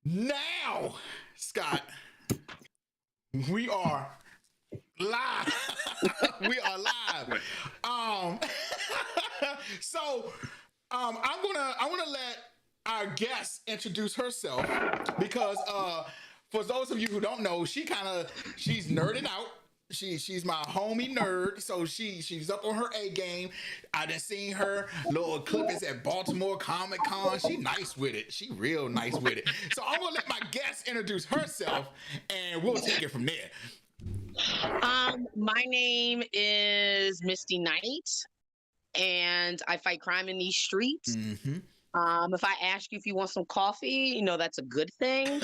Now, Scott, we are live. We are live. Um, so I wanna let our guest introduce herself because for those of you who don't know, she's nerding out. She's my homie nerd, so she's up on her A game. I done seen her little clippings at Baltimore Comic Con. She nice with it. She real nice with it. So I'm gonna let my guest introduce herself, and we'll take it from there. My name is Misty Knight, and I fight crime in these streets. Mm-hmm. If I ask you if you want some coffee, that's a good thing.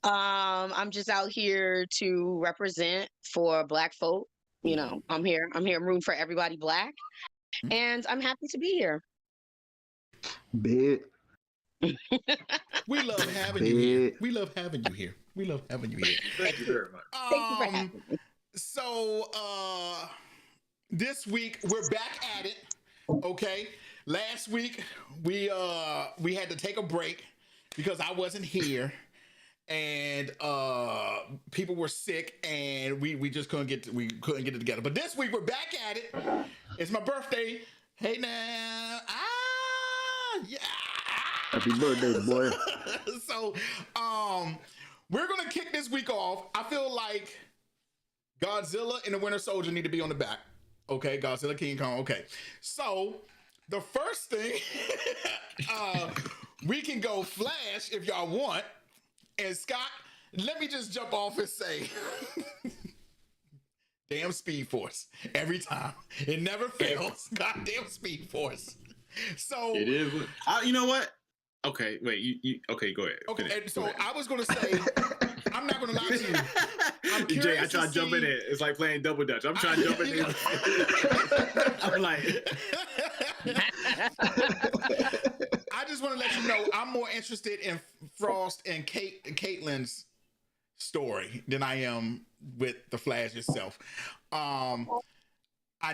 I'm just out here to represent for Black folk. I'm here rooting for everybody Black, and I'm happy to be here. Big. We love having you here. We love having you here. We love having you here. Thank you very much. Thank you for having me. So this week we're back at it. Okay. Last week we had to take a break because I wasn't here and people were sick and we just couldn't get it together. But this week we're back at it. It's my birthday. Hey now. Yeah. Happy birthday, boy. So we're gonna kick this week off. I feel like Godzilla and the Winter Soldier need to be on the back. Okay, Godzilla, King Kong. Okay, so the first thing, we can go Flash if y'all want. And Scott, let me just jump off and say, damn Speed Force every time. It never fails. Goddamn Speed Force. So it is. You know what? Okay, wait. You okay? Go ahead. Okay, so I was gonna say, I'm not gonna lie to you. Jay, I try to jump in it. It's like playing double dutch. I'm trying to jump in it. I'm like, I just want to let you know I'm more interested in Frost and Caitlin's story than I am with the Flash itself. I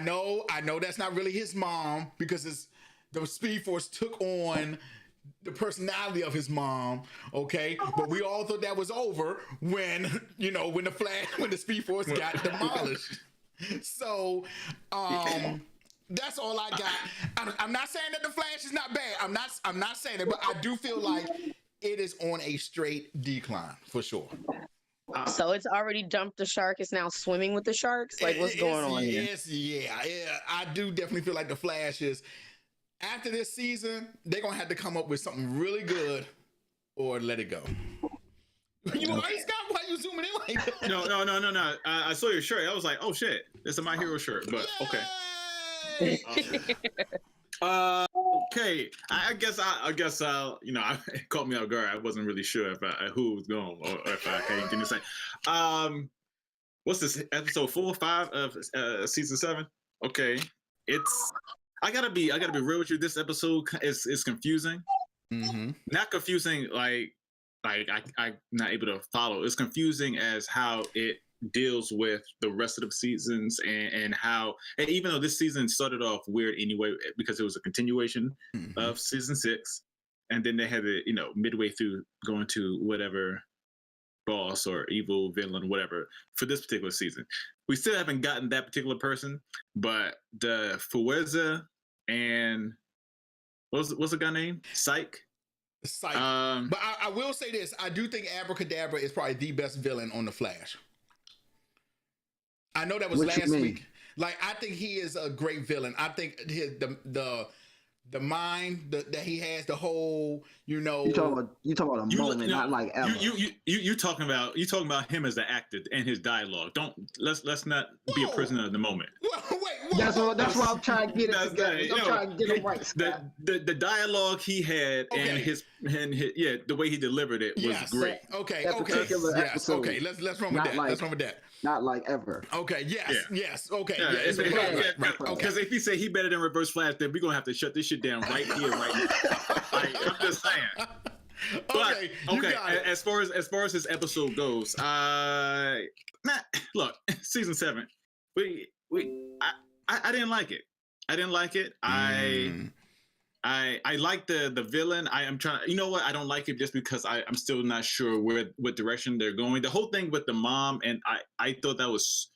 know that's not really his mom because the Speed Force took on the personality of his mom, okay? But we all thought that was over when the Speed Force got demolished. So, that's all I got. I'm not saying that the Flash is not bad. I'm not saying it, but I do feel like it is on a straight decline for sure. So it's already dumped the shark. It's now swimming with the sharks. Like, what's going on here? Yeah. I do definitely feel like the Flash is. After this season, they're gonna have to come up with something really good, or let it go. You alright, Scott? Why you zooming in like that? No. I saw your shirt. I was like, oh shit, it's a My Hero shirt. But okay. Okay. I guess it caught me off guard. I wasn't really sure who was going or if I had anything to say. What's this, episode 4 or 5 of season 7? Okay, I gotta be real with you. This episode is confusing. Mm-hmm. Not confusing like I'm not able to follow. It's confusing as how it deals with the rest of the seasons and even though this season started off weird anyway because it was a continuation of season 6, and then they had to midway through going to whatever boss or evil villain, whatever, for this particular season. We still haven't gotten that particular person, but the Fuerza and what's the guy name? Psych. But I will say this: I do think Abracadabra is probably the best villain on the Flash. I know that was last week. Like, I think he is a great villain. I think the mind that he has, the whole, You talking about a moment, not like ever. You talking about him as the actor and his dialogue. Let's not be a prisoner of the moment. Wait. That's what I'm trying to get it together. I'm trying to get him right. The dialogue he had and his the way he delivered it was great. Okay. Episode, okay. Let's run with that. Let's run with that. Not like ever. Okay. Yes. Okay. Right. Because if he say he better than Reverse Flash, then we're gonna have to shut this shit down right here, right now. I'm just saying. But, okay. As far as this episode goes, look, season 7. I didn't like it. I I like the villain. I am trying. You know what? I don't like it just because I'm still not sure what direction they're going. The whole thing with the mom, and I thought that was.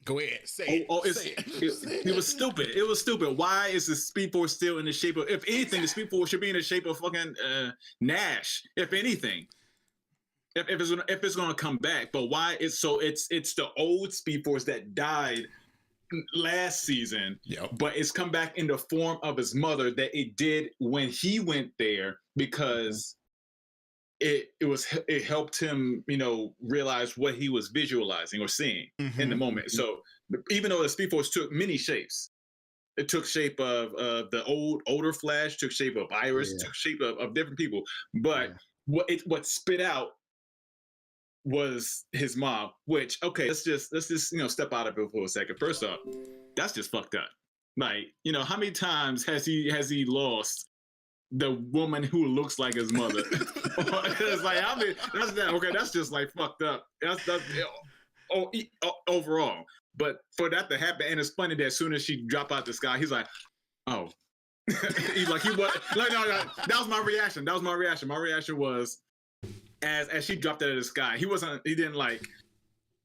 Go ahead, say it. It was stupid. It was stupid. Why is the Speed Force still in the shape of? If anything, the Speed Force should be in the shape of fucking Nash. If anything, if it's gonna come back, but why? It's the old Speed Force that died last season, but it's come back in the form of his mother that it did when he went there because it helped him, realize what he was visualizing or seeing in the moment. So even though the Speed Force took many shapes, it took shape of the older Flash, took shape of Iris, took shape of different people, but what spit out was his mom, which, okay, let's just step out of it for a second. First off, that's just fucked up. Like, how many times has he lost the woman who looks like his mother? It's like, I mean, that's just like fucked up. That's overall. But for that to happen, and it's funny that as soon as she dropped out the sky, he's like, oh. He's like, no, that was my reaction. My reaction was, as she dropped out of the sky, he didn't like,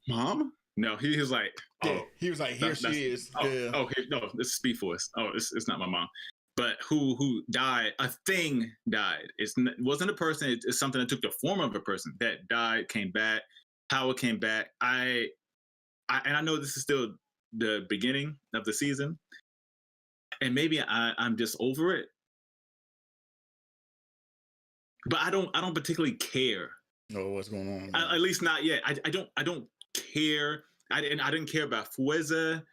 Mom? No, he was like, oh. Yeah, he was like, here she is. Oh, yeah. Oh, no, this is Speed Force. Oh, it's not my mom. But who died, a thing died. It wasn't a person, it's something that took the form of a person that died, came back, how it came back. And I know this is still the beginning of the season, and maybe I'm just over it. But I don't particularly care. Oh, what's going on? At least not yet. I don't care. I didn't care about Fueza.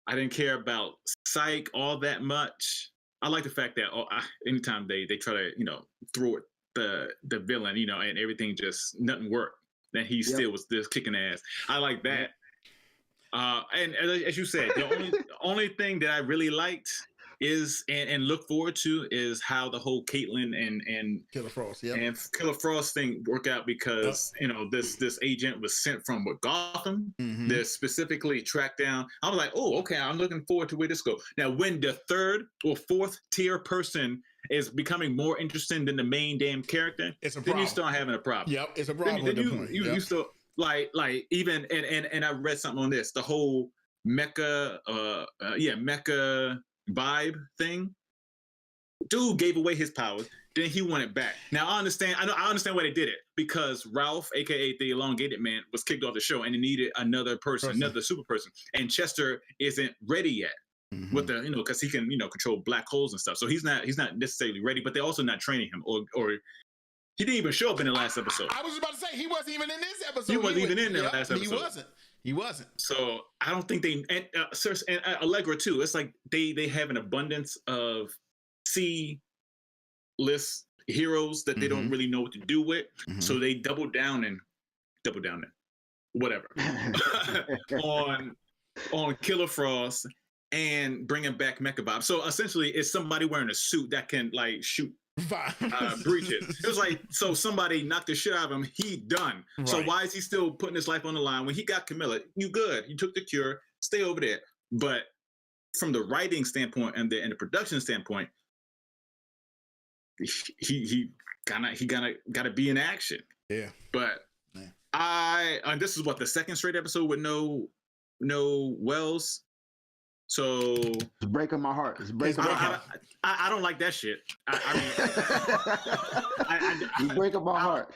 I didn't care about Psych all that much. I like the fact that anytime they try to throw the villain and everything just nothing worked, then he still was just kicking ass. I like that. And as you said, the only thing that I really liked is and look forward to is how the whole Caitlin and Killer Frost, and Killer Frost thing work out because this agent was sent from Gotham. They're specifically tracked down. I was like, oh, okay, I'm looking forward to where this goes. Now, when the third or fourth tier person is becoming more interesting than the main damn character, it's a then problem. you start having a problem. Yep, it's a problem. Then you still like even and I read something on this, the whole mecha vibe thing. Dude gave away his powers, then he won it back. Now I understand why they did it, because Ralph, aka the Elongated Man, was kicked off the show and it needed another person, another super person, and Chester isn't ready yet with the because he can control black holes and stuff. So he's not necessarily ready, but they're also not training him or he didn't even show up in the last episode. I was about to say he wasn't even in this episode. He wasn't even in the last episode. He wasn't. So I don't think they and Allegra too. It's like they have an abundance of C-list heroes that they don't really know what to do with. So they double down and whatever on Killer Frost and bringing back Mecha Bob. So essentially, it's somebody wearing a suit that can like shoot breaches. It was like, so somebody knocked the shit out of him, he done. Right. So why is he still putting his life on the line when he got Camilla? You good, you took the cure, stay over there. But from the writing standpoint and the production standpoint, he gotta be in action. Yeah. But and this is what, the second straight episode with no Wells. So it's breaking my heart. I don't like that shit. You break up my heart.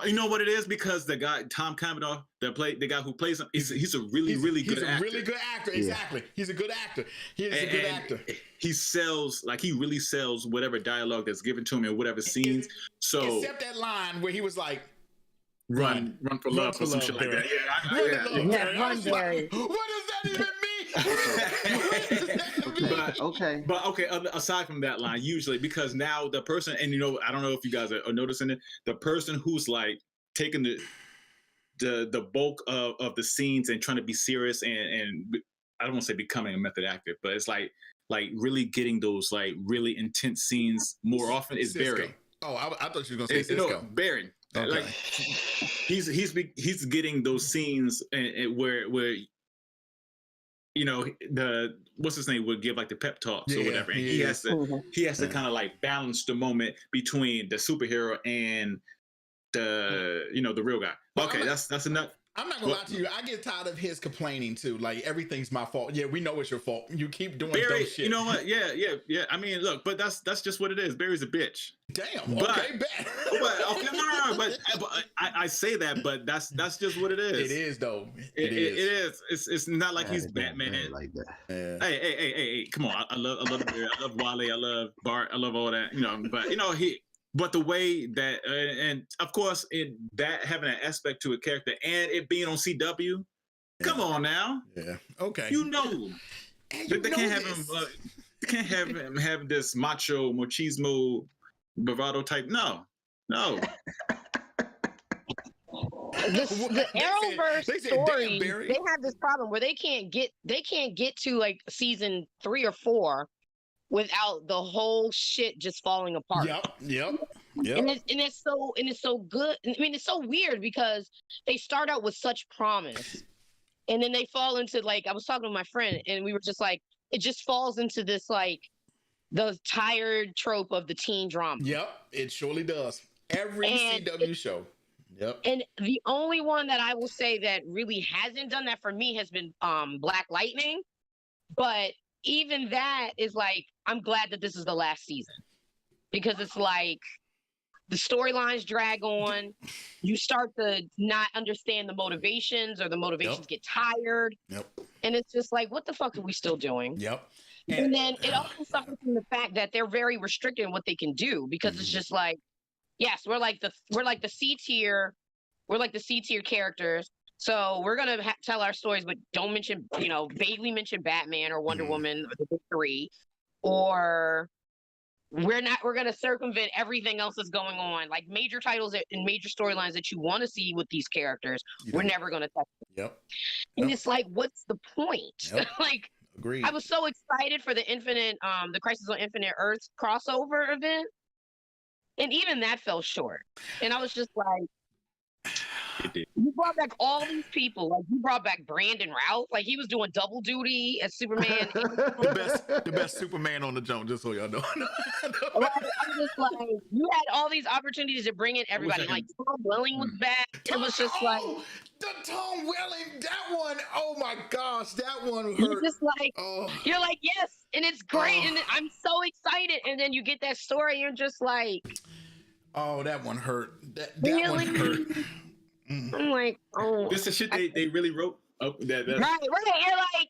You know what it is? Because the guy Tom Cavanaugh, the guy who plays him, he's a really good actor. Really good actor. Exactly. He's a good actor. He is a good actor. He really sells whatever dialogue that's given to him and whatever scenes. So except that line where he was like, "Run for love" or some shit like that. Run, Barry. What does that even mean? But okay. Aside from that line, usually because now the person, and I don't know if you guys are noticing it, the person who's like taking the bulk of the scenes and trying to be serious and I don't want to say becoming a method actor, but it's like really getting those like really intense scenes more often is Cisco. Barry. Oh, I thought you were gonna say Cisco. No, Barry. Okay. Like he's getting those scenes where you know, the what's his name would give like the pep talks or whatever, and he has to kind of like balance the moment between the superhero and the the real guy. Okay, that's enough. I'm not gonna lie to you. I get tired of his complaining too. Like everything's my fault. Yeah, we know it's your fault. You keep doing dumb shit. You know what? Yeah. I mean, look, but that's just what it is. Barry's a bitch. Damn. But, okay, bad. But I say that, but that's just what it is. It is though. It is. It's not like he's Batman. Like that. Yeah. Hey, come on. I love Barry. I love Wale. I love Bart. I love all that. But But the way that, and of course, that having an aspect to a character and it being on CW, come on now. Yeah. Okay. They can't have him. They can't have him have this macho, machismo, bravado type. No. The Arrowverse story, they have this problem where they can't get to like season 3 or 4 without the whole shit just falling apart. Yep. And it's so good. I mean, it's so weird because they start out with such promise, and then they fall into, like, I was talking to my friend, and we were just like, it just falls into this like the tired trope of the teen drama. Yep, it surely does. Every CW show. Yep. And the only one that I will say that really hasn't done that for me has been Black Lightning, but even that is like, I'm glad that this is the last season, because it's like the storylines drag on. You start to not understand the motivations, or the motivations get tired. Yep. And it's just like, what the fuck are we still doing? Yep. And then it also suffers from the fact that they're very restricted in what they can do, because it's just like, yes, we're like the C tier, characters. So we're gonna tell our stories, but don't mention, vaguely mention Batman or Wonder Woman or the Big Three, or we're gonna circumvent everything else that's going on, like major titles and major storylines that you want to see with these characters. We're never gonna touch them. Yep. And it's like, what's the point? Yep. Like, agreed. I was so excited for the Crisis on Infinite Earths crossover event, and even that fell short. And I was just like, you brought back all these people. Like, you brought back Brandon Routh. Like, he was doing double duty as Superman. the best Superman on the jump, just so y'all know. Like, I'm just like, you had all these opportunities to bring in everybody. Like, Tom Welling was back. It was just like, the Tom Welling, that one. Oh my gosh, that one hurt. You're just like, you're like, yes, and it's great, and I'm so excited. And then you get that story, you're just like, oh, that one hurt. That really? one hurt. I'm like, this is shit they really wrote. Right. You're like,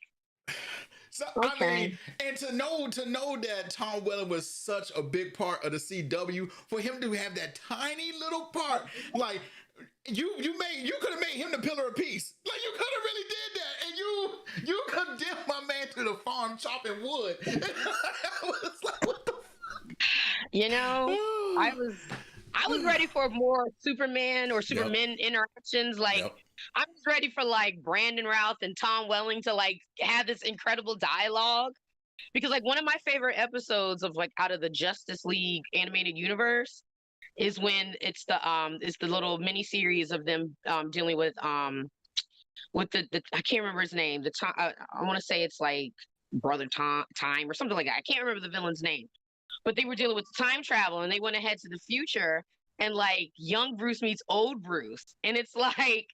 so okay. I mean, and to know that Tom Welling was such a big part of the CW, for him to have that tiny little part, like you could have made him the pillar of peace. Like, you could have really did that, and you condemned my man to the farm chopping wood. I was like, what the fuck? I was ready for more Superman or Superman interactions. Like, I was ready for like Brandon Routh and Tom Welling to like have this incredible dialogue, because like one of my favorite episodes of like out of the Justice League animated universe is when it's the little mini series of them dealing with the I can't remember his name. I want to say it's like Brother Time or something like that. I can't remember the villain's name. But they were dealing with time travel, and they went ahead to the future, and like young Bruce meets old Bruce, and it's like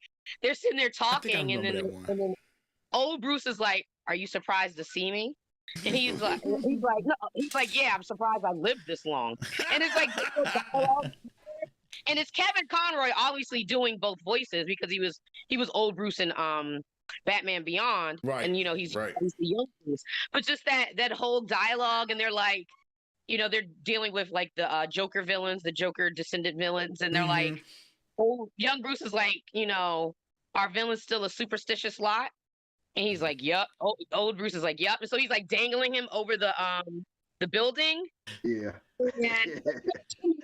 they're sitting there talking, and then old Bruce is like, "Are you surprised to see me?" And he's like, "Yeah, I'm surprised I lived this long." And it's like, and it's Kevin Conroy obviously doing both voices, because he was old Bruce in Batman Beyond, right? And he's the young Bruce, but just that whole dialogue, and they're like, they're dealing with like the Joker villains, the Joker descendant villains, and they're like, young Bruce is like, our villain's still a superstitious lot, and he's like, "Yup." Old Bruce is like, "Yup," and so he's like dangling him over the building. Yeah. And he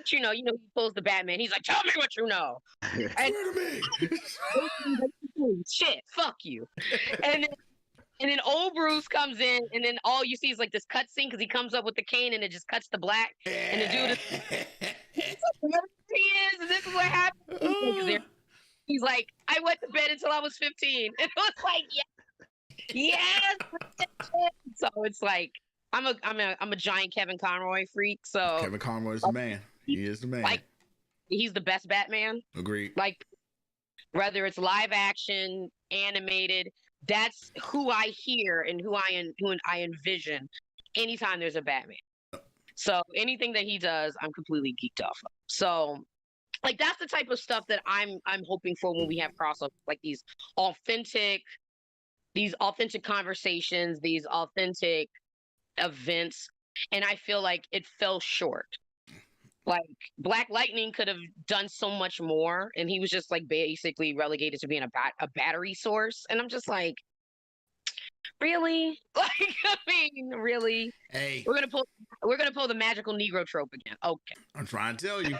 pulls the Batman. He's like, "Tell me what you know." And, shit, fuck you. And then old Bruce comes in, and then all you see is like this cutscene, because he comes up with the cane, and it just cuts to black, and the dude is, he is, and this is what happened. He's like, "I went to bed until I was 15," and it was like, yeah. Yes. So it's like I'm a giant Kevin Conroy freak. So Kevin Conroy is the man. He is the man. Like he's the best Batman. Agreed. Like whether it's live action, animated, that's who I hear and who I envision anytime there's a Batman. So anything that he does, I'm completely geeked off of. So like that's the type of stuff that I'm hoping for when we have crossover, like these authentic conversations, these authentic events. And I feel like it fell short. Like Black Lightning could have done so much more, and he was just like basically relegated to being a battery source. And I'm just like, really? Like, I mean, really? Hey, we're gonna pull the magical Negro trope again. Okay. I'm trying to tell you.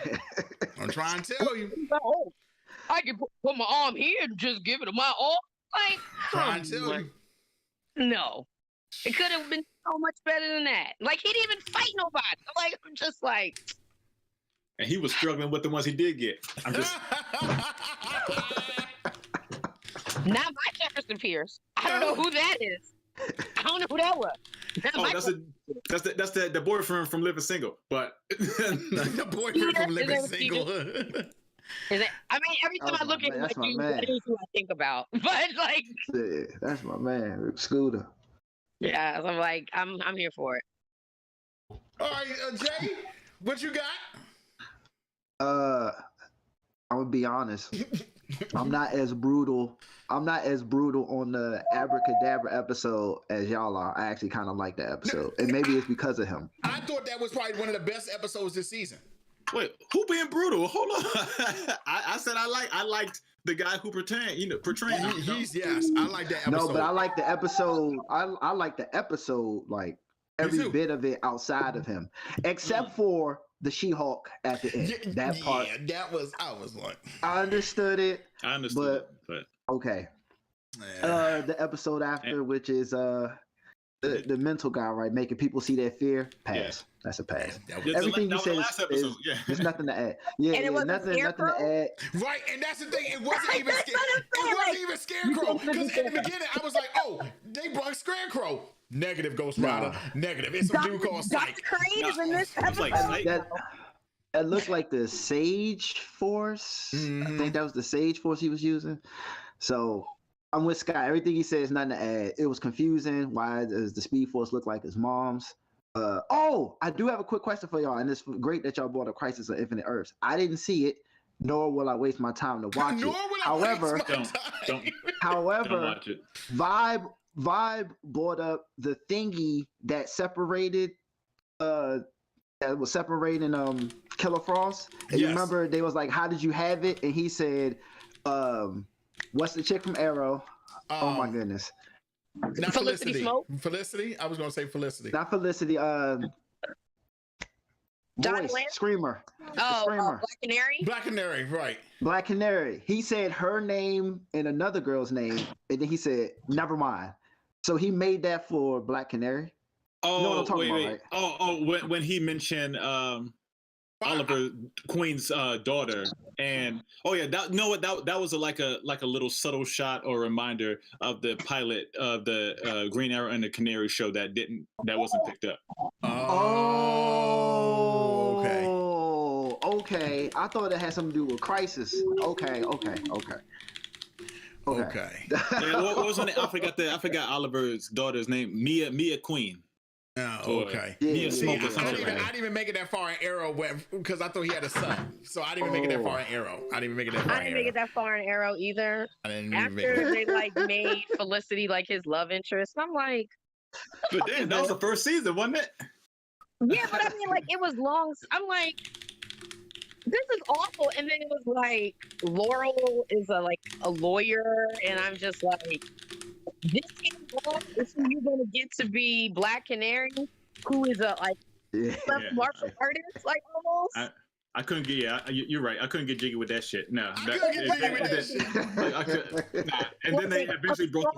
Oh, I can put my arm here and just give it to my arm. Like, Trying to tell you. No, it could have been so much better than that. Like, he didn't even fight nobody. I'm just like. And he was struggling with the ones he did get. I'm just. Not my Jefferson Pierce. I don't know who that is. I don't know who that was. That's the boyfriend from Living Single. But the boyfriend from Living Single. Is it? I mean, every time I look at him, that is who I think about. But like, yeah, that's my man, Scooter. Yeah, so I'm like, I'm here for it. All right, Jay, what you got? I'm gonna be honest. I'm not as brutal on the Abracadabra episode as y'all are. I actually kind of like that episode, and maybe it's because of him. I thought that was probably one of the best episodes this season. Wait, who being brutal? Hold on. I said I liked the guy who portraying. Yes, I like that episode. No, but I like the episode. I like the episode, like every bit of it outside of him, except for the She-Hulk at the end. That part. Yeah, I was like, I understood it. But okay. Yeah. The episode after, which is the mental guy, right, making people see their fear. Pass. Yeah. That's a pass. Everything you said is there's nothing to add. Yeah, and it nothing to add. Right, and that's the thing. It wasn't even Scarecrow. Because in the beginning, I was like, oh, they brought Scarecrow. Negative, Ghost Rider. Negative. It's some dude called Psych. Dr. in this episode. It looked like the Sage Force. Mm-hmm. I think that was the Sage Force he was using. So I'm with Scott. Everything he said is nothing to add. It was confusing. Why does the Speed Force look like his mom's? I do have a quick question for y'all, and it's great that y'all brought up Crisis on Infinite Earths. I didn't see it, nor will I waste my time to watch it. However, don't watch it. Vibe brought up the thingy that separated Killer Frost. And you remember they was like, how did you have it? And he said, what's the chick from Arrow? Oh my goodness. Not Felicity. Felicity? I was gonna say Felicity. Not Felicity, voice, Screamer. Black Canary? Black Canary, right. Black Canary. He said her name and another girl's name, and then he said, never mind. So he made that for Black Canary. Oh, you know what I'm talking wait. About, right? When he mentioned Oliver Queen's daughter, and that was like a little subtle shot or reminder of the pilot of the Green Arrow and the Canary show that wasn't picked up. Okay. I thought it had something to do with Crisis. Okay. Yeah, what was her name? I forgot Oliver's daughter's name. Mia Queen. Oh, okay. Mia Smoke. I didn't even make it that far in Arrow because I thought he had a son. So I didn't even make it that far in Arrow. I didn't make it that far in Arrow either. After they like made Felicity like his love interest, I'm like. But then that was the first season, wasn't it? Yeah, but I mean, like it was long. I'm like, this is awful. And then it was like Laurel is a lawyer, and I'm just like, this is who you're gonna get to be Black Canary, who is a martial artist, like almost. I couldn't get you're right. I couldn't get jiggy with that shit. No, I couldn't get jiggy with that shit. And then they eventually brought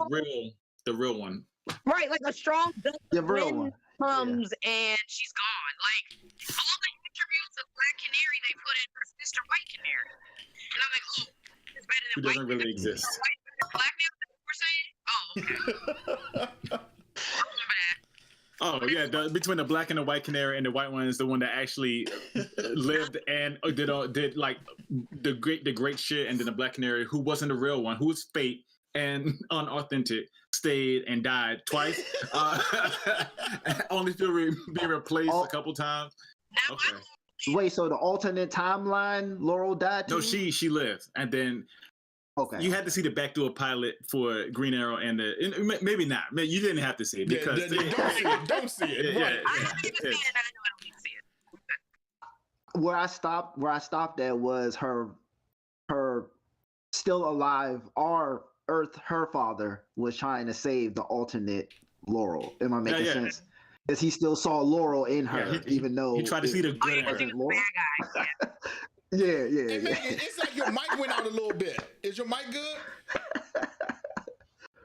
the real one. Right, like a strong real one comes and she's gone. Like all the attributes of Black Canary they put in for Mr. White Canary. And I'm like, oh, it's better than Who doesn't really exist. Black now, we're saying? Oh, Oh yeah, between the black and the white canary, and the white one is the one that actually lived and did like the great shit, and then the black canary, who wasn't the real one, who was fake and unauthentic, stayed and died twice, only to be replaced a couple times. Okay. Wait, so the alternate timeline, Laurel died too? No, she lived, and then you had to see the backdoor pilot for Green Arrow, and maybe not. You didn't have to see it because don't see it. Right. I haven't even seen it. I know I don't need to see it. Where I stopped at was her still alive. Our Earth, her father was trying to save the alternate Laurel. Am I making sense? Because he still saw Laurel in her, even though he tried to see the good in her. Yeah. Hey, man, it's like your mic went out a little bit. Is your mic good?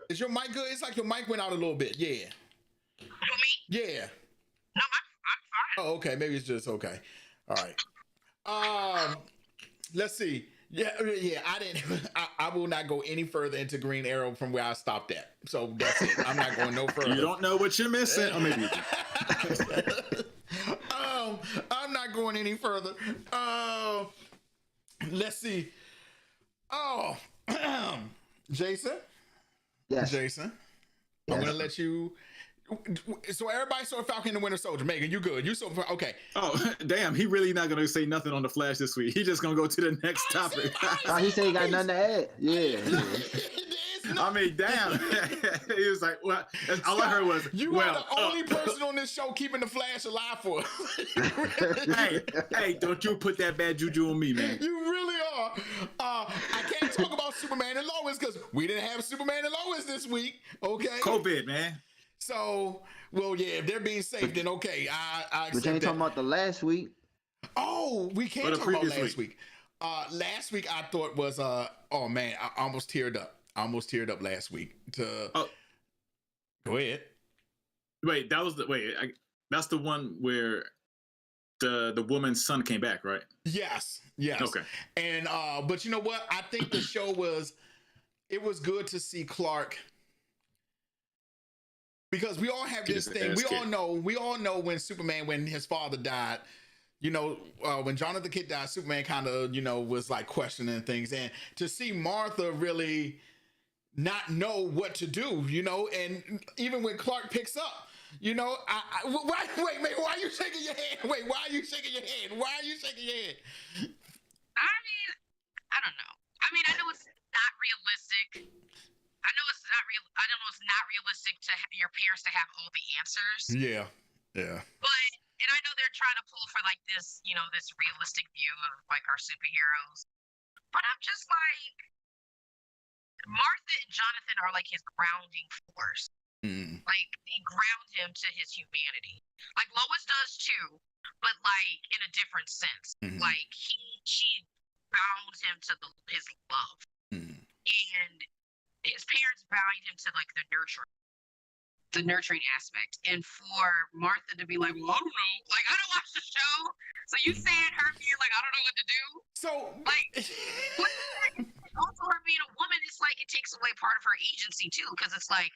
Is your mic good? It's like your mic went out a little bit. Yeah. Me? Yeah. No, I'm fine. Oh, okay. Maybe it's just okay. All right. Let's see. Yeah. I didn't. I will not go any further into Green Arrow from where I stopped at. So that's it. I'm not going no further. You don't know what you're missing, or maybe. I'm not going any further. Let's see. Oh, Jason. Yes. Jason. Yes. I'm gonna let you. So everybody saw Falcon and the Winter Soldier. Megan, you good? You saw? Okay. Oh, damn! He really not gonna say nothing on the Flash this week. He just gonna go to the next topic. He said he got nothing to add. Yeah. I mean, damn. He was like, well, all I heard was, you are the only person on this show keeping the Flash alive for us. hey, don't you put that bad juju on me, man. You really are. I can't talk about Superman and Lois because we didn't have Superman and Lois this week. Okay. COVID, man. So, well, yeah, if they're being safe, then okay. I But you ain't talking about the last week. Oh, we can't talk about last week. Last week I thought was oh man, I almost teared up. Last week. Go ahead. Wait, that's the one where the woman's son came back, right? Yes. Okay. And but you know what? I think the show was good to see Clark. Because we all have this thing. We all know when Superman, when his father died, you know, when Jonathan Kent died, Superman kind of, you know, was like questioning things. And to see Martha really not know what to do, you know, and even when Clark picks up, you know, wait, why are you shaking your head? Wait, why are you shaking your head? Why are you shaking your head? I mean, I don't know. I mean, I know it's not realistic. I know it's not real. I don't know it's not realistic to have your parents to have all the answers. Yeah. But and I know they're trying to pull for like this, you know, this realistic view of like our superheroes. But I'm just like, Martha and Jonathan are like his grounding force. Like they ground him to his humanity. Like Lois does too, but like in a different sense. Like she bounds him to his love, and his parents bound him to like the nurturing aspect. And for Martha to be like, well, I don't know, like I don't watch the show, so you saying her being like I don't know what to do. So like, also her being a woman, it's like it takes away part of her agency too, because it's like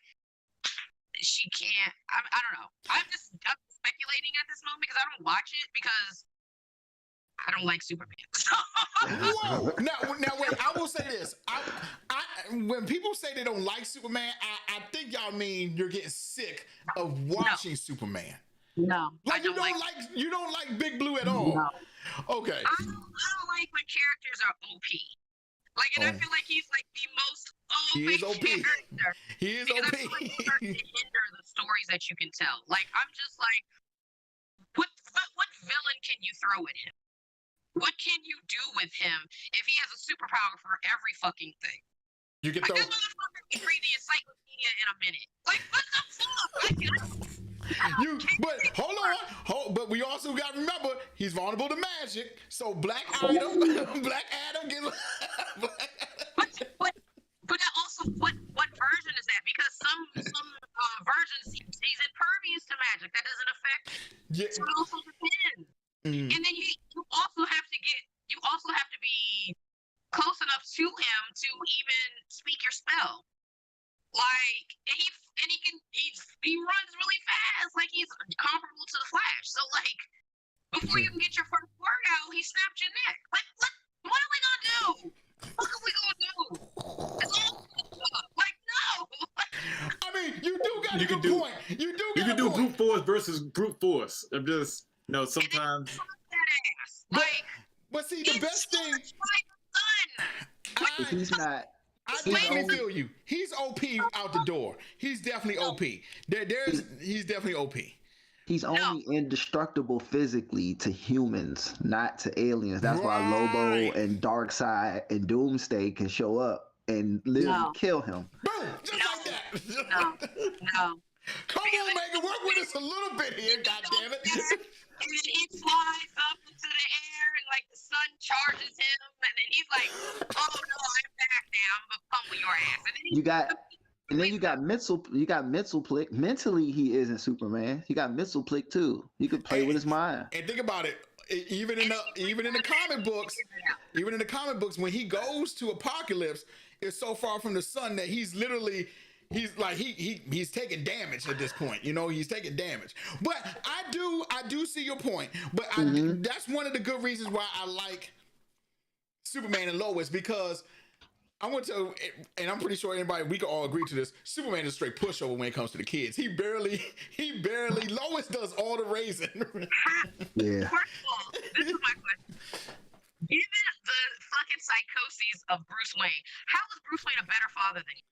she can't. I don't know. I'm speculating at this moment because I don't watch it because I don't like Superman. Whoa. Now wait, I will say this. I when people say they don't like Superman, I think y'all mean you're getting sick of watching Superman. No. Like you don't like Big Blue at all. No. Okay. I don't like when characters are OP. Like, and I feel like he's like the most OP character. He is because OP. I feel like it starts to hinder the stories that you can tell. Like, I'm just like, what villain can you throw at him? What can you do with him if he has a superpower for every fucking thing? You can like, throw. This motherfucker can read the encyclopedia in a minute. Like, what the fuck? But hold on. But we also got to remember he's vulnerable to magic. So Black Adam gets. But also, what version is that? Because some versions he's impervious to magic. That doesn't affect. Yeah. So it also depends. And then you also have to be close enough to him to even speak your spell. Like he runs really fast. Like he's comparable to the Flash. So like before you can get your first workout, he snapped your neck. Like what are we gonna do? What are we gonna do? It's all like no. I mean, you do got a good point. You do. You can do brute force versus brute force. I'm just sometimes. But see, the best thing. He's not. I definitely feel you. He's OP out the door. He's definitely OP. He's definitely OP. He's only indestructible physically to humans, not to aliens. That's why Lobo and Darkseid and Doomsday can show up and literally kill him. Boom! Just like that. No. Come on, Megan, work with us a little bit here, goddammit. And then he flies up into the air, and like the sun charges him, and then he's like, "Oh no, I'm back now. I'm gonna pummel your ass." And then you got mental plick. Mentally, he isn't Superman. He got mental plick too. He could play with his mind. And think about it. Even in the comic books, when he goes to Apocalypse, it's so far from the sun that he's literally. He's taking damage at this point, he's taking damage. But I do see your point. But that's one of the good reasons why I like Superman and Lois, because I want to, and I'm pretty sure we can all agree to this. Superman is a straight pushover when it comes to the kids. He barely. Lois does all the raising. Yeah. First of all, this is my question. Given the fucking psychoses of Bruce Wayne, how is Bruce Wayne a better father than you?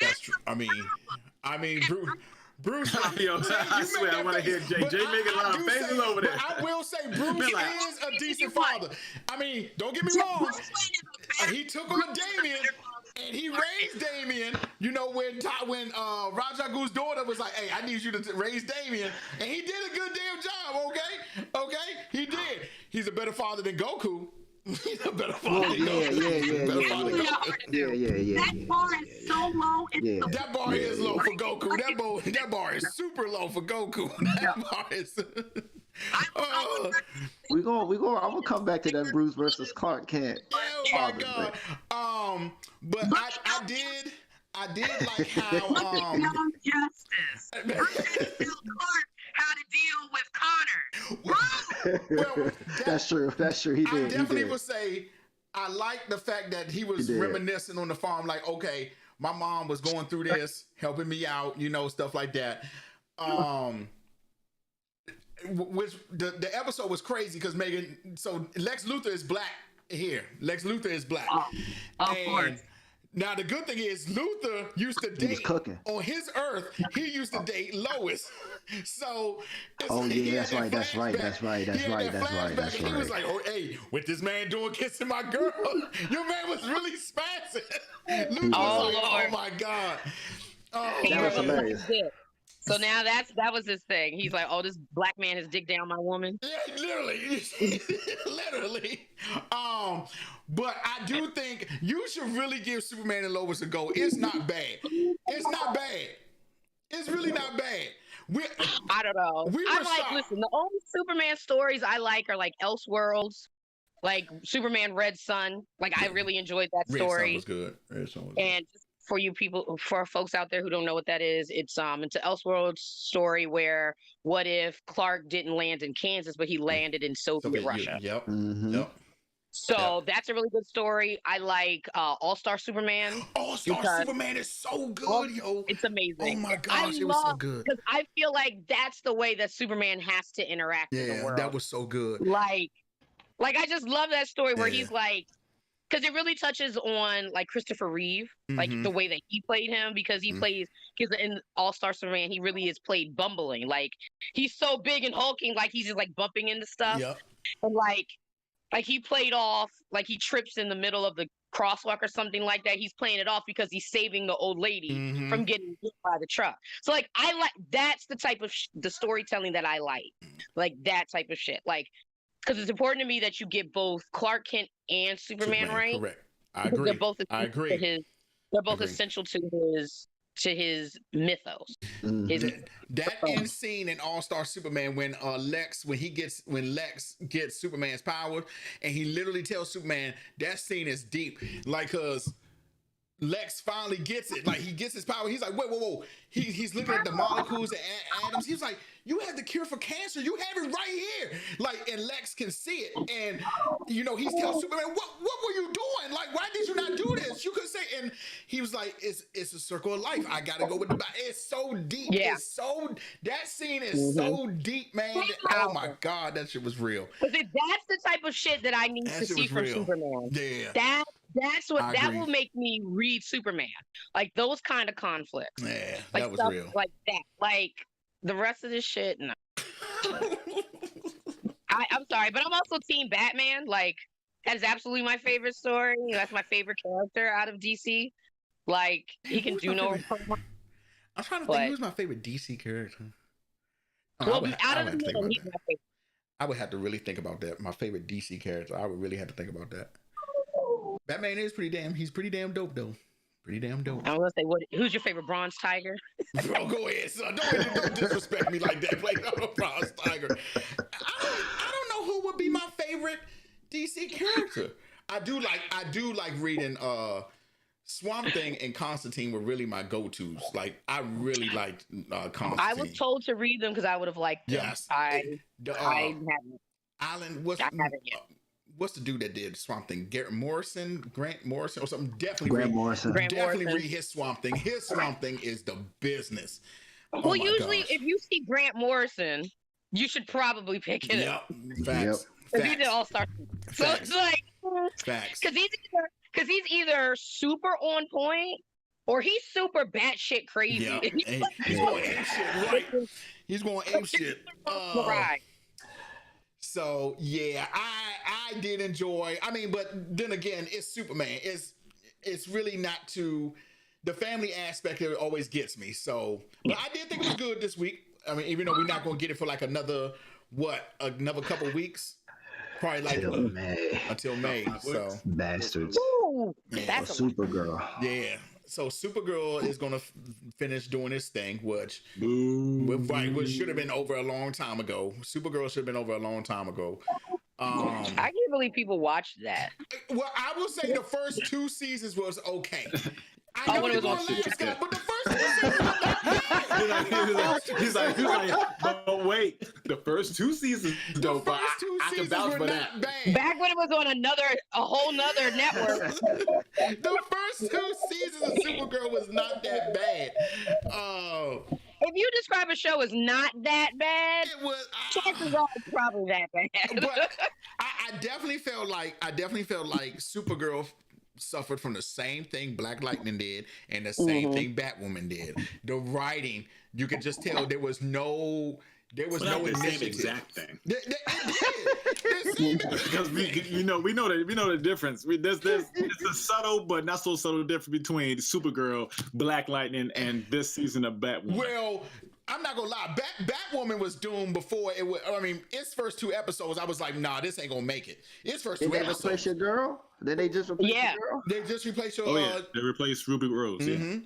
That's true. I mean, Bruce. Yo, I swear, I want to hear Jay making a lot of faces over there. I will say Bruce is a decent father. I mean, don't get me wrong. He took on Damian, and he raised Damian. When Ra's al Ghul's daughter was like, "Hey, I need you to raise Damian," and he did a good damn job. Okay, he did. He's a better father than Goku. He's a better father. Yeah. That bar is so low. That bar is low for Goku. That bar is super low for Goku. That bar is. I'm gonna come back to that Bruce versus Clark Kent. Oh my God. But I did like how justice. Bruce had to tell Clark how to deal with Connor. well, That's true. He did. I definitely would say I like the fact that he was reminiscing on the farm, like, okay, my mom was going through this, helping me out, stuff like that. Which the episode was crazy because Megan. So Lex Luthor is black here. Lex Luthor is black. Of course. Now the good thing is Luthor used to date on his Earth. He used to date Lois. So that's right. He was like, "Oh, hey, what this man doing kissing my girl? Your man was really spazzing." Luthor was like, "Oh my God." That was hilarious. So now that was his thing. He's like, "Oh, this black man has digged down my woman." Yeah, literally. But I do think you should really give Superman and Lois a go. It's not bad. It's really not bad. I don't know. Listen, the only Superman stories I like are like Elseworlds, like Superman Red Sun. Like I really enjoyed that story. Red Sun was good. And for folks out there who don't know what that is, it's an Elseworlds story where what if Clark didn't land in Kansas, but he landed in Soviet Russia? Yep. Mm-hmm. Yep. So that's a really good story. I like All-Star Superman. All-Star Superman is so good, yo. It's amazing. Oh my gosh, it was so good. Because I feel like that's the way that Superman has to interact in the world. That was so good. Like I just love that story where he's like, because it really touches on like Christopher Reeve, like the way that he played him, because because in All-Star Superman, he really is played bumbling. Like he's so big and hulking, like he's just like bumping into stuff. Yep. And like he played off, like he trips in the middle of the crosswalk or something like that. He's playing it off because he's saving the old lady from getting hit by the truck. So like that's the type of the storytelling that I like that type of shit. Like, because it's important to me that you get both Clark Kent and Superman right. Correct. I agree. They're both essential to his mythos. That end scene in All-Star Superman when Lex gets Superman's power and he literally tells Superman, that scene is deep. Like, cause Lex finally gets it. Like he gets his power. He's like, whoa. He's looking at the molecules and atoms. He's like, you have the cure for cancer. You have it right here. Like, and Lex can see it. And he's telling Superman, what were you doing? Like, why did you not do this? You could say. And he was like, it's a circle of life. I gotta go with the. It's so deep. Yeah. It's so that scene is so deep, man. Oh my God, that shit was real. But that's the type of shit that I need to see from Superman. Yeah. That's what will make me read Superman. Like those kind of conflicts. Yeah, like that was real. Like that. Like the rest of this shit, no. I'm sorry, but I'm also Team Batman. Like that is absolutely my favorite story. That's my favorite character out of DC. Like he can do no. I'm trying to think who's my favorite DC character. Well, out of the middle, he's my favorite. I would have to really think about that. My favorite DC character. I would really have to think about that. Batman is he's pretty damn dope though. Pretty damn dope. I was gonna say, who's your favorite Bronze Tiger? Bro, go ahead, son. Don't disrespect me like that. Play Bronze Tiger. I don't know who would be my favorite DC character. I do like reading Swamp Thing and Constantine were really my go-tos. Like I really liked Constantine. I was told to read them because I would have liked them. Yes. I haven't. Alan, what's the dude that did Swamp Thing? Grant Morrison or something? Grant Morrison. Definitely read his Swamp Thing. His Swamp Thing is the business. Well, usually if you see Grant Morrison, you should probably pick it up. Facts. Because he did All Star. So it's like facts. Because he's either super on point or he's super batshit crazy. Yeah. He's going ape shit, right? He's going ape shit. Right. So yeah, I did enjoy. I mean, but then again, it's Superman. It's really not too. The family aspect of it always gets me. So, but I did think it was good this week. I mean, even though we're not going to get it for like another couple weeks, probably like until May. So bastards. Ooh, that's Supergirl. Yeah. So Supergirl is gonna finish doing this thing, which should have been over a long time ago. Supergirl should have been over a long time ago. I can't believe people watched that. Well, I will say the first 2 seasons was okay. I know it was on Scott, but the first 2 seasons was not he's like, but wait, the first 2 seasons dope. I can vouch for that. Bad. Back when it was on a whole nother network. The first 2 seasons of Supergirl was not that bad. If you describe a show as not that bad, it was. Chances are it's probably that bad. But I definitely felt like Supergirl suffered from the same thing Black Lightning did and the same thing Batwoman did. The writing, you could just tell there was no initiative. Same exact thing. Because we know the difference. There's a subtle but not so subtle difference between Supergirl, Black Lightning, and this season of Batwoman. Well, I'm not gonna lie. Batwoman was doomed before it was. I mean, its first 2 episodes, I was like, nah, this ain't gonna make it. Its first 2 episodes. Did they replace your girl? Did they just replace your girl? They just replaced your. They replaced Ruby Rose. Mm-hmm. Yeah.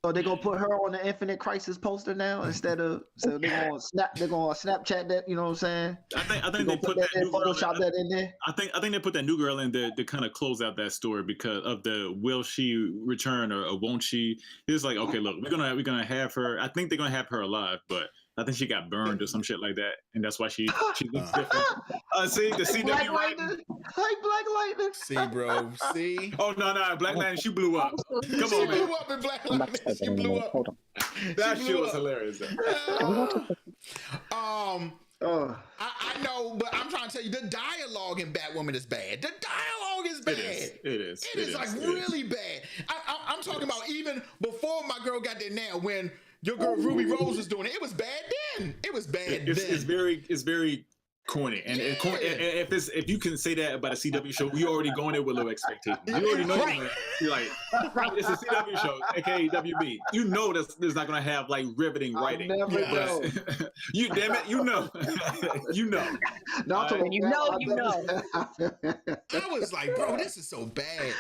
So they're gonna put her on the Infinite Crisis poster now instead of they're gonna Snapchat that, you know what I'm saying? I think they put that new Photoshop that in there. I think they put that new girl in there to kind of close out that story because of the will she return or won't she? It's like, okay, look, we're gonna have her. I think they're gonna have her alive, but I think she got burned or some shit like that, and that's why she looks different. See the CW Black Lightning, like Black Lightning. See, bro, see. Oh no, Black Lightning, she blew up. Come She on, man. blew up in Black Lightning. She blew up. That shit was hilarious. I know, but I'm trying to tell you, the dialogue in Batwoman is bad. The dialogue is bad. It is really bad. I'm talking about even before my girl got there. Now, when your girl Ruby Rose was doing it, it was bad then. It was bad then. It's very corny, and if you can say that about a CW show, we already going there with low expectations. You already know you're like, it's a CW show, aka WB. You know that's not gonna have like riveting writing. You damn it, you know. You know. I was like, bro, this is so bad.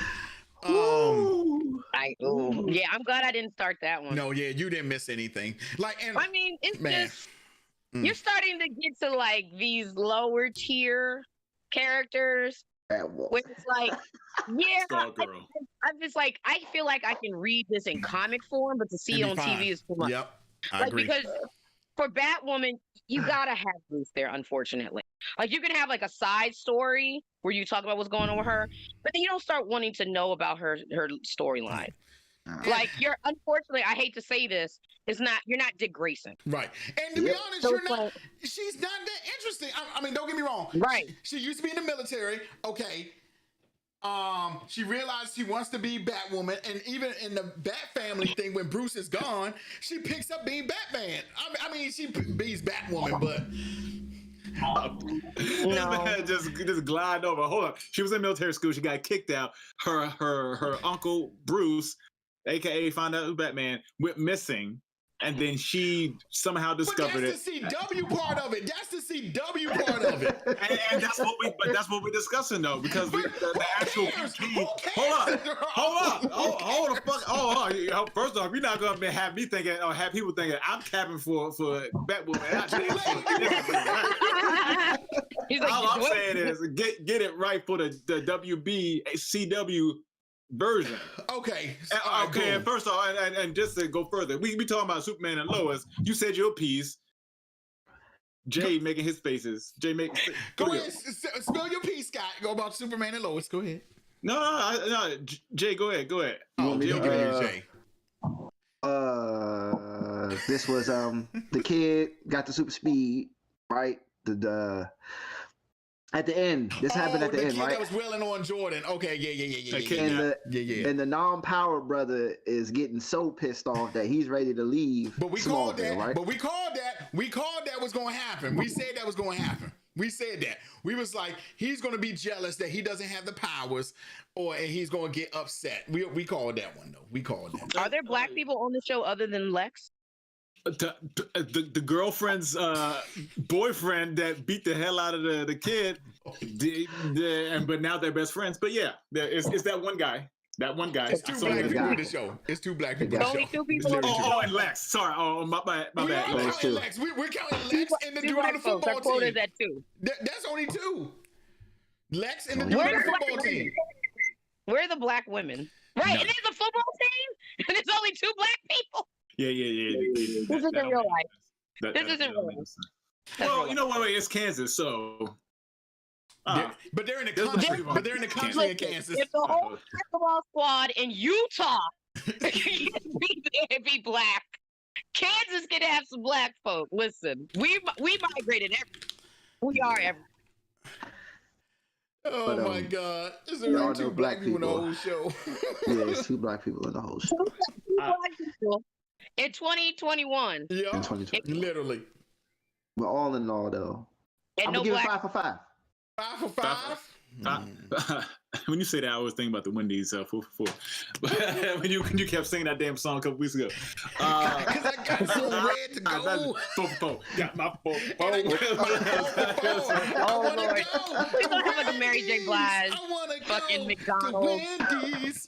Yeah, I'm glad I didn't start that one. No, yeah, you didn't miss anything. Like, and I mean, it's just you're starting to get to like these lower tier characters, where it's like, yeah, I'm just like, I feel like I can read this in comic form, but to see it It'd on be fine. TV is too much. Yep, I Like agree. because for Batwoman, you gotta have Bruce there, unfortunately. Like you can have like a side story where you talk about what's going on with her, but then you don't start wanting to know about her storyline. Like unfortunately, I hate to say this, you're not Dick Grayson. Right. And to be honest, So you're it's not. like- She's not that interesting. I mean, don't get me wrong. Right. She used to be in the military. Okay. She realized she wants to be Batwoman, and even in the Bat family thing, when Bruce is gone, she picks up being Batman. I mean, she beats Batwoman, but No. just glide over. Hold on. She was in military school. She got kicked out. Her uncle Bruce, aka found out who Batman, went missing. And then she somehow discovered it. That's the CW part of it. That's the CW part of it. And that's what we're discussing though, because the actual hold on. First off, you're not gonna have me thinking or have people thinking I'm capping for Batwoman. He's like, All I'm saying is get it right for the WB CW version. Okay. And first off, and just to go further, we talking about Superman and Lois. You said your piece. Jay making his faces. Go ahead. Spill your piece, Scott. Go about Superman and Lois. Go ahead. No. Jay, go ahead. Oh, Jay, give it Jay. This was the kid got the super speed, right? The at the end, this happened at the end, right? That was wailing on Jordan. Okay, yeah. And the non-power brother is getting so pissed off that he's ready to leave. But we called that. Right? But we called that. We called that was going to happen. We said that was going to happen. We said that. We was like, he's going to be jealous that he doesn't have the powers, and he's going to get upset. We called that one though. We called that. Are there black people on the show other than Lex? The girlfriend's boyfriend that beat the hell out of the kid, but now they're best friends. But yeah, it's that one guy. It's two black people in the show. It's two black people in the show. Only two people. And Lex. Sorry. My bad. We're counting Lex. We're counting Lex and the dude on the football team. That too. That's only two. Lex and the dude on the football team. Where are the black women? Right, and there's a football team, and there's only two black people. Yeah. This isn't real life. This isn't real life. Well, you know what? It's Kansas, so. But they're in the country. But they're in the country in Kansas. If the whole basketball squad in Utah be black, Kansas can have some black folk. Listen, we migrated we are everywhere. Oh my God! Is there only two black people in the whole show? Yeah, it's two black people in the whole show. Two black people in 2021. Yeah, in 2020. Literally. But all in all, though, And I'm no gonna give black. it 5 for 5. 5 for 5. When you say that, I was thinking about the Wendy's 4 for 4. But when you kept singing that damn song a couple weeks ago, Because I got so red to go. 4 for 4. Got my 4 for 4. I want to go. We're gonna have like a Mary J. Blige I want to fucking go McDonald's. to Wendy's.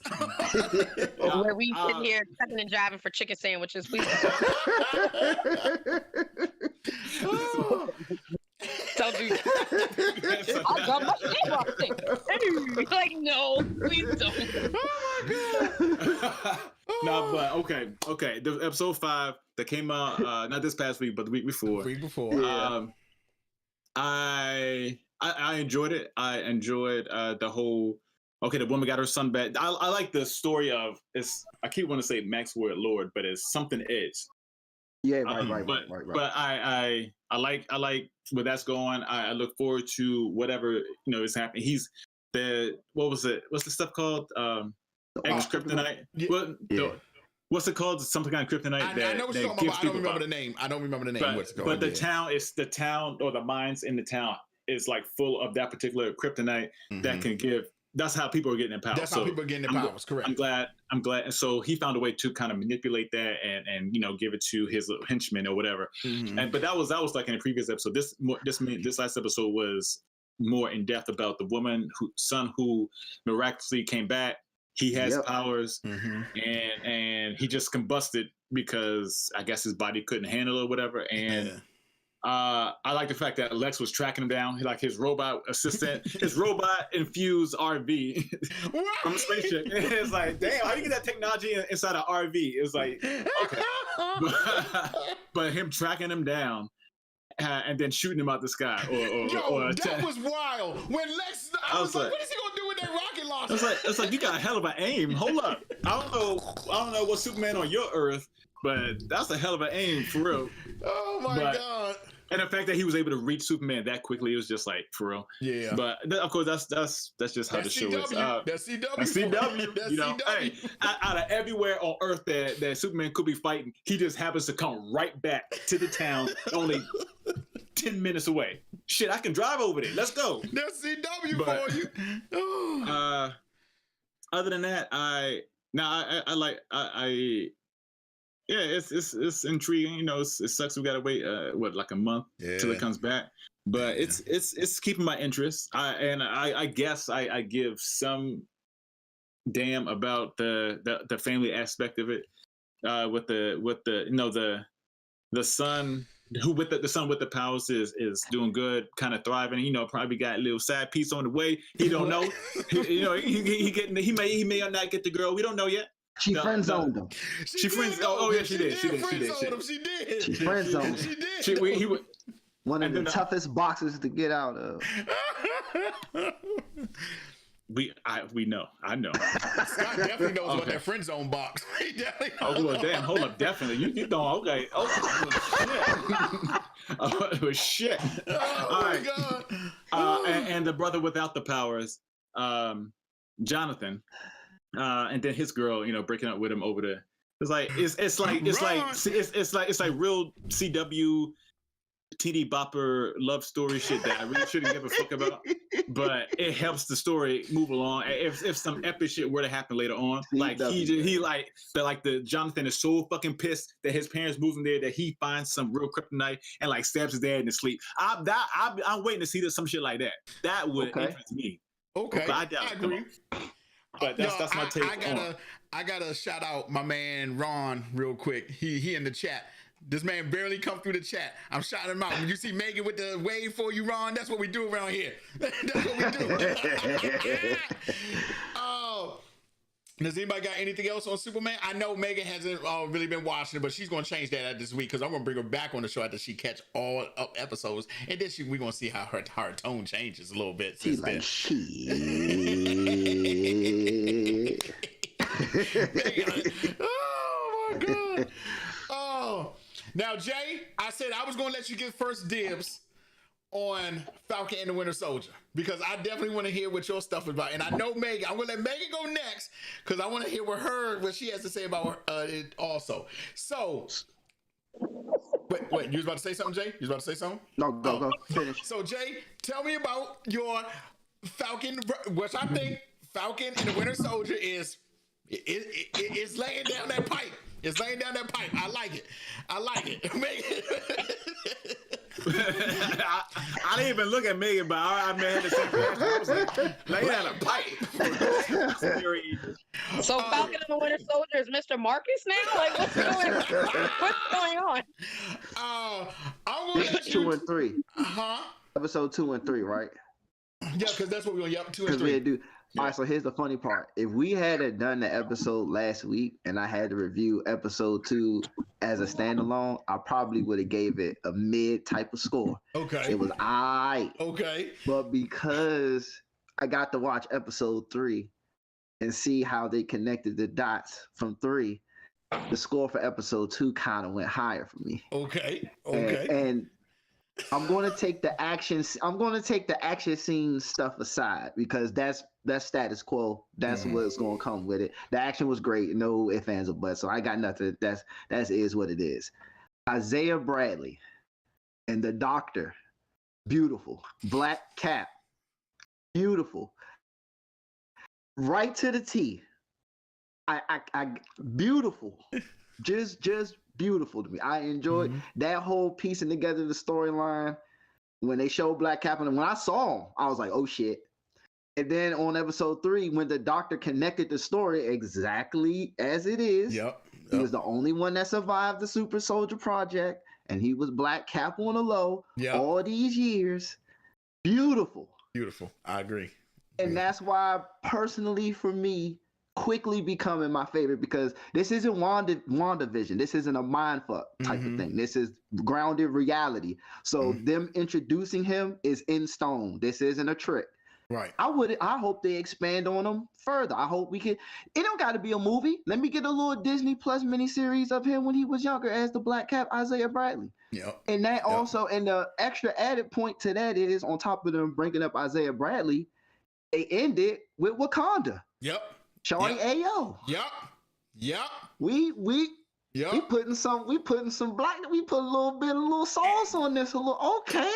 where we sit here cutting and driving for chicken sandwiches. Please. Don't do that. I got my shit off thing. Like, no, please don't. No, but okay. The episode 5 that came out not this past week, but the week before. I enjoyed it. I enjoyed the whole. Okay, the woman got her son back. I like the story of it's. I keep wanting to say Max Word Lord, but it's something Edge. Yeah, right. But I like where that's going. I look forward to whatever is happening. He's what's the stuff called? X Kryptonite. Yeah. What's it called? Something kind of kryptonite. I know what you're talking about. I don't remember the name. What's it called? But the town or the mines in the town is like full of that particular kryptonite that can give. That's how people are getting their powers. That's how people are getting their powers. Correct. I'm glad. And so he found a way to kind of manipulate that and give it to his henchmen or whatever. But that was like in a previous episode. This last episode was more in depth about the woman son who miraculously came back. He has powers, and he just combusted because I guess his body couldn't handle it or whatever. And I like the fact that Lex was tracking him down, like his robot assistant, his robot infused RV from the spaceship. It's like, damn, how do you get that technology inside an RV? It's like, okay, but him tracking him down and then shooting him out the sky, that was wild. When Lex, I was like, what is he gonna do with that rocket launcher? It's like you got a hell of an aim. Hold up, I don't know what Superman on your Earth, but that's a hell of an aim for real. Oh my God. And the fact that he was able to reach Superman that quickly, it was just like, for real. Yeah. But of course, that's just how the show is. That's CW. That's CW. That's you know, CW. hey, out of everywhere on Earth that Superman could be fighting, he just happens to come right back to the town, only 10 minutes away. Shit, I can drive over there. Let's go. That's CW for you. Other than that, yeah, it's intriguing. You know, it sucks. We gotta wait like a month till it comes back. But it's keeping my interest. I guess I give some damn about the family aspect of it. With the you know the son who with the son with the powers is doing good, kind of thriving. You know, probably got a little side piece on the way. He don't know. he may or not get the girl. We don't know yet. She friend zoned him. She did. She did. She friend zoned him. She did. One of the toughest boxes to get out of. We know. I know. Scott definitely knows about that friend zone box. He definitely knows. Oh well, damn. Hold up, definitely. You don't. Okay. Oh shit. Oh my God. And the brother without the powers, Jonathan. And then his girl, you know, breaking up with him over the. It's like real CW TD Bopper love story shit that I really shouldn't give a fuck about, but it helps the story move along. If some epic shit were to happen later on, like the Jonathan is so fucking pissed that his parents moved him there that he finds some real kryptonite and like stabs his dad in his sleep. I'm waiting to see some shit like that. That would interest me. Okay, I agree. But that's my take. I gotta shout out my man Ron real quick. He in the chat. This man barely come through the chat. I'm shouting him out. When you see Megan with the wave for you, Ron, that's what we do around here. That's what we do. Oh, does anybody got anything else on Superman? I know Megan hasn't really been watching it, but she's gonna change that this week because I'm gonna bring her back on the show after she catch all up episodes, and then we're gonna see how her tone changes a little bit. She's like, shit. Oh my God. Oh, now Jay, I said I was gonna let you get first dibs on Falcon and the Winter Soldier because I definitely want to hear what your stuff is about, and I know Megan. I'm gonna let Megan go next because I want to hear what she has to say about it also. So, wait, you was about to say something, Jay? You was about to say something? No, go finish. So Jay, tell me about your Falcon, which I think Falcon and the Winter Soldier is laying down that pipe. It's laying down that pipe. I like it. I didn't even look at Megan, but I had the same question. I was like, laying down a pipe. So Falcon and the Winter Soldier is Mr. Marcus now? Like, what's going on? I'm gonna let you. 2 and 3. Uh-huh. Episode 2 and 3, right? Yeah, because that's what we're gonna 2 and 3. Do. All right, so here's the funny part. If we had done the episode last week and I had to review episode 2 as a standalone, I probably would have gave it a mid type of score. Okay. It was aight. Okay. But because I got to watch episode 3 and see how they connected the dots from 3, the score for episode 2 kind of went higher for me. Okay. And I'm going to take the action. I'm going to take the action scene stuff aside because that's status quo. That's what's going to come with it. The action was great. No ifs, ands, or buts. So I got nothing. That is what it is. Isaiah Bradley and the Doctor, beautiful. Black Cap, beautiful. Right to the T. I beautiful. Just beautiful to me. I enjoyed that whole piecing together the storyline when they showed Black Cap, and when I saw him, I was like, "Oh shit!" And then on episode 3, when the Doctor connected the story exactly as it is, he was the only one that survived the Super Soldier Project, and he was Black Cap on the low Yeah. all these years. Beautiful. Beautiful. I agree. And that's why, personally, for me, quickly becoming my favorite, because this isn't WandaVision. This isn't a mind fuck type of thing. This is grounded reality. So them introducing him is in stone. This isn't a trick. Right. I hope they expand on him further. I hope we can. It don't got to be a movie. Let me get a little Disney Plus miniseries of him when he was younger as the Black Cap, Isaiah Bradley. Yep. And that also, and the extra added point to that is, on top of them bringing up Isaiah Bradley, they ended with Wakanda. Yep. Shawty Ayo. Yep. Yep. We Yep. putting some black. We put a little sauce on this. A little okay.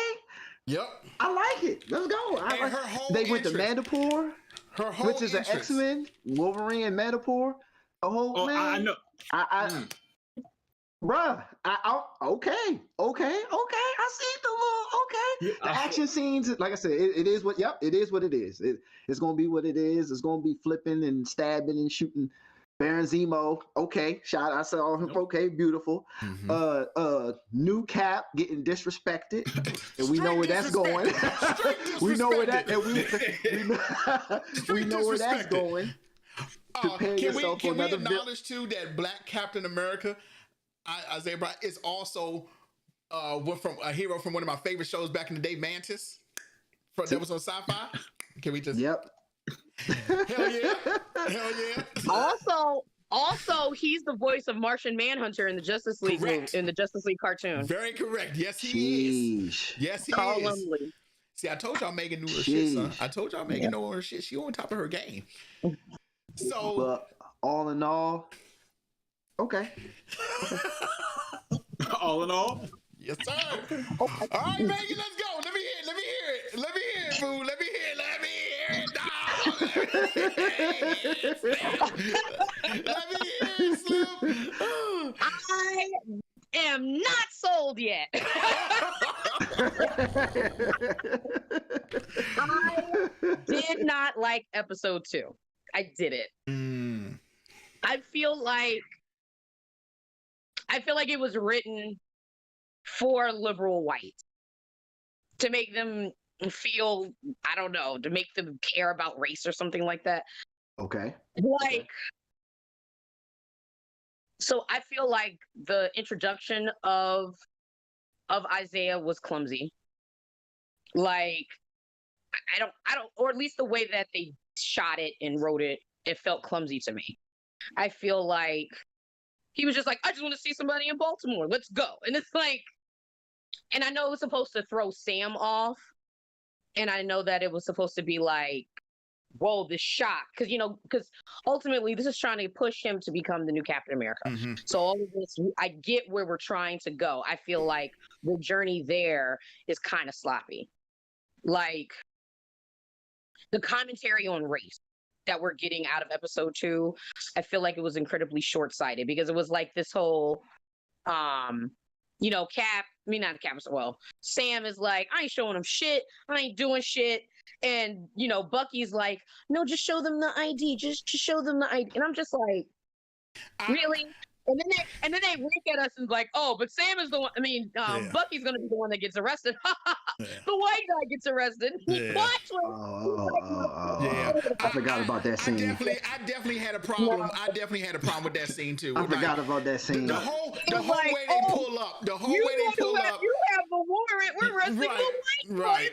Yep. I like it. Let's go. And her whole They went to interest. Mandapore, Her whole which is an interest. X-Men, Wolverine and Mandapore. The whole man. I know. Bruh, okay. I see the little okay. The action scenes, like I said, it is what. Yep, it is what it is. It's gonna be what it is. It's gonna be flipping and stabbing and shooting. Baron Zemo, okay. I saw him. Okay, beautiful. New Cap getting disrespected, and we know where that's going. We know where that. We know where that's going. Can we acknowledge too that Black Captain America, Isaiah Bradley, is also went from a hero from one of my favorite shows back in the day, Mantis, that was on Sci-Fi. Can we just? Yep. Hell yeah! Hell yeah! Also, he's the voice of Martian Manhunter in the Justice League cartoon. Very correct. Yes, he is. Yes, he is. See, I told y'all Megan knew her shit, son. I told y'all Megan knew her shit. She on top of her game. So, but all in all, okay. All in all, yes, sir. All right, Megan, let's go. Let me hear it, boo. Let me hear it. Let me hear it, Slim. I am not sold yet. I did not like episode 2. I didn't. I feel like it was written for liberal whites to make them feel, I don't know, to make them care about race or something like that. Okay. So I feel like the introduction of Isaiah was clumsy. Like, I don't, or at least the way that they shot it and wrote it, it felt clumsy to me. I feel like he was just like, I just want to see somebody in Baltimore. Let's go. And it's like, and I know it was supposed to throw Sam off. And I know that it was supposed to be like, whoa, this shock. Because ultimately this is trying to push him to become the new Captain America. So all of this, I get where we're trying to go. I feel like the journey there is kind of sloppy. Like, the commentary on race that we're getting out of episode 2, I feel like it was incredibly short-sighted, because it was like this whole, Sam is like, I ain't showing him shit. I ain't doing shit. And, Bucky's like, no, just show them the ID. Just show them the ID. And I'm just like, really? And then they wink at us and like, oh, but Sam is the one. Bucky's going to be the one that gets arrested. The white guy gets arrested. What? I forgot about that scene. I definitely had a problem. I definitely had a problem with that scene too. I forgot about that scene. The whole way they pull up. The whole way they pull up. You have the warrant. We're arresting the white boys.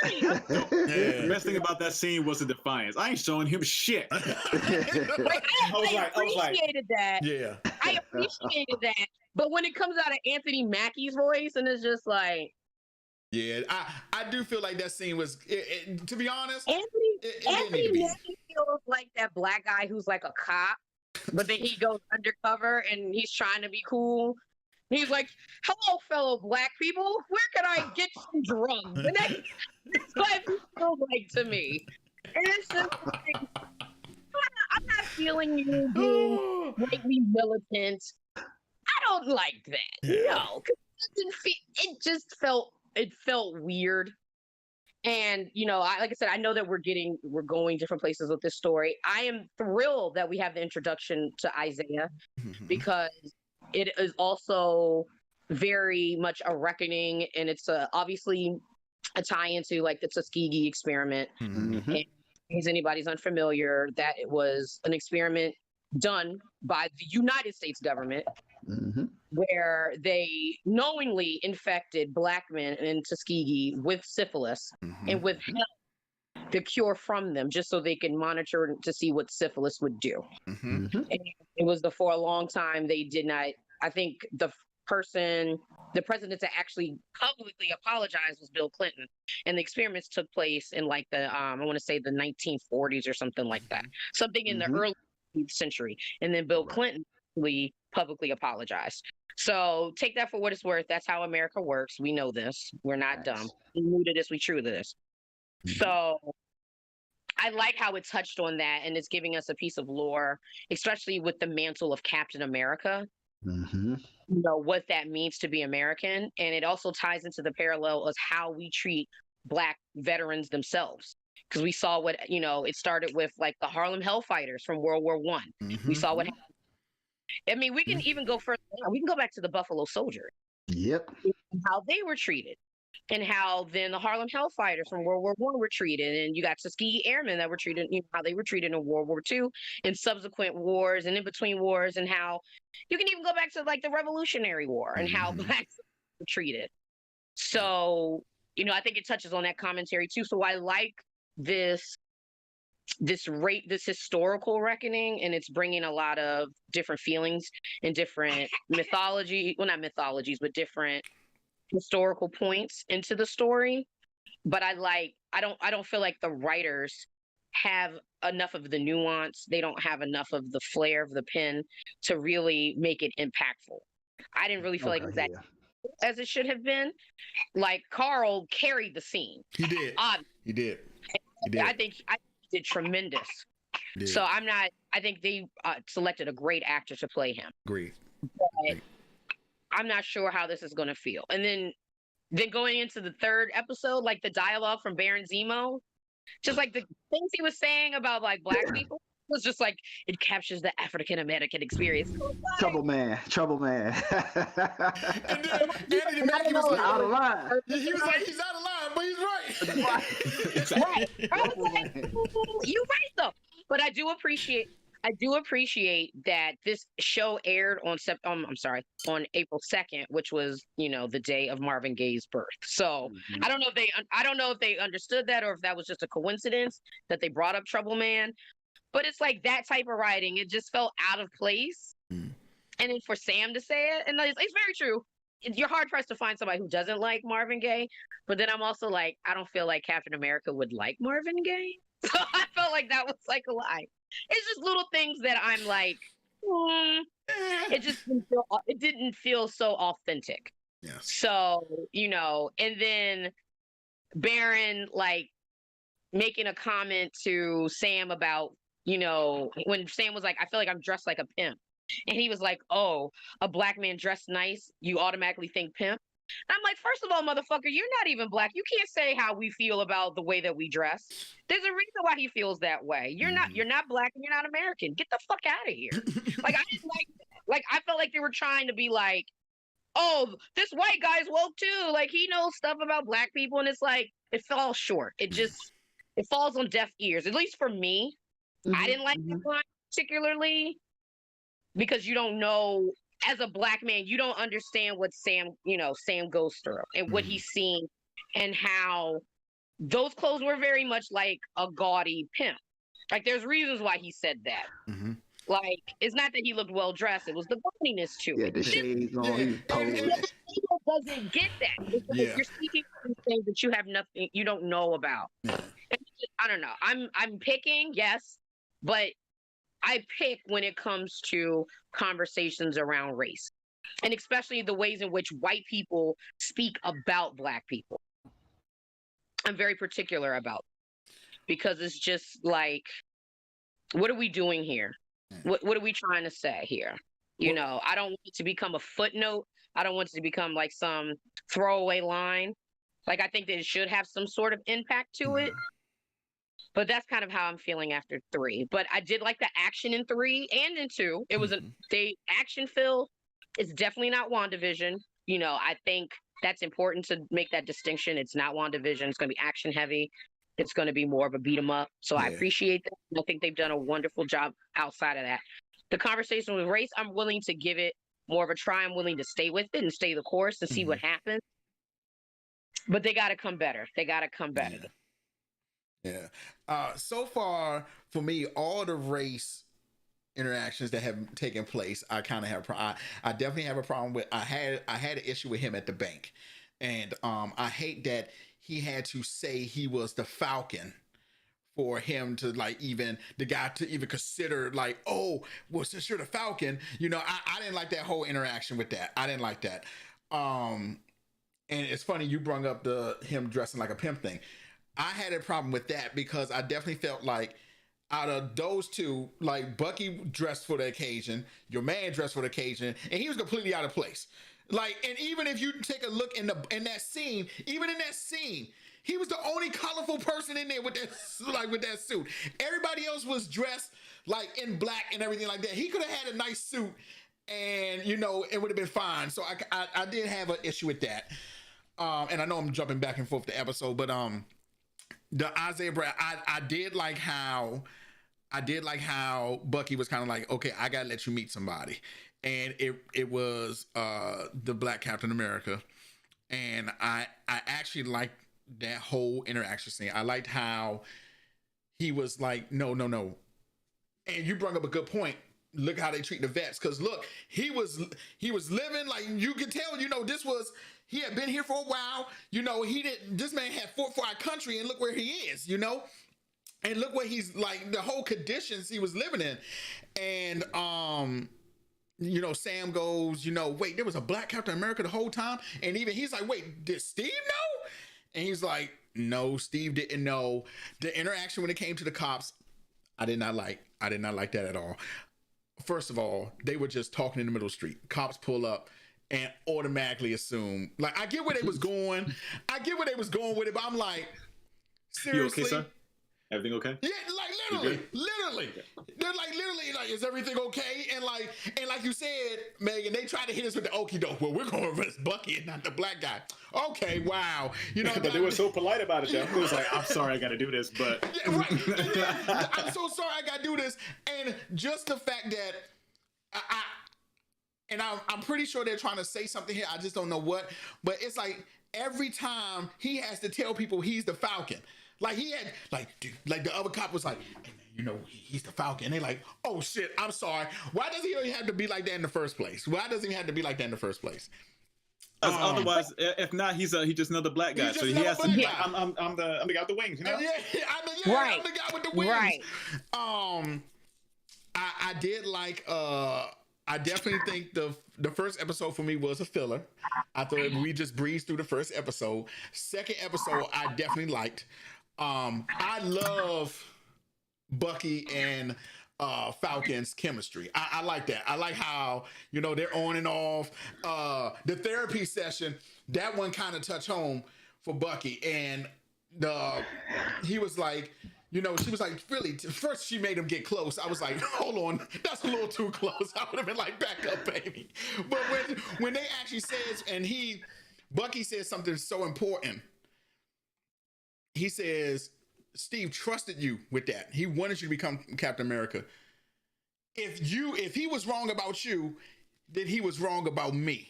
The best thing about that scene was the defiance. I ain't showing him shit. I appreciated that. Yeah. I appreciated that. But when it comes out of Anthony Mackie's voice, and it's just like, yeah, I do feel like that scene was, to be honest, Anthony Mackie feels like that black guy who's like a cop, but then he goes undercover and he's trying to be cool. He's like, hello, fellow black people. Where can I get some drugs? And that's what it feels like to me. And it's just like, I'm not feeling you being greatly militant. I don't like that. No, it just felt weird. And like I said, I know that we're going different places with this story. I am thrilled that we have the introduction to Isaiah because it is also very much a reckoning, and it's obviously a tie into like the Tuskegee experiment. Mhm. Mhm. And in case anybody's unfamiliar, that it was an experiment done by the United States government Mhm. where they knowingly infected Black men in Tuskegee with syphilis and Mhm. withheld the cure from them just so they could monitor to see what syphilis would do. Mhm. Mhm. And it was for a long time they did not. I think the president to actually publicly apologize was Bill Clinton, and the experiments took place in like the I want to say the 1940s or something like that, something in the Mhm. early 19th century, and then Bill Right. Clinton actually publicly apologized. So take that for what it's worth. That's how America works. We know this. We're not dumb. Facts. We knew to this. We true to this. Mhm. So I like how it touched on that, and it's giving us a piece of lore, especially with the mantle of Captain America. Mhm. You know what that means to be American, and it also ties into the parallel of how we treat Black veterans themselves. Because we saw what it started with like the Harlem Hellfighters from World War One. We Mhm. saw what happened. I mean, we can Mhm. even go further down. We can go back to the Buffalo Soldier, Yep. how they were treated, and how then the Harlem Hellfighters from World War One were treated, and you got Tuskegee Airmen that were treated, how they were treated in World War Two, and subsequent wars, and in between wars, and how you can even go back to like the Revolutionary War and how Mhm. Blacks were treated. So I think it touches on that commentary too. So I like this historical reckoning, and it's bringing a lot of different feelings and different mythology, well, not mythologies, but different historical points into the story. But I don't feel like the writers have enough of the nuance. They don't have enough of the flair of the pen to really make it impactful. I didn't really feel like it was Okay. that Yeah. as it should have been. Like Carl carried the scene. He did. He did. He did. I think he did tremendous. He did. So I think they selected a great actor to play him. Agreed. But I'm not sure how this is going to feel. And then going into the third episode, like the dialogue from Baron Zemo, just like the things he was saying about like Black people was just like it captures the African American experience. Trouble man. Trouble man. And then Anthony Mackie was like, Out of line. he was like, he's out of line, but he's right. Right. I was like, you're right though. But I do appreciate that this show aired on April 2nd, which was, the day of Marvin Gaye's birth. So Mhm. I don't know if they understood that or if that was just a coincidence that they brought up Trouble Man. But it's like that type of writing, it just felt out of place. Mm. And then for Sam to say it, and it's very true. You're hard pressed to find somebody who doesn't like Marvin Gaye. But then I'm also like, I don't feel like Captain America would like Marvin Gaye. So I felt like that was like a lie. It's just little things that I'm like, it just didn't feel so authentic. Yes. So, and then Baron like making a comment to Sam about, when Sam was like, I feel like I'm dressed like a pimp. And he was like, oh, a Black man dressed nice, you automatically think pimp. And I'm like, first of all, motherfucker, you're not even Black. You can't say how we feel about the way that we dress. There's a reason why he feels that way. You're not Black and you're not American. Get the fuck out of here. Like, I didn't like that. Like, I felt like they were trying to be like, oh, this white guy's woke too. Like, he knows stuff about Black people. And it's like, it falls short. It falls on deaf ears, at least for me. I didn't like that line particularly because you don't know, as a Black man, you don't understand what Sam goes through and what he's seeing and how those clothes were very much like a gaudy pimp. Like, there's reasons why he said that. Mm-hmm. Like, it's not that he looked well dressed; it was the gaudiness to Yeah, it. the shades on. He was posing. People doesn't get that. It's like you're speaking to things that you have nothing, you don't know about. Yeah. I don't know. I'm picking, yes, but I pick when it comes to conversations around race, and especially the ways in which white people speak about Black people. I'm very particular about, because it's just like, what are we doing here? What are we trying to say here? I don't want it to become a footnote. I don't want it to become like some throwaway line. Like, I think that it should have some sort of impact to it. But that's kind of how I'm feeling after 3. But I did like the action in 3 and in 2. It was the action filled. It's definitely not WandaVision. I think that's important to make that distinction. It's not WandaVision. It's going to be action heavy. It's going to be more of a beat 'em up. So I appreciate that. I think they've done a wonderful job outside of that. The conversation with race, I'm willing to give it more of a try. I'm willing to stay with it and stay the course and see what happens. But they got to come better. They got to come better. Yeah. So far, for me, all the race interactions that have taken place, I kind of have. I definitely have a problem with. I had an issue with him at the bank, and I hate that he had to say he was the Falcon for him to even the guy to even consider oh, well, since you're the Falcon, I didn't like that whole interaction with that. I didn't like that. And it's funny you brought up him dressing like a pimp thing. I had a problem with that because I definitely felt like out of those two, Bucky dressed for the occasion, your man dressed for the occasion, and he was completely out of place. And even if you take a look in that scene, he was the only colorful person in there with that suit. Everybody else was dressed in black and everything like that. He could have had a nice suit, and it would have been fine. So I did have an issue with that. And I know I'm jumping back and forth the episode, but the Isaiah Brad, I did like how Bucky was kind of okay, I gotta let you meet somebody, and it was the Black Captain America, and I actually liked that whole interaction scene. I liked how he was no, and you brought up a good point. Look how they treat the vets, because look, he was living you could tell. He had been here for a while. This man had fought for our country, and look where he is. And look what he's the whole conditions he was living in. And Sam goes, wait, there was a Black Captain America the whole time, and even he's like, wait, did Steve know? And he's like, no, Steve didn't know. The interaction when it came to the cops, I did not like that at all. First of all, they were just talking in the middle of the street. Cops pull up and automatically assume. I get where they was going. With it, but I'm like, seriously? You okay, son? Everything okay? Yeah, literally. They're literally, is everything okay? And like you said, Megan, they tried to hit us with the okie doke. Well, we're going to arrest Bucky and not the black guy. Okay, wow. But they were so polite about it, though. It was I'm sorry, I got to do this, but yeah, right. I'm so sorry, I got to do this. And just the fact that I'm pretty sure they're trying to say something here. I just don't know what. But it's every time he has to tell people he's the Falcon. He had the other cop was hey, man, he's the Falcon. And they oh shit, I'm sorry. Why does he have to be like that in the first place? Otherwise, if not, he's just another black guy. So he has to be I'm the guy with the wings, Yeah, right. I'm the guy with the wings. Right. I did I definitely think the first episode for me was a filler. I thought we just breezed through the first episode. Second episode, I definitely liked. I love Bucky and Falcon's chemistry. I like that. I like how they're on and off. The therapy session, that one kind of touched home for Bucky, and he was she was really, first she made him get close. I was like, hold on, that's a little too close. I would have been back up, baby. But when they actually says, and Bucky says something so important. He says, Steve trusted you with that. He wanted you to become Captain America. If he was wrong about you, then he was wrong about me.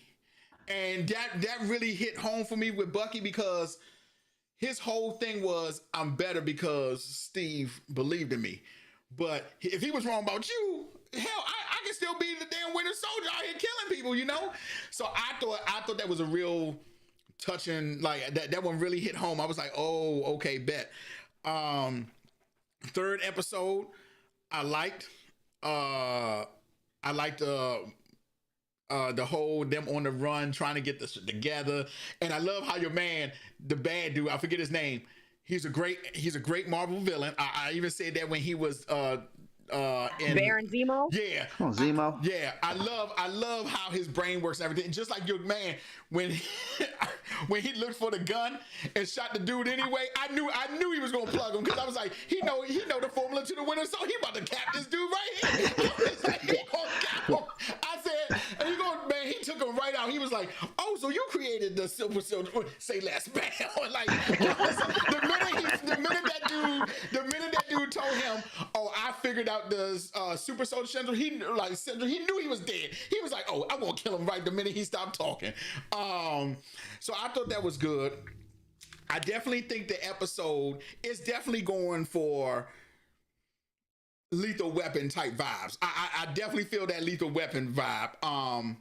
And that really hit home for me with Bucky, because his whole thing was, I'm better because Steve believed in me. But if he was wrong about you, hell, I can still be the damn Winter Soldier out here killing people, So I thought that was a real touching, that one really hit home. I was like, oh, okay, bet. Third episode, I liked the whole them on the run trying to get this together, and I love how your man, the bad dude, I forget his name, he's a great Marvel villain. I even said that when he was in Baron Zemo. Yeah. Oh, Zemo. Yeah. I love how his brain works and everything. Just like your man, when he looked for the gun and shot the dude anyway, I knew he was gonna plug him, because I was like, he know the formula to the winner, so he about to cap this dude right here. He gonna cap him. I said, and he took him right out. He was like, oh, so hated the Silver Soldier. Say less, bam. Like the minute that dude told him, "Oh, I figured out the Super Soldier Syndrome," he knew he was dead. He was like, "Oh, I'm gonna kill him right the minute he stopped talking." So I thought that was good. I definitely think the episode is definitely going for Lethal Weapon type vibes. I definitely feel that Lethal Weapon vibe.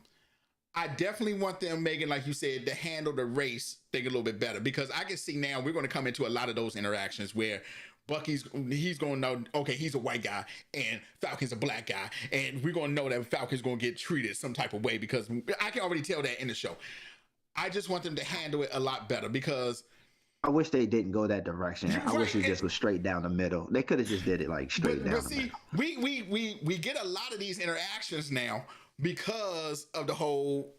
I definitely want them, Megan, like you said, to handle the race thing a little bit better, because I can see now we're going to come into a lot of those interactions where Bucky's going to know, okay, he's a white guy and Falcon's a black guy, and we're going to know that Falcon's going to get treated some type of way, because I can already tell that in the show. I just want them to handle it a lot better, because I wish they didn't go that direction. I wish it just was straight down the middle. They could have just did it like straight down the middle. We get a lot of these interactions now because of the whole,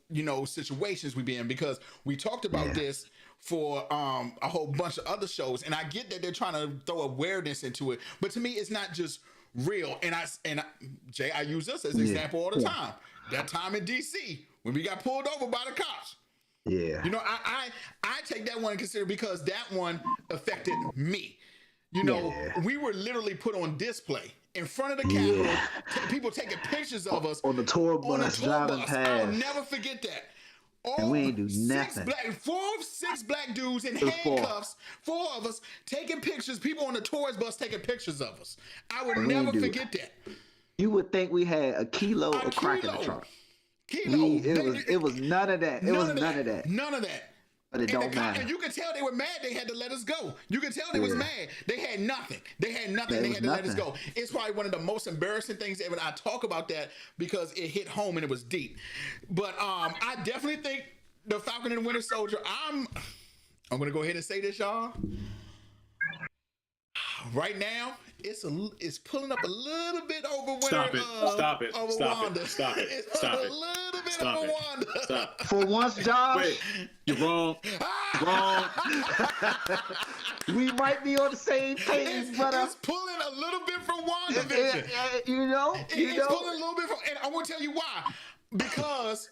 situations we be in, because we talked about this for a whole bunch of other shows, and I get that they're trying to throw awareness into it, but to me it's not just real. And Jay, I use this as an example all the time. That time in DC when we got pulled over by the cops. Yeah. I take that one in consideration because that one affected me. We were literally put on display in front of the Capitol, people taking pictures of us on the tour bus driving past. I'll never forget that. And we ain't do nothing. Six black dudes in handcuffs, four of us taking pictures, people on the tourist bus taking pictures of us. I would never forget that. You would think we had a kilo of crack in the trunk. It was none of that. It was none of that. None of that. But it don't matter. And you can tell they were mad they had to let us go. You can tell they was mad. They had nothing. They had to let us go. It's probably one of the most embarrassing things ever. I talk about that because it hit home and it was deep. But I definitely think the Falcon and the Winter Soldier, I'm going to go ahead and say this, y'all. Right now, it's pulling up a little bit over Winter. Stop it! Stop it! Over Stop Wanda. it! Stop it! It's Stop a it! little bit Stop over it. Wanda. Stop. For once, Josh. Wait, you're wrong. Wrong. We might be on the same page, brother. It's pulling a little bit from WandaVision. It's pulling a little bit from, and I want to tell you why. Because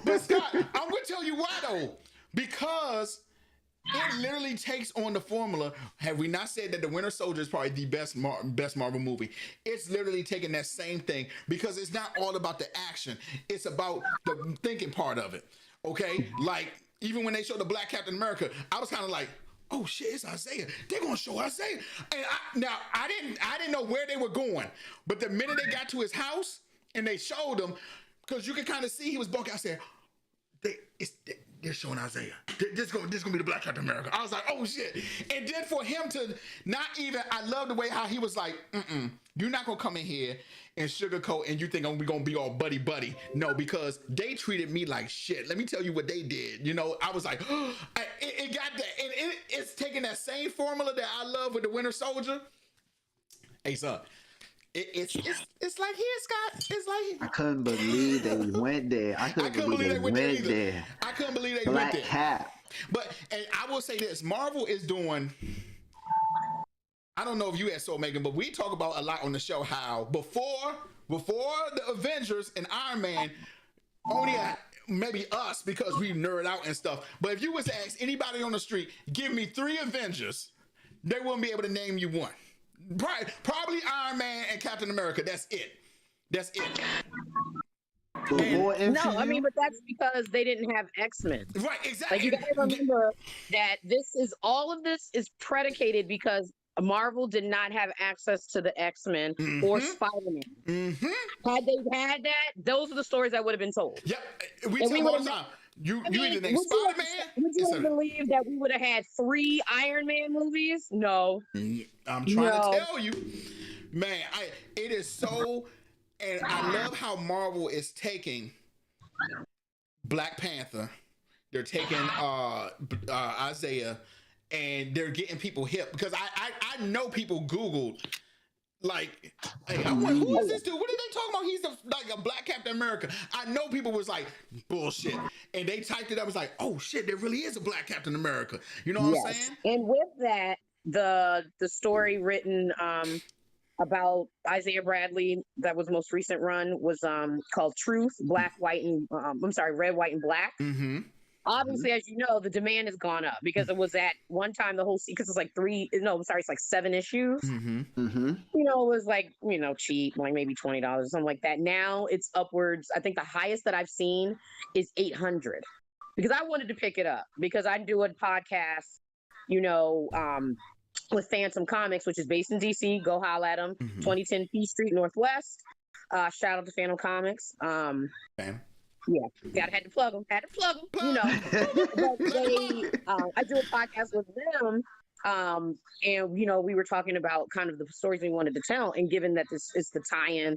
but Scott, I'm gonna tell you why though. Because it literally takes on the formula. Have we not said that the Winter Soldier is probably the best Marvel movie? It's literally taking that same thing, because it's not all about the action. It's about the thinking part of it. Okay, like even when they showed the Black Captain America, I was kind of like, oh shit, it's Isaiah. They're gonna show Isaiah. And I didn't know where they were going, but the minute they got to his house and they showed him, because you could kind of see he was bulking, I said, they're showing Isaiah. This gonna be the Black Captain America. I was like, oh shit. And then for him to not even, I love the way how he was like, you're not gonna come in here and sugarcoat and you think we're gonna be all buddy. No, because they treated me like shit. Let me tell you what they did. I was like, it got that. And it's taking that same formula that I love with the Winter Soldier. Hey son, it's like here, Scott. It's like I couldn't believe they went there. I couldn't believe they went there. I couldn't believe they Black went there. Cap. And I will say this: Marvel is doing. I don't know if you had so Megan, but we talk about a lot on the show how before the Avengers and Iron Man, only maybe us because we nerd out and stuff. But if you was to ask anybody on the street, give me 3 Avengers, they wouldn't be able to name you one. Probably Iron Man and Captain America. That's it. No, I mean, but that's because they didn't have X-Men. Right, exactly. Like, you gotta remember that all of this is predicated because Marvel did not have access to the X-Men or Spider-Man. Had they had that, those are the stories that would have been told. Yep, we tell them all the time. You either name Spider-Man. Would you have believed that we would have had 3 Iron Man movies? No. I'm trying to tell you, man. It is so, and I love how Marvel is taking Black Panther. They're taking Isaiah, and they're getting people hip, because I know people Googled. Like, hey, I wonder, who is this dude? What are they talking about? He's like a Black Captain America. I know people was like, bullshit. And they typed it up. It's like, oh shit, there really is a Black Captain America. You know what I'm saying? And with that, the story written about Isaiah Bradley that was most recent run was called Truth, Black, White, and Red, White, and Black. Mm-hmm. Obviously, as you know, the demand has gone up because it was at one time the whole because it's like it's like 7 issues. Mm-hmm. You know, it was like, you know, cheap, like maybe $20 or something like that. Now it's upwards. I think the highest that I've seen is 800 because I wanted to pick it up because I do a podcast, you know, with Phantom Comics, which is based in DC. Go holla at them. 2010 P Street Northwest. Shout out to Phantom Comics. Bam. Yeah, had to plug them. You know. But they, I do a podcast with them, and you know, we were talking about kind of the stories we wanted to tell, and given that this is the tie-in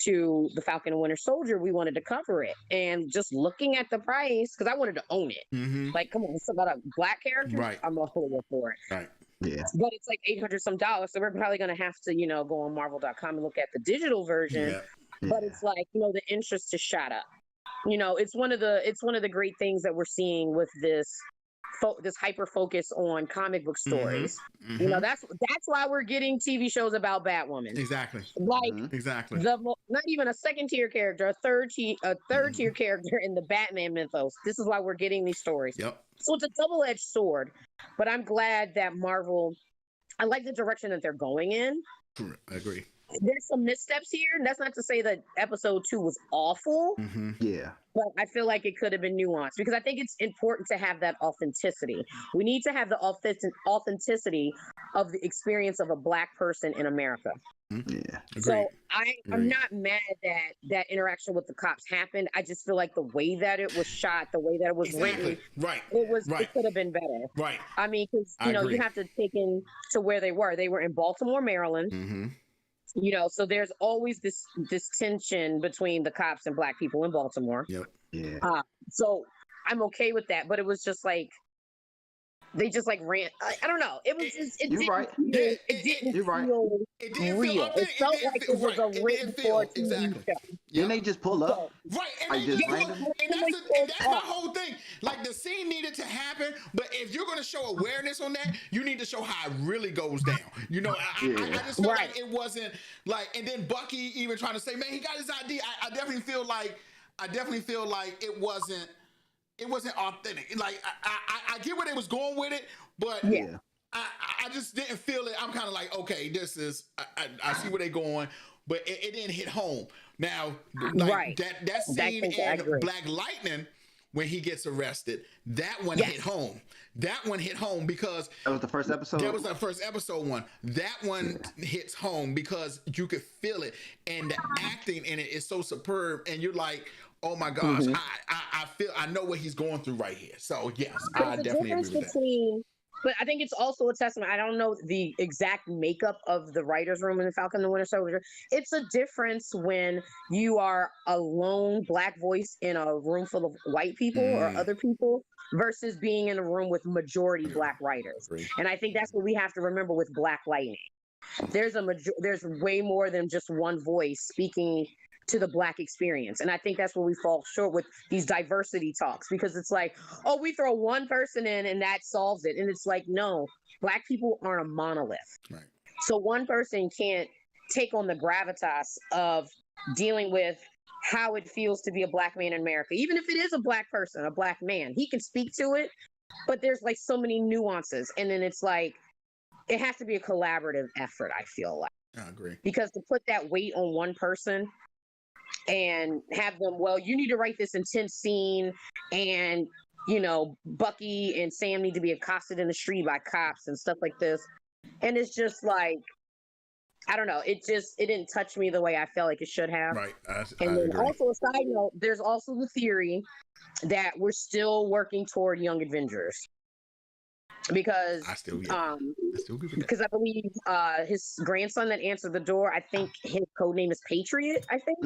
to the Falcon and Winter Soldier, we wanted to cover it. And just looking at the price, because I wanted to own it. Mm-hmm. Like, come on, it's about a black character. Right. I'm a whole for it. Right. Yeah. But it's like $800 some dollars, so we're probably gonna have to, you know, go on Marvel.com and look at the digital version. Yeah. But it's like, you know, the interest is shot up. You know, it's one of the great things that we're seeing with this hyper focus on comic book stories. Mm-hmm. You know, that's why we're getting TV shows about Batwoman. Exactly. Like exactly. Not even a second tier character, a third tier character in the Batman mythos. This is why we're getting these stories. Yep. So it's a double-edged sword. But I'm glad that Marvel, I like the direction that they're going in. I agree. There's some missteps here, and that's not to say that episode 2 was awful. Mm-hmm. Yeah. But I feel like it could have been nuanced because I think it's important to have that authenticity. We need to have the authenticity of the experience of a Black person in America. Yeah. Agreed. So I'm not mad that that interaction with the cops happened. I just feel like the way that it was shot, the way that it was written, Right. it could have been better. Right. I mean, because you know, you have to take in to where they were. They were in Baltimore, Maryland. Mm-hmm. You know, so there's always this tension between the cops and Black people in Baltimore. Yep. Yeah. So I'm okay with that, but it was just like they just like ran. I don't know. It was just it You're didn't right. feel, it didn't You're right. feel It didn't real. feel It felt like it was a written for TV exactly. show. Didn't they just pull up? Right, and, I they just just random- and that's my whole thing. Like the scene needed to happen, but if you're going to show awareness on that, you need to show how it really goes down. You know, I just felt like it wasn't like. And then Bucky even trying to say, "Man, he got his ID." I definitely feel like it wasn't authentic. Like I get where they was going with it, but Yeah. I just didn't feel it. I'm kind of like, okay, this is I see where they're going, but it didn't hit home. Now, like that scene in Black Lightning when he gets arrested, that one hit home. That one hit home because that was the first episode. That was the first episode one. That one hits home because you could feel it, and the acting in it is so superb, and you're like, oh my gosh, I know what he's going through right here. So yes, I definitely agree with that. But I think it's also a testament. I don't know the exact makeup of the writer's room in the Falcon and the Winter Soldier. It's a difference when you are a lone Black voice in a room full of white people or other people versus being in a room with majority Black writers. And I think that's what we have to remember with Black Lightning. There's way more than just one voice speaking to the Black experience. And I think that's where we fall short with these diversity talks, because it's like, oh, we throw one person in and that solves it. And it's like, no, Black people aren't a monolith. Right. So one person can't take on the gravitas of dealing with how it feels to be a Black man in America. Even if it is a Black person, a Black man, he can speak to it, but there's like so many nuances. And then it's like, it has to be a collaborative effort, I feel like. I agree. Because to put that weight on one person and have them, well, you need to write this intense scene, and you know, Bucky and Sam need to be accosted in the street by cops and stuff like this. And it's just like, I don't know, it didn't touch me the way I felt like it should have. Right. And then also a side note, there's also the theory that we're still working toward Young Avengers. Because I believe his grandson that answered the door, I think his code name is Patriot, I think.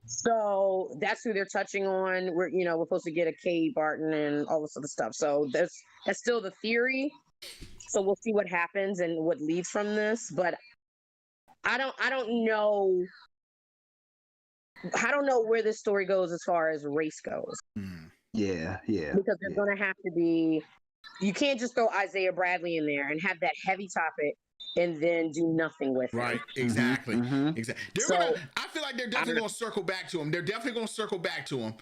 So that's who they're touching on. We're supposed to get a Kay Barton and all this other stuff. So that's still the theory. So we'll see what happens and what leads from this. But I don't know where this story goes as far as race goes. Yeah. Because there's gonna have to be. You can't just throw Isaiah Bradley in there and have that heavy topic and then do nothing with Right, it. exactly, Mm-hmm. exactly. So, I feel like they're definitely going to circle back to him. They're definitely going to circle back to him.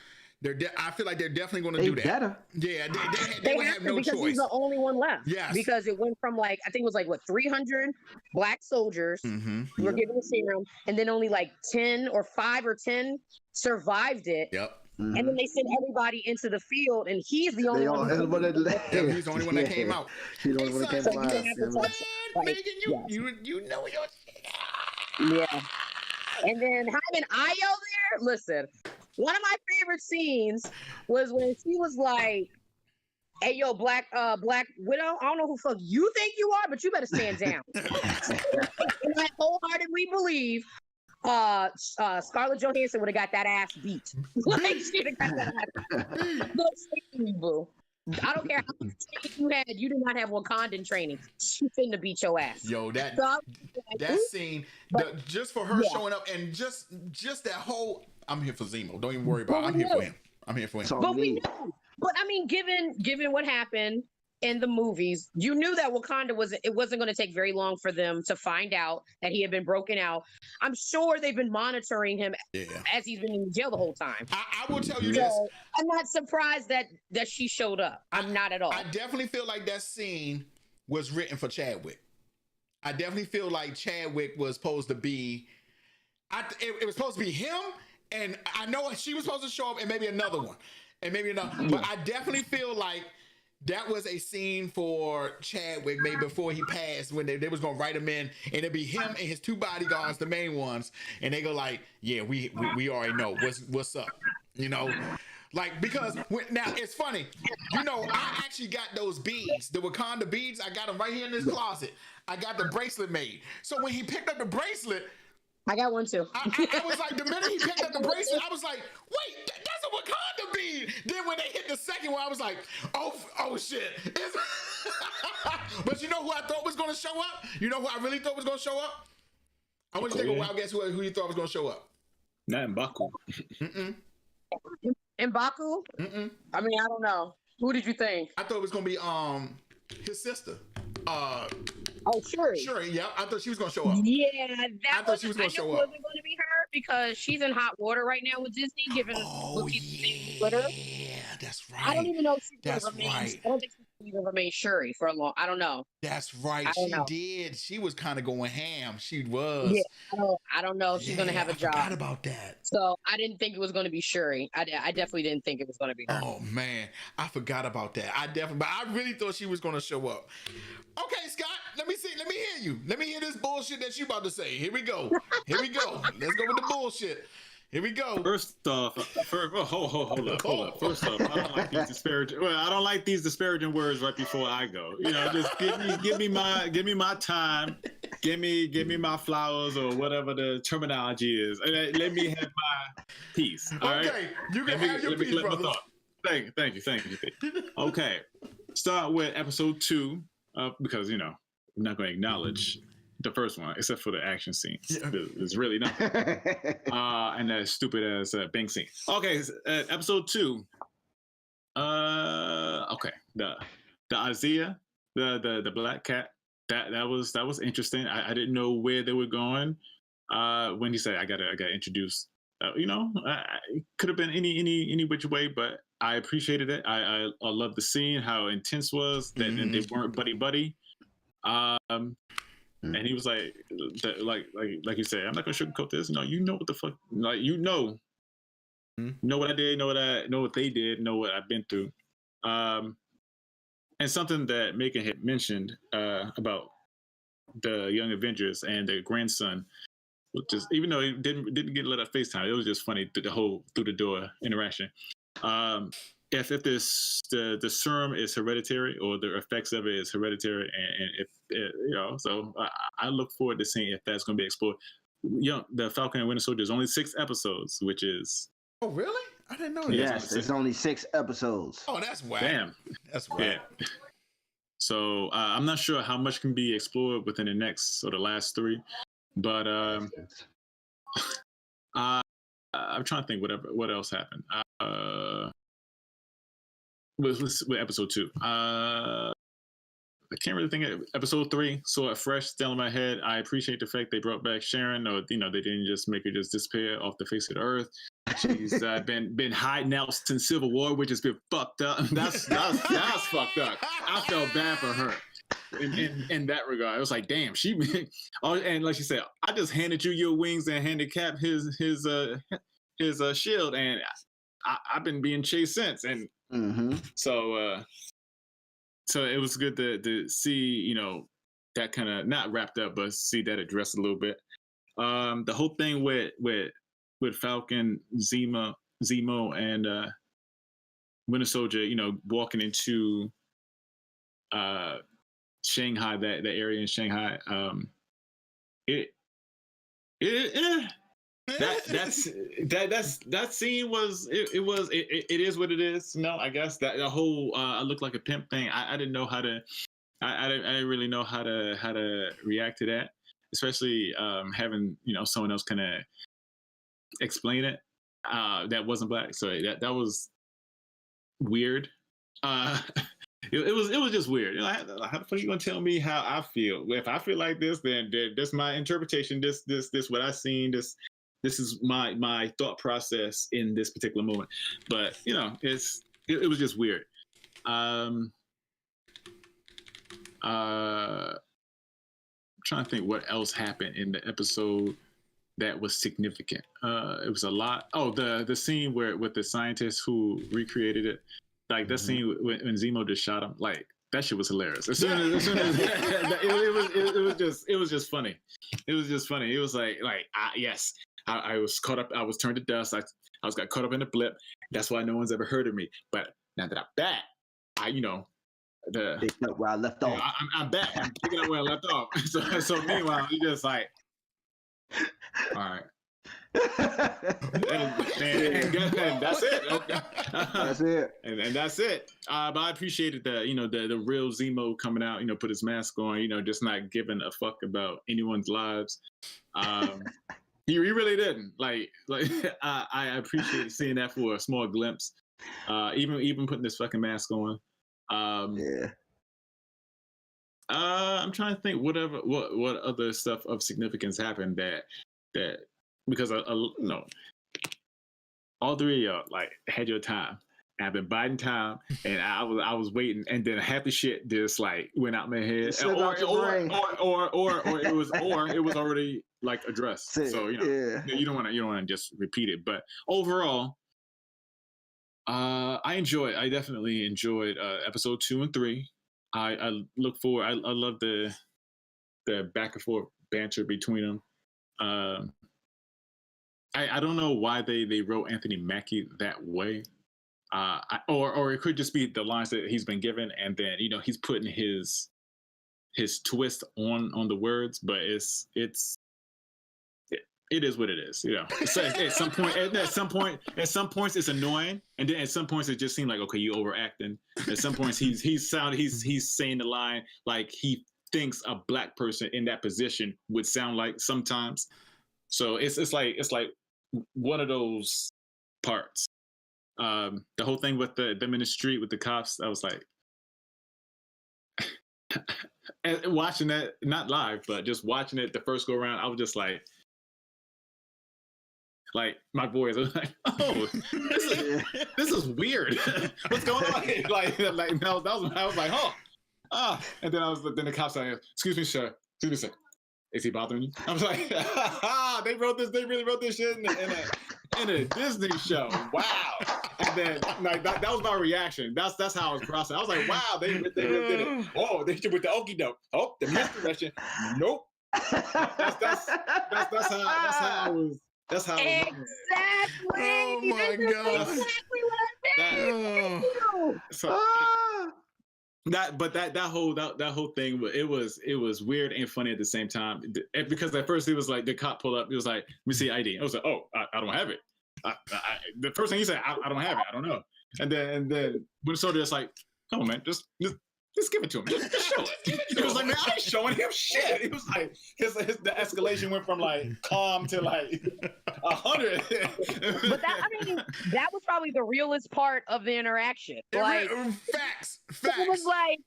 I feel like they're definitely going to They do that. better. Yeah, they they would have have to no because he's choice. the only one left. Yes. Because it went from like I think it was like what 300 black soldiers Mm-hmm. who were given the serum, and then only like 10 or 5 or 10 survived it. Yep. Mm-hmm. And then they sent everybody into the field, and he's the only one. Yep, he's the only one that came out. He's the only one that came So you alive. have to touch, like, Megan, you know your. yeah. And then having Io there, listen, one of my favorite scenes was when she was like, "Hey, yo, Black Widow, I don't know who the fuck you think you are, but you better stand down." And I wholeheartedly believe Scarlett Johansson would have got that ass beat. Like, she'd have got that ass beat. Don't say to me, boo. I don't care how much training you had, you did not have Wakandan training. She finna beat your ass. Yo, that scene, just for her showing up, and just that whole. I'm here for Zemo. Don't even worry about it. I'm here for him. I'm here for him. But we knew. But I mean, given what happened in the movies, you knew that Wakanda wasn't going to take very long for them to find out that he had been broken out. I'm sure they've been monitoring him as he's been in jail the whole time. I will tell you this. I'm not surprised that she showed up. I'm not at all. I definitely feel like that scene was written for Chadwick. I definitely feel like Chadwick was supposed to be. It was supposed to be him, and I know she was supposed to show up, and maybe another one, and maybe another. But I definitely feel like that was a scene for Chadwick, maybe before he passed, when they was gonna write him in, and it'd be him and his 2 bodyguards, the main ones, and they go like, "Yeah, we already know what's up," you know. Like, because now it's funny, you know, I actually got those beads, the Wakanda beads. I got them right here in this closet. I got the bracelet made. So when he picked up the bracelet, I got one too. I was like, the minute he picked up the bracelet, I was like, wait, that's a Wakanda bead. Then when they hit the second one, I was like, oh shit. But you know who I thought was going to show up? You know who I really thought was going to show up? I want you to take a wild guess who you thought was going to show up. Not M'Baku. M'Baku? I mean, I don't know. Who did you think? I thought it was going to be his sister. Shuri. Shuri, yeah. I thought she was going to show up. Yeah, I thought she was going to show up. Wasn't going to be her because she's in hot water right now with Disney, given Twitter. Yeah, that's right. I don't even know if she's That's going to remain. right. I don't think she's going to remain Shuri for a long. I don't know. That's right. She did. She was kind of going ham. She was. Yeah, I don't know if she's going to have a job. I forgot about that. So I didn't think it was going to be Shuri. I definitely didn't think it was going to be her. Oh man, I forgot about that. But I really thought she was going to show up. Okay, Scott, let me hear you. Let me hear this bullshit that you about to say. Here we go. Let's go with the bullshit. Here we go. First off, hold up. First off, I don't like these disparaging words right before I go. You know, just give me my time, give me my flowers or whatever the terminology is. Let me have my piece. All right? Okay, you can have your piece, brother. Thank you. Okay, start with episode 2, because you know I'm not going to acknowledge the first one, except for the action scenes. There's really nothing. And that stupid ass bank scene. Okay, episode 2. Okay, the Isaiah, the black cat. That was interesting. I didn't know where they were going. When he said, "I gotta introduce," it could have been any which way, but I appreciated it. I love the scene, how intense was that, and they weren't buddy. And he was like you said, I'm not gonna sugarcoat this. No, you know what the fuck, like know what I did, know what they did, know what I've been through. And something that Megan had mentioned about the Young Avengers and their grandson, just even though he didn't get let up FaceTime, it was just funny through the door interaction. If the serum is hereditary or the effects of it is hereditary, and if so I look forward to seeing if that's going to be explored. The Falcon and Winter Soldier is only 6 episodes, which is. Oh really? I didn't know that. Yes, it's only 6 episodes. Oh, that's whack. Damn, that's whack. Yeah. So I'm not sure how much can be explored within the next or the last 3, but I'm trying to think what else happened. With episode 2. can't really think of episode 3. So it fresh still in my head. I appreciate the fact they brought back Sharon. Or they didn't just make her just disappear off the face of the earth. She's been hiding out since Civil War, which has been fucked up. That's fucked up. I felt bad for her in that regard. It was like, damn, and like she said, I just handed you your wings and handed Cap his shield, and I've been being chased since. And so it was good to see, that kind of not wrapped up, but see that addressed a little bit. The whole thing with Falcon, Zemo, and Winter Soldier, walking into Shanghai, that area in Shanghai, that scene was it is what it is. No, I guess that the whole I look like a pimp thing. I didn't know how to. I didn't really know how to react to that, especially having someone else kind of explain it that wasn't black. So that was weird. It was just weird. How the fuck are you gonna tell me how I feel? If I feel like this, then this my interpretation. This what I seen. This is my thought process in this particular moment. But it was just weird. Trying to think what else happened in the episode that was significant. It was a lot. Oh, the scene with the scientist who recreated it. Like that scene when Zemo just shot him, like that shit was hilarious. As soon as it was just funny. It was just funny. It was like yes, I was caught up. I was turned to dust. I got caught up in a blip. That's why no one's ever heard of me. But now that I'm back, picked up where I left off. I'm back. I'm picking up where I left off. So meanwhile, you just like, all right. and that's it. That's it. And that's it. But I appreciated the real Zemo coming out. Put his mask on. Just not giving a fuck about anyone's lives. He really didn't. Like I appreciate seeing that for a small glimpse. Even putting this fucking mask on. Yeah. I'm trying to think what other stuff of significance happened that because all three of y'all had your time. I've been biding time, and I was waiting, and then half the shit just went out my head, or it was already addressed. So you don't want to just repeat it. But overall, I definitely enjoyed episode 2 and 3. I look forward. I love the back and forth banter between them. I don't know why they wrote Anthony Mackie that way, or it could just be the lines that he's been given, and then he's putting his twist on the words. But it is what it is. So at some points it's annoying, and then at some points it just seemed like, okay, you overacting. At some points he's saying the line like he thinks a black person in that position would sound like sometimes. So it's like one of those parts. The whole thing with them in the street with the cops, I was like, and watching that, not live, but just watching it the first go around, I was just like my boys are like, oh, this is weird. What's going on here? I was like, oh, and then the cops like, excuse me, sir. Is he bothering you? I was like, they really wrote this shit in a Disney show. Wow. And then that was my reaction. That's how I was processing. I was like, wow, they did it. Oh, they did with the okie doke. Oh, the misdirection. Nope. That's how I was. That's how. Exactly. Oh my God. Exactly what I said. So that whole thing, it was weird and funny at the same time, because at first it was like the cop pulled up. It was like, let me see ID. I was like, oh, I don't have it. The first thing he said, I don't have it. I don't know. And then when Soldier just like, come on, man, just give it to him. Just show it. He was like, man, I ain't showing him shit. He was like, the escalation went from calm to 100. But that was probably the realest part of the interaction. Facts. It was like,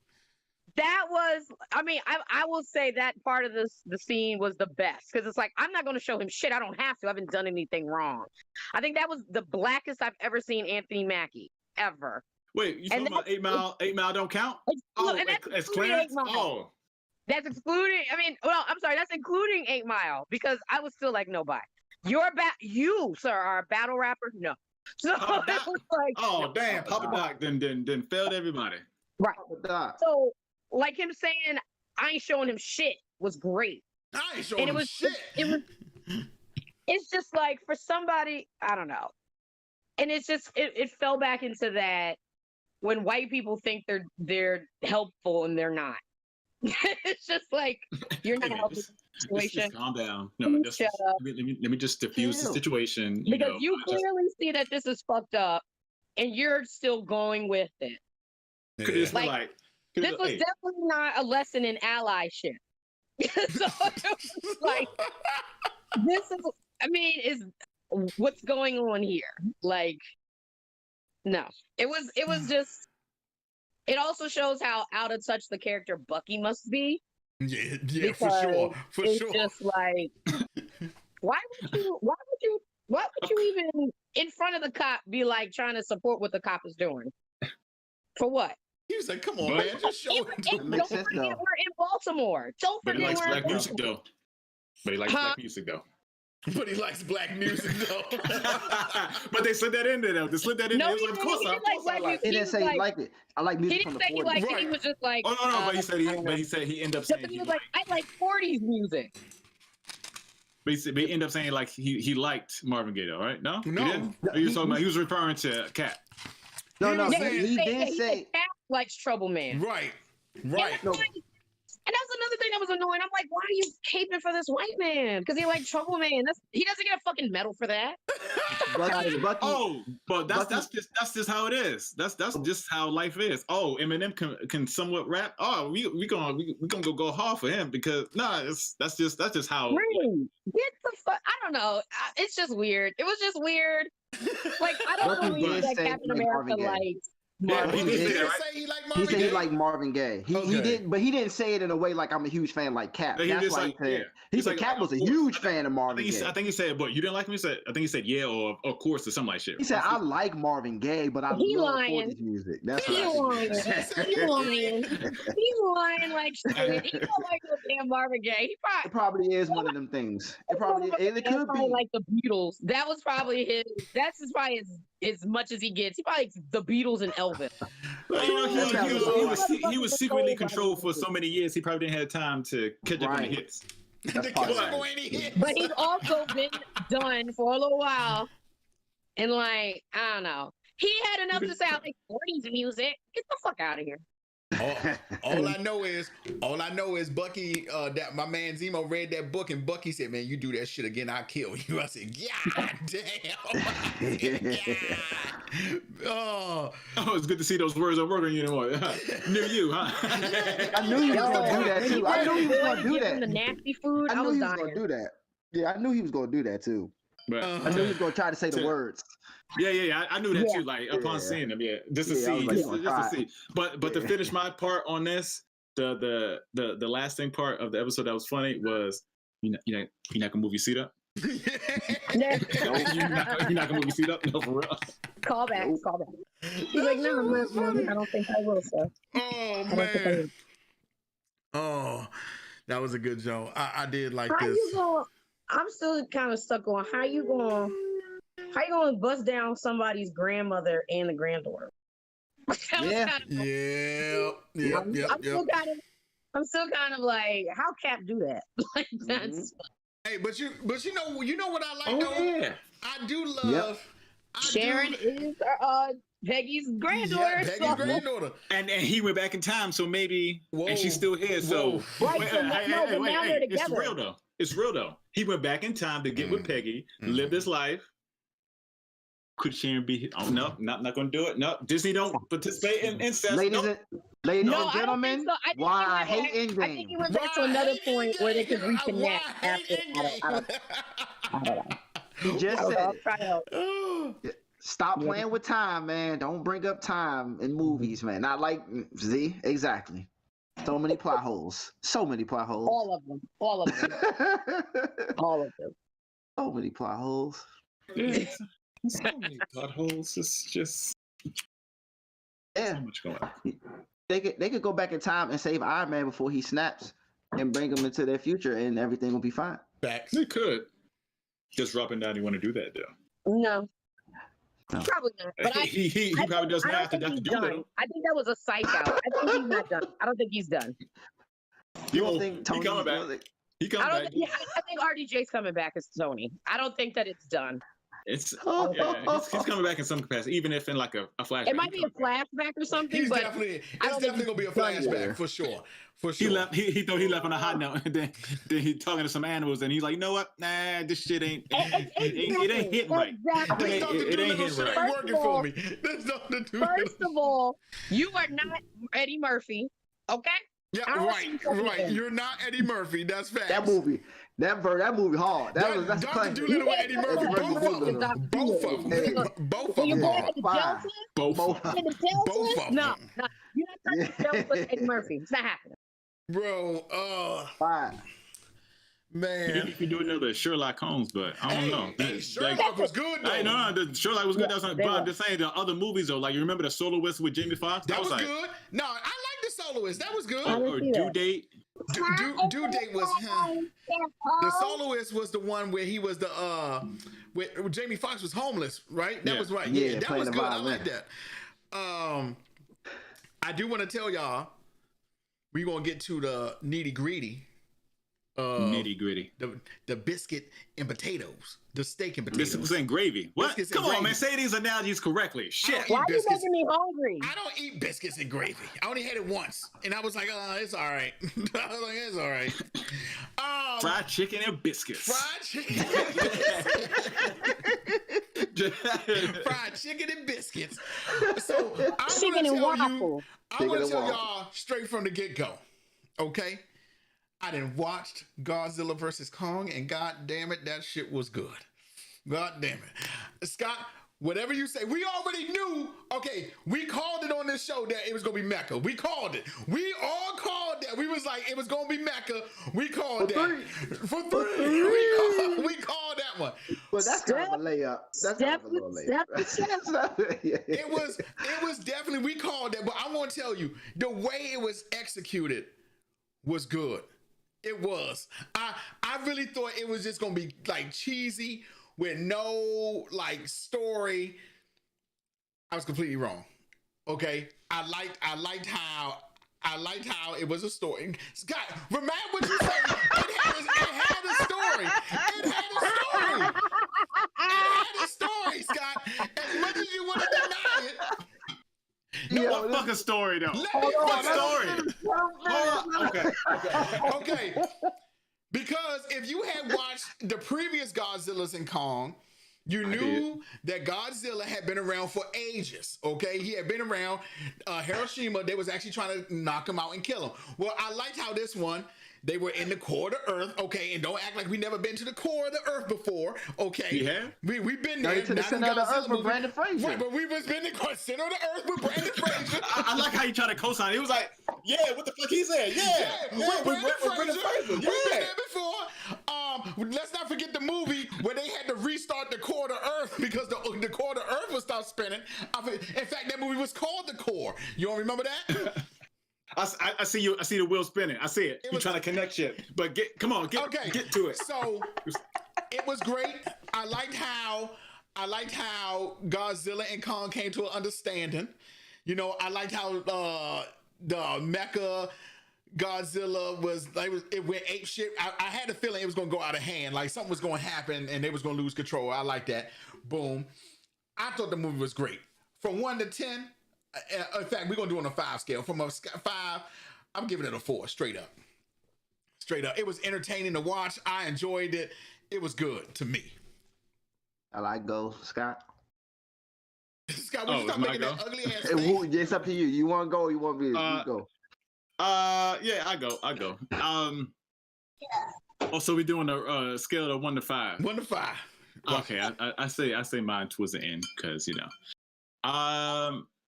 that was, I mean, I will say that part of the scene was the best because it's like, I'm not going to show him shit. I don't have to. I haven't done anything wrong. I think that was the blackest I've ever seen Anthony Mackie, ever. Wait, you talking about 8 Mile? 8 Mile don't count? And that's as excluding Clarence? 8 Mile. Oh. That's excluding, I mean, well, I'm sorry, that's including 8 Mile because I was still like, nobody. You, sir, are a battle rapper? No. So it was like, oh, damn, Papa Doc then failed everybody. Right. Doc. So, like him saying, I ain't showing him shit was great. I ain't showing him shit. It's just like for somebody, I don't know. And it's just, it fell back into that when white people think they're helpful and they're not. It's just like, you're not helping the situation. Just calm down. No, Shut up. let me just diffuse the situation. Because you clearly see that this is fucked up and you're still going with it. Yeah. This was definitely not a lesson in allyship. So it was like, this is, I mean, is what's going on here? Like, no, it was just, it also shows how out of touch the character Bucky must be. Yeah, for sure. It's just like, why would you even in front of the cop be like trying to support what the cop is doing? For what? He was like, "Come on, man, just show it." Don't forget we're in Baltimore. Don't But he forget likes we're in black music Baltimore. though. But he likes black music though. But he likes black music though. But they slid that in there though. They slid that in there. No, Like, he of course didn't I like He didn't say he liked it. I like He music didn't from say the he 40s. liked it. He was just like, Oh no, but he said I don't know. he ended up Just saying he was like, I like 40s music. But he ended up saying like he liked Marvin Gaye though, right? No? No. He didn't? Or he was talking about, he was referring to Cat. No, He was he saying- did say. Cat likes Trouble Man. Right. And that's another thing that was annoying. I'm like, why are you caping for this white man? Because he like Trouble Man. He doesn't get a fucking medal for that. Bucky, Oh, but that's just how it is. That's just how life is. Oh, Eminem can somewhat rap. Oh, we gonna go hard for him because that's just how. Really? Get the fuck. I don't know. It's just weird. It was just weird. Like I don't Bucky believe did that say Captain he liked America Marvin Gaye. likes. Yeah, Marvel. he did say that, right? Say he liked He Marvin said he Gaye? liked Marvin Gaye. He Okay. didn't, but he didn't say it in a way like I'm a huge fan like Cap. He That's just why like, he said. yeah. He He's said like, Cap was a of course. huge fan of I Marvin think, Gaye. I think he said, but you didn't like me? He said, I think he said, yeah, or of course, or something like shit. He said, I like Marvin Gaye, but I He love lying. 40s music. That's He what I lying. said. He lying. He's lying like shit. He don't like no damn Marvin Gaye. He It probably is one of them things. It probably it That's could probably be. like the Beatles. That was probably his. That's just probably as much as he gets. He probably likes the Beatles and Elvis. Well, you know, he was secretly controlled for so many years. He probably didn't have time to catch up on the Right. hits. That's The part kids of are it. going in here. But he's also been done for a little while. And like, I don't know. He had enough to say, I like 40s music. Get the fuck out of here. All I know is Bucky, that my man Zemo read that book and Bucky said, "Man, you do that shit again, I'll kill you." I said, "God damn." Oh, it's good to see those words are working anymore. Near you, huh? I knew he was going to do that too. I knew he was going to do Give him that. the nasty food. I I knew was he was dying. going to do that. Yeah, I knew he was going to do that too. But I knew he was going to try to say the words. yeah, I knew that Yeah. too. Like upon seeing them, just to Yeah, I see, was like, just to see. But to Yeah. finish my part on this, the lasting part of the episode that was funny was you're not gonna move your seat up. Yeah. No, you're not gonna move your seat up. No, for real. Call back. Call back. He's like, no, I don't think I will, sir. oh I don't think I man. will. Oh, that was a good joke. I did like How this. you going? I'm still kind of stuck on how you going to bust down somebody's grandmother and the granddaughter. That was Yeah. kinda- I'm still kind of like, how Cap do that? Like that's Hey, but you know what I like though? Oh yeah. I do love. Yep. Sharon is Peggy's granddaughter. Yeah, Peggy's granddaughter. And he went back in time, so maybe, Whoa. and she's still here. So Whoa. Right, so now they're it's together. real though. It's real though. He went back in time to get with Peggy, live his life. Could Sharon be? Oh no, not gonna do it. No, Disney don't participate in incest. Ladies Nope. and No, I don't gentlemen, think so. I think why he I went hate back- I think he Endgame. went back to another point where they could reconnect after. I don't know. He just I'll said it. try to help. Stop playing with time, man. Don't bring up time in movies, man. Not like, see, exactly. So many plot holes. So many plot holes. All of them. All of them. All of them. So many plot holes. Yeah, so many plot holes. It's just Yeah. so much going on. They could go back in time and save Iron Man before he snaps and bring him into their future, and everything will be fine. Facts. They could. Just dropping down. You want to do that though? No. Probably not. But he probably does I not don't after think Dr. he's done. Doolittle. I think that was a psych out. I think he's not done. I don't think he's done. You don't think Tony? He coming back? He coming I don't. back. Yeah, I think RDJ's coming back as Tony. I don't think that it's done. It's he's coming back in some capacity, even if in like a flashback. It might be a flashback or something, He's but definitely I don't think gonna be a he's done flashback yet. for sure. For He sure. left. He thought he left on a hot note, and then he talking to some animals, and he's like, "You know what? Nah, this shit ain't. It ain't hitting right. Exactly. This Dr. It ain't Doolittle hitting shit right. ain't First working of for all- me. This Dr. First Doolittle. of all, you are not Eddie Murphy, okay? Yeah, I don't right, see something right. there. You're not Eddie Murphy. That's facts. That movie hard. That's Dr. classic. Doolittle and Eddie Murphy, both of them. Both of them. Hey, Both of When you're them. going to the Fine. Delta, Both. Both. in the Both Delta, of them. no, you're not touching the Delta with Eddie Murphy. It's not happening. Bro, Fine. man. He could do another Sherlock Holmes, but I don't know. Hey, Sherlock was good though. I know the Sherlock was good. Yeah, That's what they but I'm were. just saying the other movies though. Like you remember the Soloist with Jamie Foxx? That was like, good. No, I like the soloist. That was good. I didn't Or see Due that. Date. Due Date was the soloist was the one where he was the where Jamie Foxx was homeless, right? That Yeah. was right. Yeah, Yeah, that playing was the good. I violin. like that. I do want to tell y'all we're gonna get to the nitty gritty. Nitty gritty. The biscuit and potatoes, the steak and potatoes. Biscuits and gravy. What? Biscuits and Come on, gravy. man. Say these analogies correctly. I Shit. don't Why eat are you biscuits. making me hungry? I don't eat biscuits and gravy. I only had it once, and I was like, "Oh, it's all right." I was like, "It's all right." Fried chicken and biscuits. Fried chicken. Fried chicken and biscuits. So I'm Chicken gonna and tell you, waffle. I'm Chicken gonna and tell waffle. y'all straight from the get-go. Okay? I done watched Godzilla vs. Kong, and god damn it, that shit was good. God damn it. Scott, whatever you say, we already knew, okay, we called it on this show that it was gonna be Mecha. We called it. We all called that. We was like, it was gonna be Mecha. We called that. For three. We called that one. But that's kind of a layup. That's kind of a little layup. It was definitely, we called that, but I want to tell you, the way it was executed was good. It was. I really thought it was just gonna be like cheesy with no like story. I was completely wrong. Okay. I liked how it was a story. Scott, remember what you said? It had a story. It had a story. It had a story, Scott. As much as you want to deny it. No, What fucking story though? Let me What finish. story? Okay. Because if you had watched the previous Godzillas and Kong, you knew that Godzilla had been around for ages, okay? He had been around Hiroshima. They was actually trying to knock him out and kill him. Well, I liked how this one, they were in the core of the earth, okay? And don't act like we never been to the core of the earth before, okay? You have? We've been Journey there. to the not in center of the Godzilla earth with movie. Brandon Fraser. Right, but we've been in the center of the earth with Brandon Fraser. I like how you try to co-sign. He was like, "Yeah, what the fuck he said? Yeah, with Brandon Brandon Fraser. We've been Yeah." there before. Let's not forget the movie where they had to restart the core of Earth because the core of Earth was stopped spinning. In fact, that movie was called The Core. You don't remember that? I see you. I see the wheel spinning. I see it. You're trying to connect shit. But get to it. So it was great. I liked how Godzilla and Kong came to an understanding. You know, I liked how the Mecha Godzilla was like, it went ape shit. I had a feeling it was gonna go out of hand, like something was gonna happen and they was gonna lose control. I like that. Boom. I thought the movie was great. From 1 to 10, in fact, we're gonna do it on a 5 scale. From a 5, I'm giving it a 4, straight up. Straight up. It was entertaining to watch. I enjoyed it. It was good to me. I like go, Scott. Scott, would you it's stop my making that go? ugly ass face? It's up to you. You want to go? Or you want me? You go. Yeah, I go. So we're doing a scale of 1 to 5. 1 to 5. Okay, I say mine towards the end because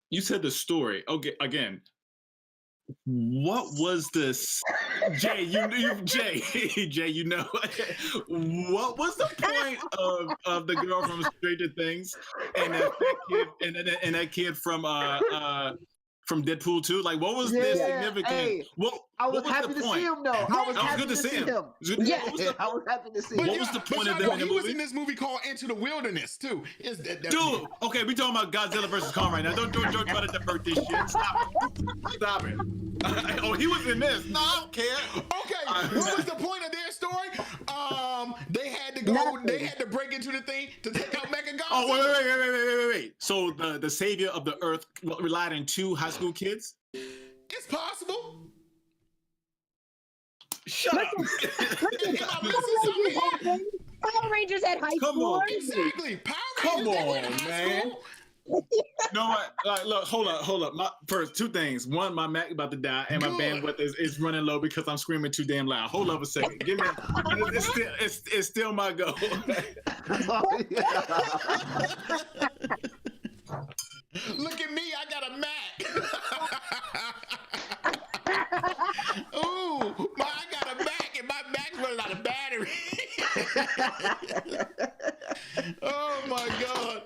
you said the story. Okay, again, what was this? Jay, Jay, you know, what was the point of the girl from Stranger Things and that kid and that kid from Deadpool 2? Like, what was this significant? Hey, I was happy to see him, though. I was happy to see him. Yeah, I was happy to see him. What was the point of them in the movie? He was movie? in this movie called Into the Wilderness too. Dude, okay, we talking about Godzilla versus Kong right now. Don't try to divert this shit. Stop it. Oh, he was in this. No, I don't care. Okay, what was the point of their story? They had to go. Nothing. They had to break into the thing to take out Mechagodzilla. Oh, wait. So the savior of the Earth relied on 2 high school kids? It's possible. Shut up. Power Rangers at high Come school. on. Exactly. Power Come Rangers, they went on, to high man. school. No, look, hold up. First, 2 things. One, my Mac about to die, and my bandwidth is running low because I'm screaming too damn loud. Hold up a second. Give me. It's still my go. Look at me, I got a Mac. Ooh, I got a Mac and my Mac's running out of battery. Oh my God.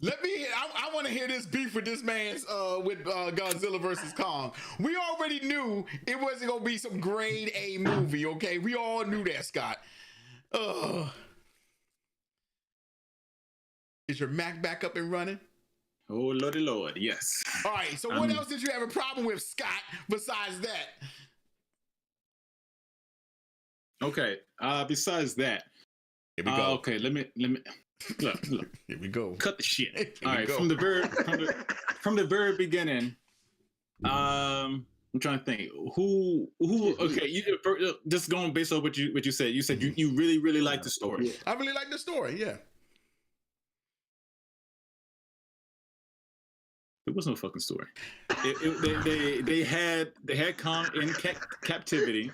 I want to hear this beef with this man's with Godzilla versus Kong. We already knew it wasn't gonna be some grade A movie, okay? We all knew that, Scott. Is your Mac back up and running? Oh lordy lord, yes. All right, so what else did you have a problem with, Scott, besides that? Okay, besides that. Here we go. Okay, let me look. Here we go. Cut the shit. Here All we right, go. from the very beginning. I'm trying to think who. Okay, you just going based on what you said. You said you really like the story. Yeah. I really like the story, yeah. It was no fucking story. They had Kong in captivity.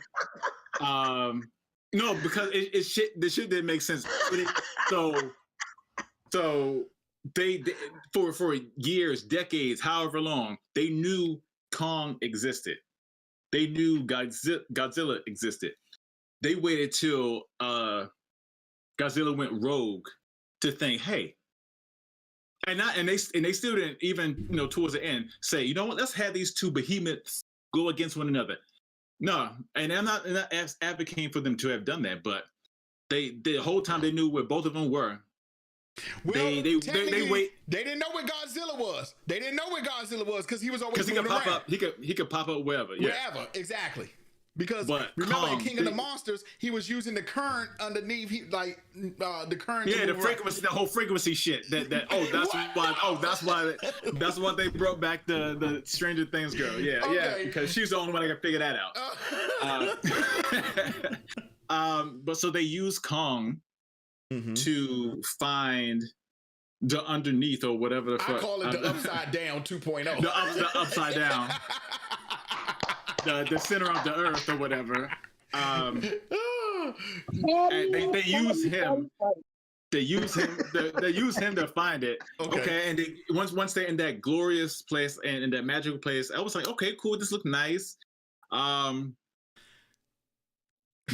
No, because the shit didn't make sense. So they for years, decades, however long, they knew Kong existed. They knew Godzilla existed. They waited till Godzilla went rogue to think, hey. And they still didn't even, towards the end say, you know what, let's have these 2 behemoths go against one another. No, and I'm not advocating for them to have done that, but the whole time they knew where both of them were. Well, they wait. They didn't know where Godzilla was. They didn't know where Godzilla was because he was always Because he could moving pop around. up. He could pop up wherever. Yeah. Wherever, exactly. Because But remember Kong, in King of the Monsters, he was using the current underneath, the current. Yeah, the frequency, the whole frequency shit. That's why they brought back the Stranger Things girl. Yeah, Okay. yeah, because she's the only one that can figure that out. But so they use Kong to find the underneath or whatever the fuck. I call it the upside down 2.0. The upside down. The center of the earth or whatever. And they use him. They use him to find it. Okay. And once they're in that glorious place and in that magical place, I was like, okay, cool. This looks nice.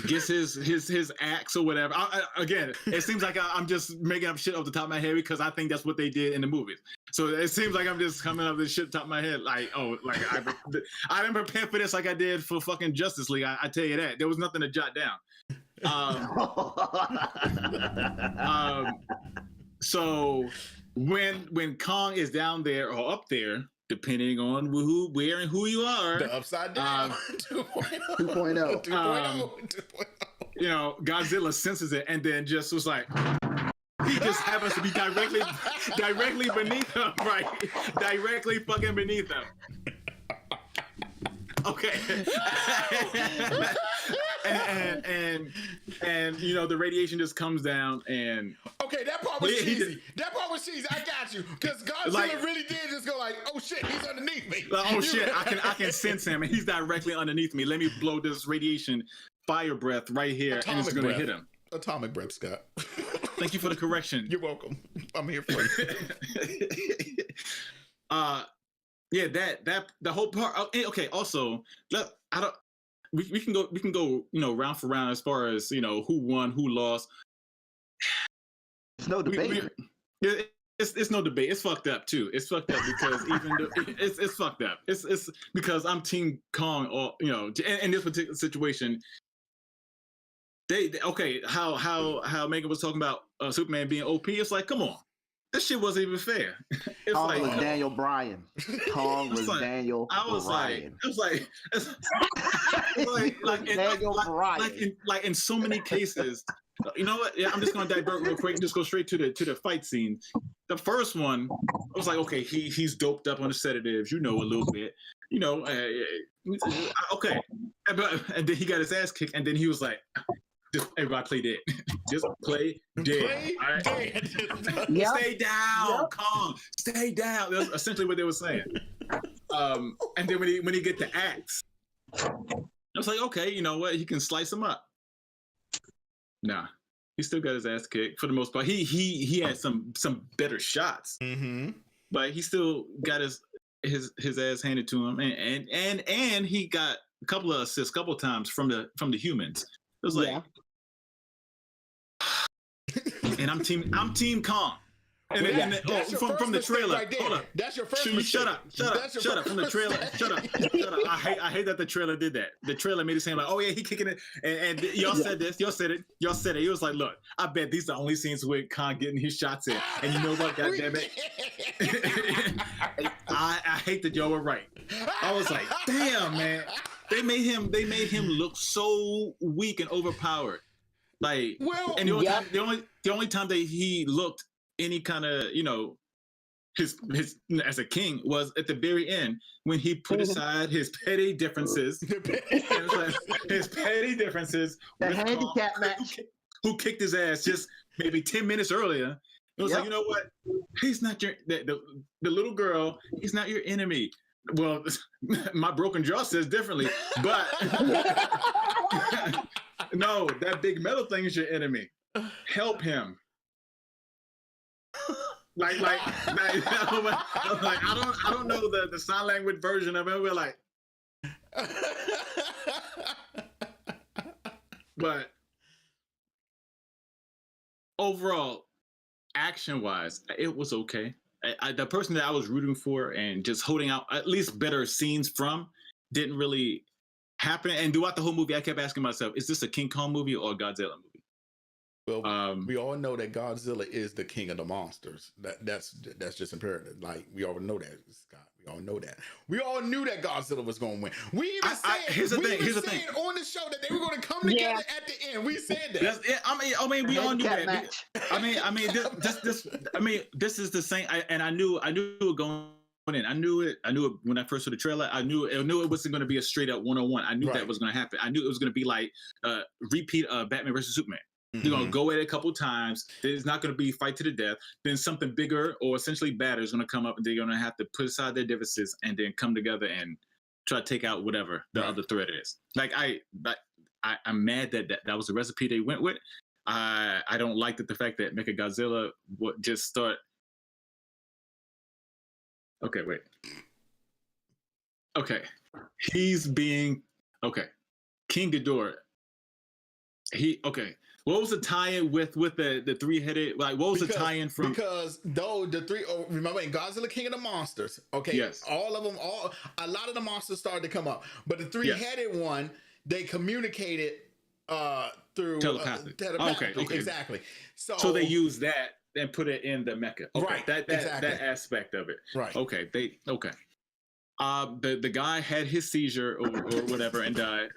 Gets his axe or whatever. Again, it seems like I'm just making up shit off the top of my head because I think that's what they did in the movies. So it seems like I'm just coming up with this shit top of my head. Like, I didn't prepare for this like I did for fucking Justice League. I tell you that. There was nothing to jot down. So when Kong is down there or up there, depending on where and who you are, the upside down 2.0. 2.0. Godzilla senses it and then just was like, he just happens to be directly beneath him, right? Directly fucking beneath him. Okay. and the radiation just comes down and okay, that part was cheesy. That part was cheesy. I got you. Because Godzilla really did just go like, oh shit, he's underneath me. Oh shit, I can sense him and he's directly underneath me. Let me blow this radiation fire breath right here and it's gonna hit him. Atomic breath, Scott. Thank you for the correction. You're welcome. I'm here for you. yeah, that the whole part. Okay, also, I don't. We can go round for round as far as who won, who lost. There's no debate. It's no debate. It's fucked up too. It's fucked up because even though it's fucked up. It's because I'm Team Kong. Or in this particular situation, how Megan was talking about Superman being OP. It's like, come on, this shit wasn't even fair. It's Kong like was Daniel Bryan. Kong was like, Daniel Bryan. Like in so many cases. You know what? Yeah, I'm just gonna divert real quick and just go straight to the fight scene. The first one, I was like, okay, he's doped up on the sedatives, a little bit, okay, and then he got his ass kicked, and then he was like, just everybody play dead, just play dead. All right? Stay down, calm, stay down. That's essentially what they were saying. And then when he get the axe, I was like, okay, you know what? He can slice him up. Nah, he still got his ass kicked for the most part. He had some better shots, but he still got his ass handed to him, and he got a couple of assists, a couple of times from the humans. It was like, and I'm team Kong. And from the trailer, right there. Hold up. That's your first. Shut up! From the trailer, shut up! I hate that the trailer did that. The trailer made it seem like, oh yeah, he kicking it, and y'all said this, y'all said it. He was like, look, I bet these are the only scenes with Khan getting his shots in, and you know what? God damn it, I hate that y'all were right. I was like, damn man, they made him look so weak and overpowered. Like, well, and the only time that he looked any kind of his as a king was at the very end when he put aside his petty differences the handicap match, who kicked his ass just maybe 10 minutes earlier. It was like, you know what, he's not your the little girl, he's not your enemy. Well, my broken jaw says differently, but no, that big metal thing is your enemy. Help him. Like I don't know the sign language version of it. We're like, but overall, action wise, it was okay. The person that I was rooting for and just holding out at least better scenes from didn't really happen. And throughout the whole movie, I kept asking myself, is this a King Kong movie or a Godzilla movie? Well, we all know that Godzilla is the king of the monsters. That's just imperative. Like, we all know that, Scott. We all know that. We all knew that Godzilla was going to win. We even said on the show that they were going to come together at the end. We said that. I mean, we all knew that. This is the same. I knew it going in. I knew it when I first saw the trailer. I knew it wasn't going to be a straight up 1-on-1. I knew that was going to happen. I knew it was going to be like repeat Batman versus Superman. You're going to go at it a couple times. There's not going to be fight to the death. Then something bigger or essentially badder is going to come up, and they're going to have to put aside their differences and then come together and try to take out whatever the other threat is. Like, I'm mad that was the recipe they went with. I don't like the fact that Mechagodzilla would just start. Okay, wait. Okay. He's being. Okay. King Ghidorah. What was the tie-in with the three-headed? Like, what was the tie-in from? Because remember in Godzilla King of the Monsters, okay, yes, a lot of the monsters started to come up, but the three-headed one, they communicated through telepathy. Okay, exactly. So they used that and put it in the mecha. Okay, right, that aspect of it. Right. Okay, the guy had his seizure or whatever and died.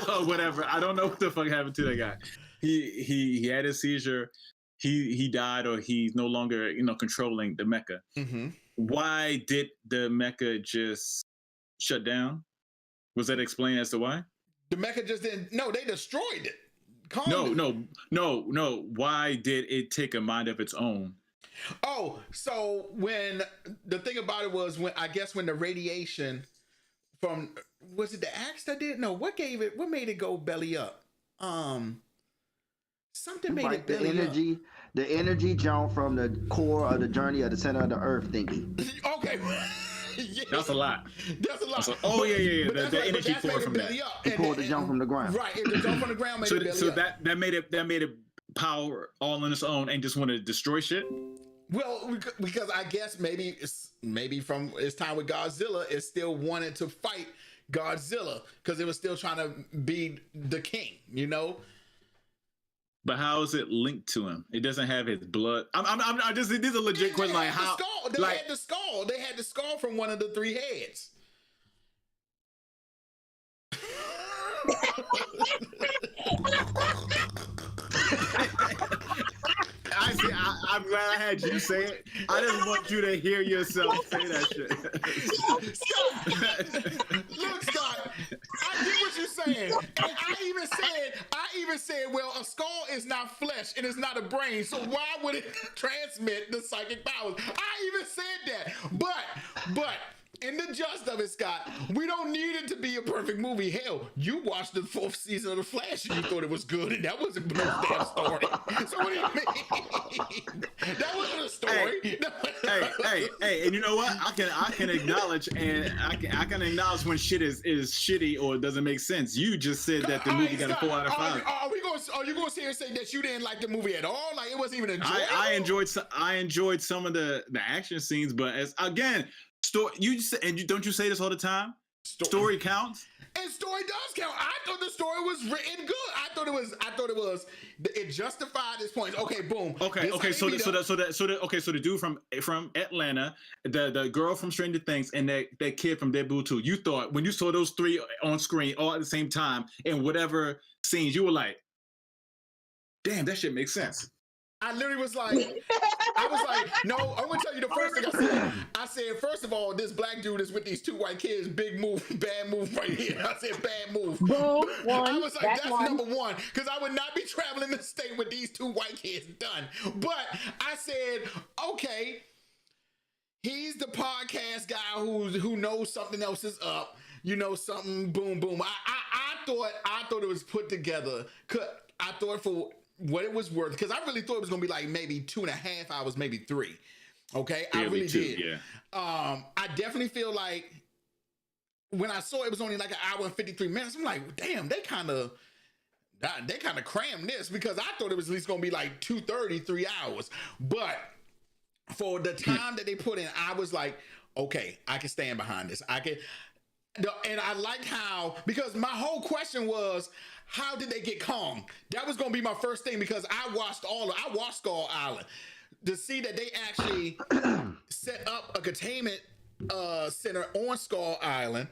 Or whatever. I don't know what the fuck happened to that guy. He had his seizure. He died, or he's no longer controlling the mecha. Mm-hmm. Why did the mecha just shut down? Was that explained as to why? The mecha just didn't. No, they destroyed it. No. Why did it take a mind of its own? Oh, so when the thing about it was when the radiation from, was it the axe that did? No, what made it go belly up? Something made it belly up. The energy jump from the core of the journey of the center of the earth thingy. Okay. Yeah. That's a lot. That's a lot. Oh yeah. But The energy that's poured from that. belly up. He pulled the jump from the ground. Right, the jump from the ground made it belly up. that made it power all on its own and just wanted to destroy shit. Well, because I guess maybe from its time with Godzilla, it still wanted to fight Godzilla because it was still trying to be the king, you know. But how is it linked to him? It doesn't have his blood. I'm just. These are legit questions. Like how? They had the skull. They had the skull from one of the three heads. I'm glad I had you say it. I just want you to hear yourself say that shit. Scott, look, Scott, I get what you're saying. And I even said, well, a skull is not flesh and it's not a brain, so why would it transmit the psychic powers? I even said that. But in the just of it, Scott, we don't need it to be a perfect movie. Hell, you watched the 4th season of The Flash and you thought it was good, and that wasn't no damn story. So what do you mean? That wasn't a story. Hey, and you know what? I can acknowledge, and I can acknowledge when shit is shitty or doesn't make sense. You just said that the movie got a 4 out of 5. Are you going to sit here and say that you didn't like the movie at all? Like it wasn't even enjoyable? I enjoyed some of the action scenes, but as again. Story, don't you say this all the time? Story counts, and story does count. I thought the story was written good. I thought it justified its points. Okay, boom. Okay. So the dude from Atlanta, the girl from Stranger Things, and that kid from Deadpool 2. You thought when you saw those three on screen all at the same time in whatever scenes, you were like, "Damn, that shit makes sense." I literally was like, no, I'm gonna tell you the first thing I said. I said, first of all, this black dude is with these 2 white kids. Big move, bad move right here. I said, bad move. Boom, I was like, that's number one, because I would not be traveling the state with these 2 white kids done. But I said, okay, he's the podcast guy who knows something else is up. You know, something, boom, boom. I thought it was put together. I thought for what it was worth, because I really thought it was gonna be like maybe 2.5 hours, maybe 3. Okay, I really did. Yeah. I definitely feel like when I saw it was only like 1 hour and 53 minutes, I'm like, damn, they kind of crammed this, because I thought it was at least gonna be like 2:30, 3 hours. But for the time that they put in, I was like, okay, I can stand behind this. And I like how, because my whole question was, how did they get Kong? That was gonna be my first thing, because I watched Skull Island to see that they actually set up a containment center on Skull Island,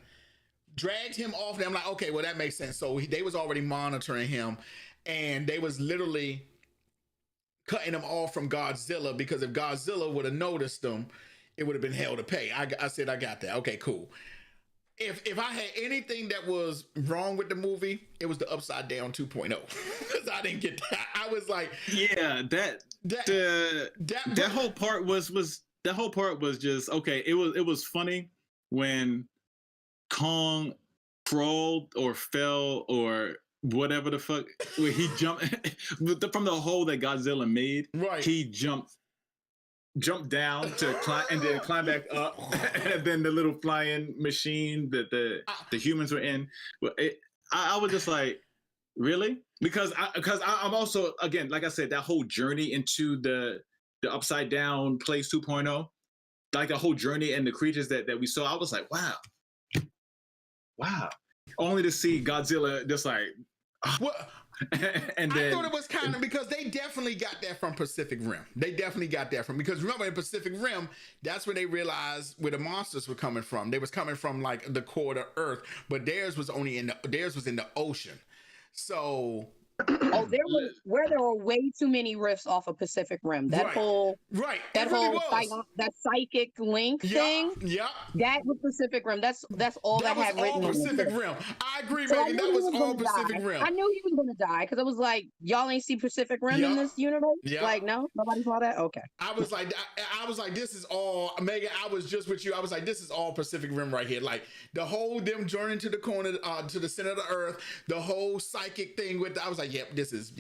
dragged him off there. I'm like, okay, well that makes sense. So they was already monitoring him, and they was literally cutting him off from Godzilla, because if Godzilla would have noticed them, it would have been hell to pay. I said, I got that. Okay, cool. If I had anything that was wrong with the movie, it was the Upside Down 2.0. Because I didn't get that. I was like, yeah, that whole part was just okay. It was funny when Kong crawled or fell or whatever the fuck, where he jumped from the hole that Godzilla made. Right, he jumped down to climb and then climb back up, and then the little flying machine that the humans were in. I was just like, really? Because I'm also, again, like I said, that whole journey into the Upside Down Place 2.0, like the whole journey and the creatures that we saw, I was like, wow, only to see Godzilla just like. Well, and then, I thought it was kind of, because they definitely got that from Pacific Rim. Because remember in Pacific Rim, that's where they realized where the monsters were coming from. They was coming from like the core of Earth, but theirs was in the ocean. So there were way too many riffs off of Pacific Rim. That whole psychic link thing. Yeah, that was Pacific Rim. That's all that had written on Pacific Rim. I agree, Megan. That was all Pacific Rim. I knew he was gonna die, because I was like, y'all ain't see Pacific Rim in this universe. Like, no, nobody saw that. Okay. I was like, this is all, Megan. I was just with you. I was like, this is all Pacific Rim right here. Like the whole them journey to the corner, to the center of the Earth, the whole psychic thing with. I was like, yep, this is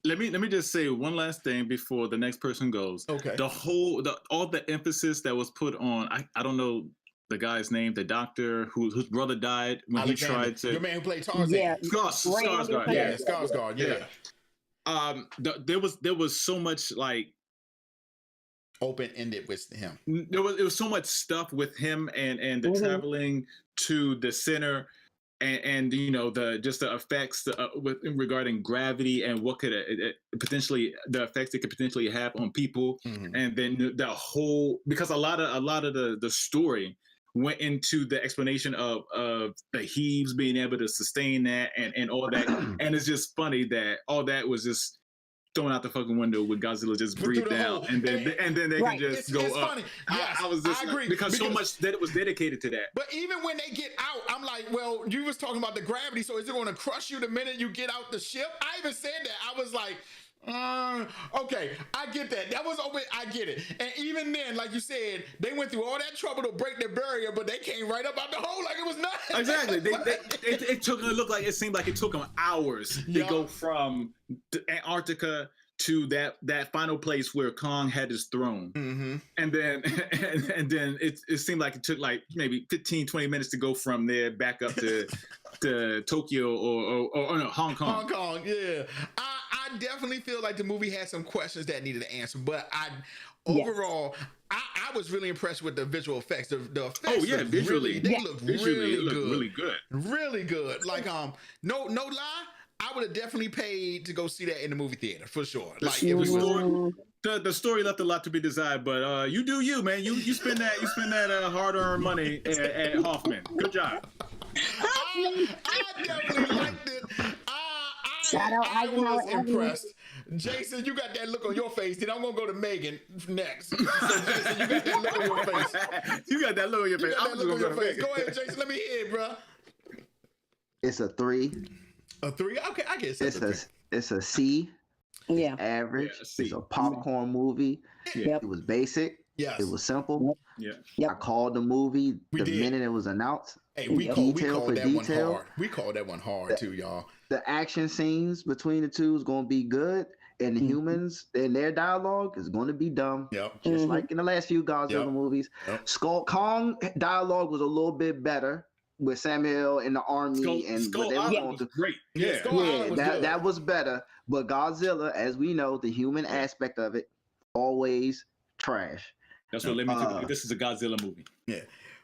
Let me just say one last thing before the next person goes. Okay. All the emphasis that was put on, I don't know the guy's name, the doctor whose brother died when Alexander, he tried to. the man who played Tarzan. Yeah. Skarsgård. Yeah, Skarsgård. Yeah. There was so much like Open-ended with him. it was so much stuff with him and the traveling to the center and you know the effects regarding gravity and what could potentially the effects it could potentially have on people, and then the whole, because a lot of the story went into the explanation of the heaves being able to sustain that and all that, and it's just funny that all that was just thrown out the fucking window with Godzilla just breathed out, and then they can just go it's up. Funny. Yes, I was just I agree because so much that it was dedicated to that. But even when they get out, I'm like, well, you was talking about the gravity, so is it going to crush you the minute you get out the ship? I even said that. I was like, okay, I get that. That was open. I get it. And even then, like you said, they went through all that trouble to break the barrier, but they came right up out the hole like it was nothing. Exactly. It seemed like it took them hours to go from Antarctica to that final place where Kong had his throne. And then it seemed like it took like maybe 15-20 minutes to go from there back up to Tokyo or no, Hong Kong. Hong Kong, yeah. I definitely feel like the movie had some questions that needed to answer, but overall, I was really impressed with the visual effects. The effects, visually, they look really good. Really good. Like no lie, I would have definitely paid to go see that in the movie theater for sure. Like it was. The story left a lot to be desired, but you do you, man. You spend that hard-earned money at Hoffman. Good job. I definitely liked it. I was impressed. Jason, you got that look on your face. Then I'm gonna go to Megan next. So Jason, you got that look on your face. You got that look on your face. Go ahead, Jason. Let me hear it, bro. It's a 3. A 3? Okay, I guess it's a C. Yeah. Average. Yeah, C. It's a popcorn movie. Yep. It was basic. Yes. It was simple. Yeah. I called the movie minute it was announced. Hey, we called that one hard. We called that one hard too, y'all. The action scenes between the two is going to be good, and the humans and their dialogue is going to be dumb. Yep. Just like in the last few Godzilla movies. Yep. Skull Kong dialogue was a little bit better with Samuel in the army Skull Island was great. Yeah, that was better. But Godzilla, as we know, the human aspect of it, always trash. That's what let me think. This is a Godzilla movie. Yeah.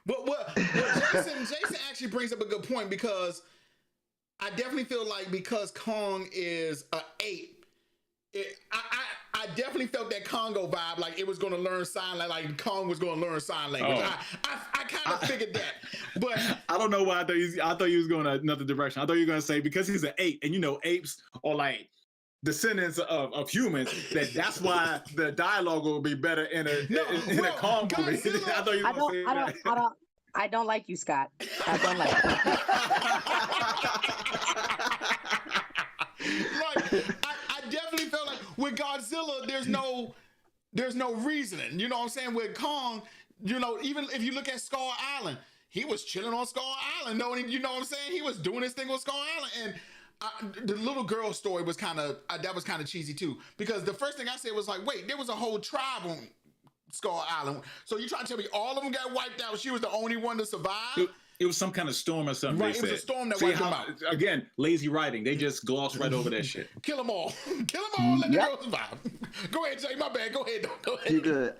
But Jason actually brings up a good point, because I definitely feel like because Kong is an ape, I definitely felt that Congo vibe, like it was going to learn sign language, like Kong was going to learn sign language. I kind of figured that, but I don't know why I thought you was going another direction. I thought you were going to say because he's an ape, and you know apes are like descendants of humans, that's why the dialogue will be better in a Kong movie. I thought you were going to say that. I don't like you, Scott. I don't like you. I definitely felt like with Godzilla, there's no reasoning. You know what I'm saying? With Kong, you know, even if you look at Skull Island, he was chilling on Skull Island. You know what I'm saying? He was doing his thing on Skull Island, and the little girl story was kind of cheesy too, because the first thing I said was like, wait, there was a whole tribe on Skull Island. So you trying to tell me all of them got wiped out? She was the only one to survive? It was some kind of storm or something. Right, it was a storm that wiped them out. Again, lazy writing. They just glossed right over that shit. Kill them all. Kill them all. Let the girls survive. Go ahead, Jay. My bad. Go ahead. You good?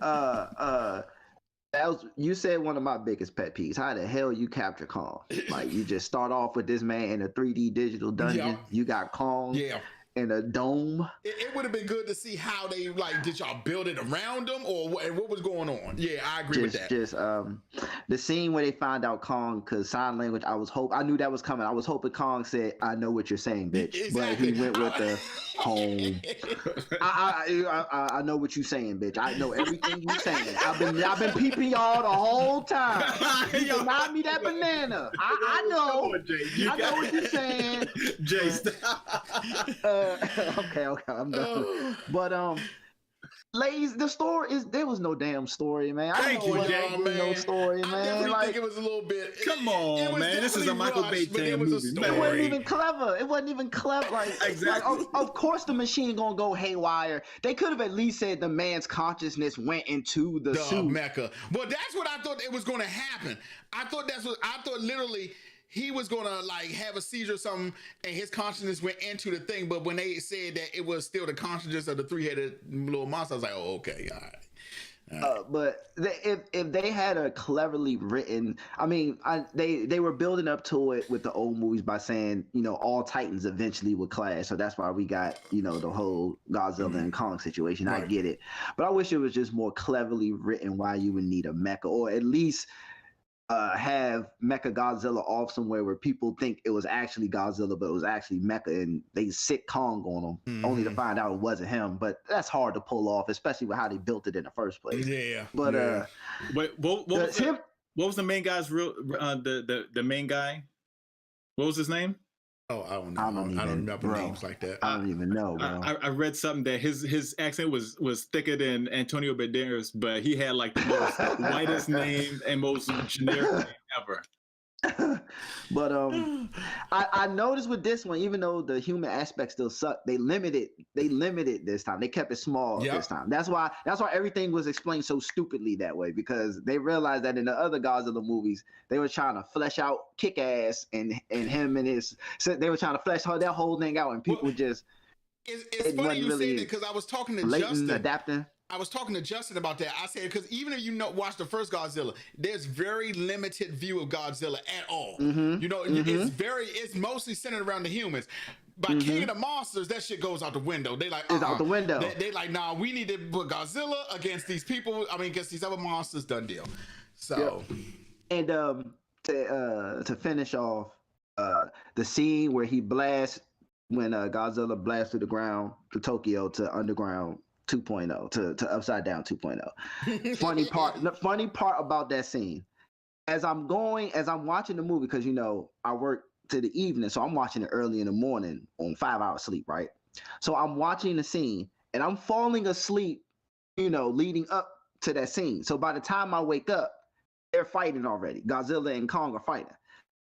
You said one of my biggest pet peeves. How the hell you capture Kong? Like you just start off with this man in a 3D digital dungeon. Yeah. You got Kong. Yeah. In a dome. It would have been good to see how they did y'all build it around them, or what was going on? Yeah, I agree with that. Just the scene where they find out Kong, because sign language, I knew that was coming. I was hoping Kong said, "I know what you're saying, bitch," exactly. But he went with the home. I know what you're saying, bitch. I know everything you're saying. I've been peeping y'all the whole time. You denied me that banana. I know. I know what you're saying. Jay, stop. Okay, I'm done. But lazy. The story is there was no damn story, man. I Thank know you, what Jay. no story, I man. definitely Like think it was a little bit. Come on, man. This is a Michael Bay but there was a movie, story. man. it wasn't even clever. It wasn't even clever. Like, Exactly. of course the machine gonna go haywire. They could have at least said the man's consciousness went into the suit. Mecca. Well, that's what I thought it was going to happen. I thought literally he was going to like have a seizure or something and his consciousness went into the thing. But when they said that it was still the consciousness of the three-headed little monster, I was like, oh, okay, all right. But if they had a cleverly written, I mean, they were building up to it with the old movies by saying, you know, all Titans eventually would clash. So that's why we got, you know, the whole Godzilla and Kong situation. Right. I get it, but I wish it was just more cleverly written why you would need a mecha, or at least have Mecha Godzilla off somewhere where people think it was actually Godzilla, but it was actually Mecha, and they sick Kong on him, only to find out it wasn't him. But that's hard to pull off, especially with how they built it in the first place. Yeah. But Wait, what was the main guy's real? The main guy. What was his name? Oh, I don't know. I don't remember bro. names like that. I don't even know, bro. I read something that his accent was thicker than Antonio Banderas, but he had like the most whitest name and most generic name ever. But I noticed with this one, even though the human aspect still sucked, they limited this time. They kept it small this time. That's why everything was explained so stupidly that way, because they realized that in the other Godzilla movies they were trying to flesh out Kick-Ass and him and his. So they were trying to flesh that whole thing out, and people just. It's funny you say that because I was talking to Justin. Adapting. I was talking to Justin about that. I said, because even if you watch the first Godzilla, there's very limited view of Godzilla at all. You know, it's mostly centered around the humans. By King of the Monsters, that shit goes out the window. They like, it's out the window. They like, nah, we need to put Godzilla against these people. I mean, against these other monsters. Done deal. So, and to finish off, the scene where he blasts when Godzilla blasts through the ground to Tokyo to underground 2.0 to upside down 2.0. funny part about that scene, as I'm watching the movie, because you know I work to the evening, so I'm watching it early in the morning on 5 hours sleep, right? So I'm watching the scene and I'm falling asleep, you know, leading up to that scene. So by the time I wake up, they're fighting already. Godzilla and Kong are fighting.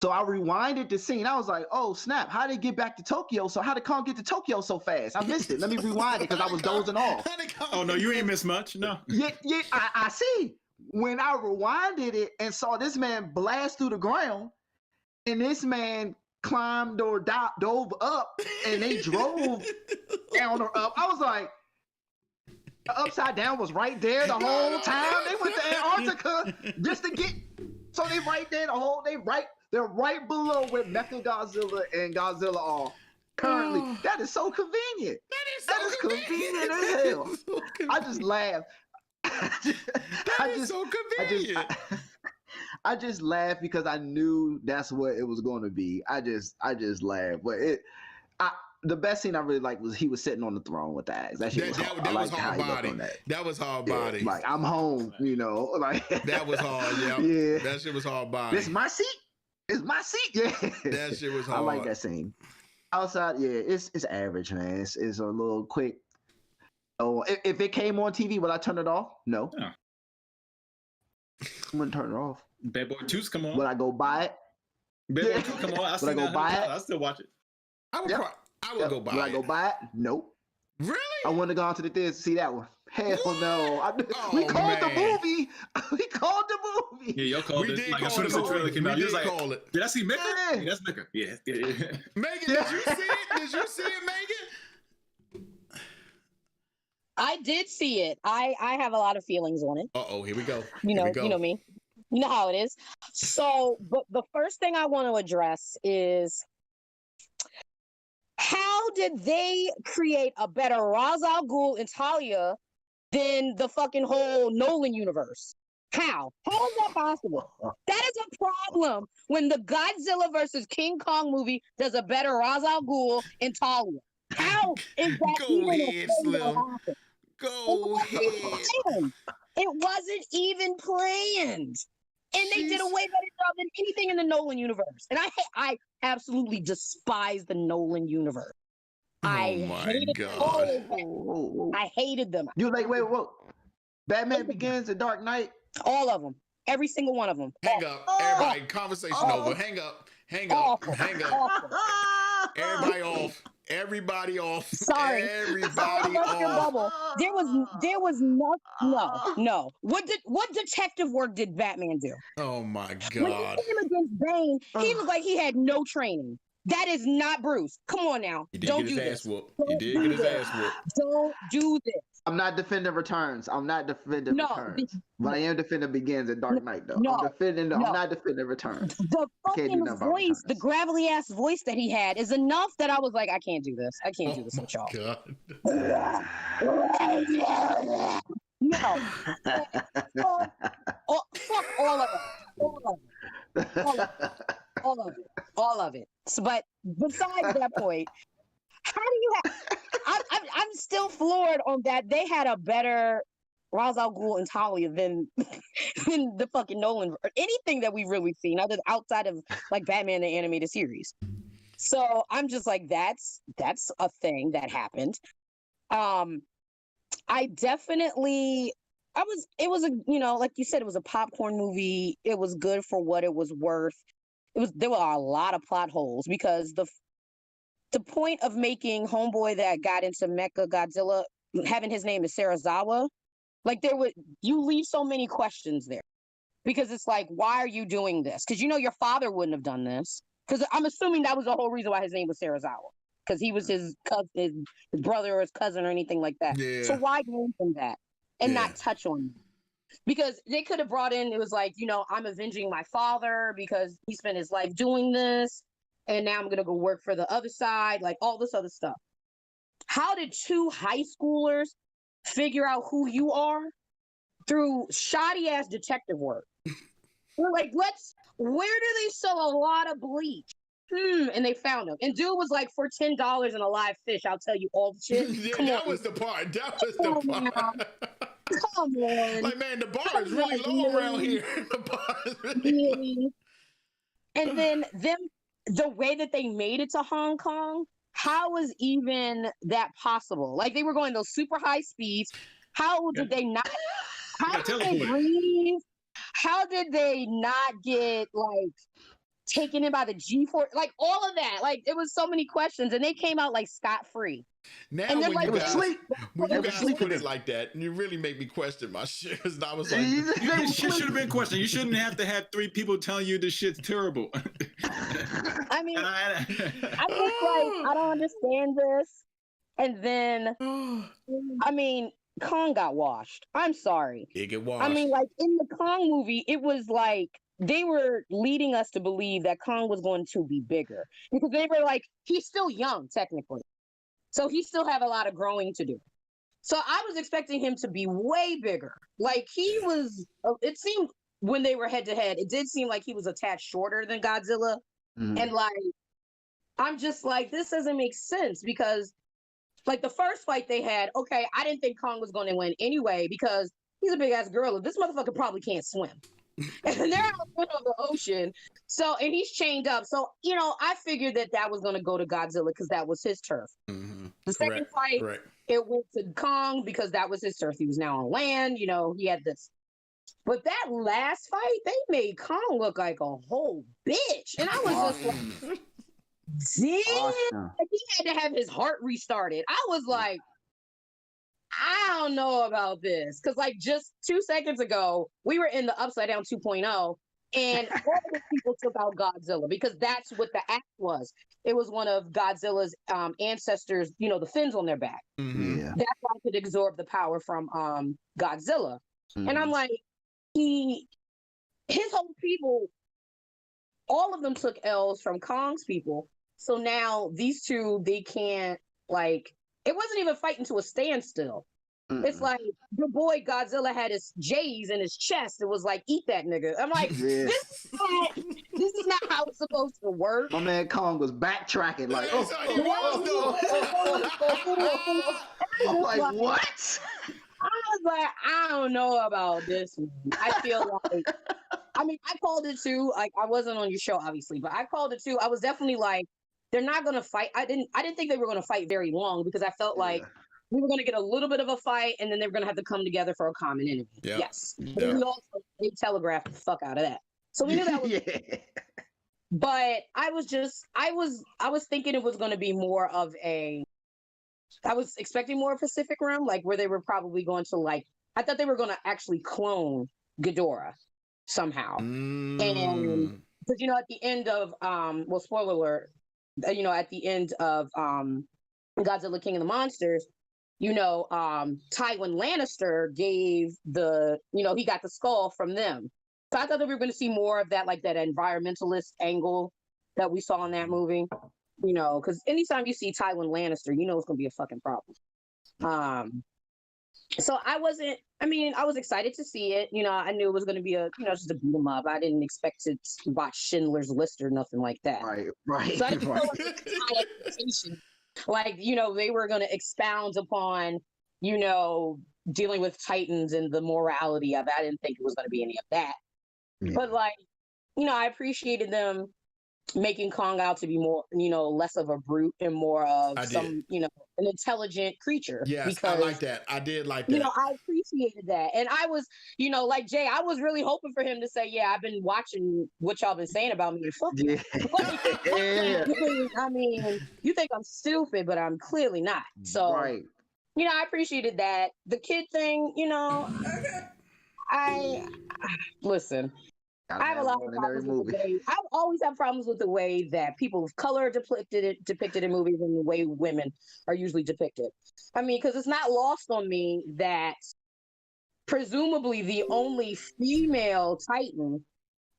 So I rewinded the scene. I was like, oh, snap. How did they get back to Tokyo? So how did Kong get to Tokyo so fast? I missed it. Let me rewind it because I was dozing off. Oh, no, you ain't missed much. No. Yeah, I see. When I rewinded it and saw this man blast through the ground, and this man climbed or dove up, and they drove down or up, I was like, the upside down was right there the whole time. They went to Antarctica just to get. So they right there they're right below where Mecha Godzilla and Godzilla are currently. That is so convenient. That is convenient as hell. I just laugh. That is so convenient. I just laughed because I knew that's what it was going to be. I just laughed. But the best scene I really liked was he was sitting on the throne with the axe. That shit was hard. That was hard body. That was hard body. Like, I'm home, you know. Like that was hard. Yeah. Yeah. That shit was hard body. This is my seat. It's my seat. Yeah. That shit was hard. I like that scene. Outside, yeah, it's average, man. It's a little quick. Oh, if it came on TV, would I turn it off? No. Yeah. I wouldn't turn it off. Bad Boy 2's come on. Would I go buy it? Bad Boy 2 come on. I go buy it? I still watch it. I would go buy it. Would I go buy it? Nope. Really? I wouldn't have gone to the theater to see that one. Hell no. We called the movie. We called the movie. Yeah, y'all called it. Like as soon as the trailer came out, you was like, did I see Mecca? Yeah, that's Mecca. Yeah. Megan, did you see it? Did you see it, Megan? I did see it. I have a lot of feelings on it. Uh-oh, here we go. You know me. You know how it is. So, but the first thing I want to address is, how did they create a better Ra's al Ghul and Talia than the fucking whole Nolan universe? How? How is that possible? That is a problem when the Godzilla versus King Kong movie does a better Ra's al Ghul and Talia. How is that Go ahead, Slim. Go ahead. It wasn't even planned. And they did a way better job than anything in the Nolan universe. And I absolutely despise the Nolan universe. I my hated God. all of them. Whoa. I hated them. You like, wait, whoa. Batman Begins, The Dark Knight. All of them. Every single one of them. Hang up. Everybody, conversation over. Hang up. Hang up. Awful. Hang up. Awful. Everybody off. Everybody off. Sorry. Everybody Burst your off. bubble. There was no. What detective work did Batman do? Oh my When he God. came against Bane, he looked like he had no training. That is not Bruce. Come on now. He did Don't get do his this. ass whooped. He Don't did do get his this. ass whooped. Don't do this. I'm not defending Returns. I'm not defending No, Returns. But I am defending Begins and Dark Knight, though. No, I'm no. not defending Returns. The Can't do fucking nothing about voice, the Returns. gravelly ass voice that he had is enough that I was like, I can't do this. I can't do Oh this with y'all. God. No. Fuck all of it. All of it. So, but besides that point, how do you have? I'm still floored on that. They had a better Ra's al Ghul and Talia than the fucking Nolan or anything that we've really seen other outside of like Batman the animated series. So I'm just like, that's a thing that happened. I definitely. It was a, like you said, it was a popcorn movie. It was good for what it was worth. There were a lot of plot holes because the point of making Homeboy that got into Mecha Godzilla, having his name is Sarazawa, like you leave so many questions there because it's like, why are you doing this? Because your father wouldn't have done this. Because I'm assuming that was the whole reason why his name was Sarazawa, because he was his cousin, his brother or his cousin or anything like that. Yeah. So why name him that and not touch on it? Because they could have brought in, it was like, I'm avenging my father because he spent his life doing this. And now I'm going to go work for the other side, like all this other stuff. How did two high schoolers figure out who you are? Through shoddy ass detective work. We're like, where do they sell a lot of bleach? And they found him. And dude was like, for $10 and a live fish, I'll tell you all the shit. Yeah, that was the part. That was the part. Come on. Like, man, the bar is really low around here. The bar is really low. And then the way that they made it to Hong Kong, how was even that possible? Like, they were going those super high speeds. How did they not? How did they breathe? How did they not get like taken in by the G-force? Like all of that. Like it was so many questions, and they came out like scot-free. Now and when like, you guys sleep put it like that, you really make me question my shit. Because I was like, This shit should have been questioned. You shouldn't have to have 3 people telling you this shit's terrible. I mean, I just like, I don't understand this. And then, I mean, Kong got washed. I'm sorry. it get washed. I mean, like in the Kong movie, it was like they were leading us to believe that Kong was going to be bigger because they were like, he's still young technically. So he still have a lot of growing to do. So I was expecting him to be way bigger. Like he was, it seemed when they were head to head, it did seem like he was a tad shorter than Godzilla. And like, I'm just like, this doesn't make sense because like the first fight they had, okay, I didn't think Kong was going to win anyway because he's a big ass gorilla. This motherfucker probably can't swim. And they're out in the middle of the ocean. So, and he's chained up. So, I figured that was going to go to Godzilla because that was his turf. The second fight, it went to Kong because that was his turf. He was now on land. He had this. But that last fight, they made Kong look like a whole bitch. And I was just like, damn. Awesome. He had to have his heart restarted. I was like, I don't know about this. Because like just 2 seconds ago, we were in the Upside Down 2.0 and all the people took out Godzilla because that's what the act was. It was one of Godzilla's ancestors, the fins on their back. Yeah. That's why it could absorb the power from Godzilla. And I'm like, his whole people, all of them took L's from Kong's people. So now these two, they can't like, it wasn't even fighting to a standstill. It's like your boy Godzilla had his J's in his chest. It was like, eat that nigga. I'm like, this is not how it's supposed to work. My man Kong was backtracking like, I'm like, what? I was like, I don't know about this one. I feel like, I mean, I called it too. Like, I wasn't on your show, obviously, but I called it too. I was definitely like, they're not going to fight. I didn't think they were going to fight very long because I felt like we were going to get a little bit of a fight and then they were going to have to come together for a common enemy. Yeah. Yes. But we also they telegraphed the fuck out of that. So we knew that was But I was thinking it was going to be more of I was expecting more Pacific Rim, like where they were probably going to I thought they were going to actually clone Ghidorah somehow. And because at the end of well, spoiler alert, at the end of Godzilla King of the Monsters, Tywin Lannister gave he got the skull from them. So I thought that we were going to see more of that, like that environmentalist angle that we saw in that movie. Because anytime you see Tywin Lannister, it's going to be a fucking problem. So I was excited to see it. I knew it was going to be just a beat 'em up. I didn't expect to watch Schindler's List or nothing like that. Right. So I didn't feel like high expectation. They were going to expound upon, dealing with Titans and the morality of it. I didn't think it was going to be any of that. Yeah. But I appreciated them making Kong out to be more, less of a brute and more of an intelligent creature. Yes, because, I like that. I did like that. I appreciated that. And I was, like Jay, I was really hoping for him to say, yeah, I've been watching what y'all been saying about me and fuck you. Yeah. I mean, you think I'm stupid, but I'm clearly not. So, I appreciated that. The kid thing, listen. I have a lot of problems with the way. I always have problems with the way that people of color are depicted in movies and the way women are usually depicted. I mean, because it's not lost on me that presumably the only female Titan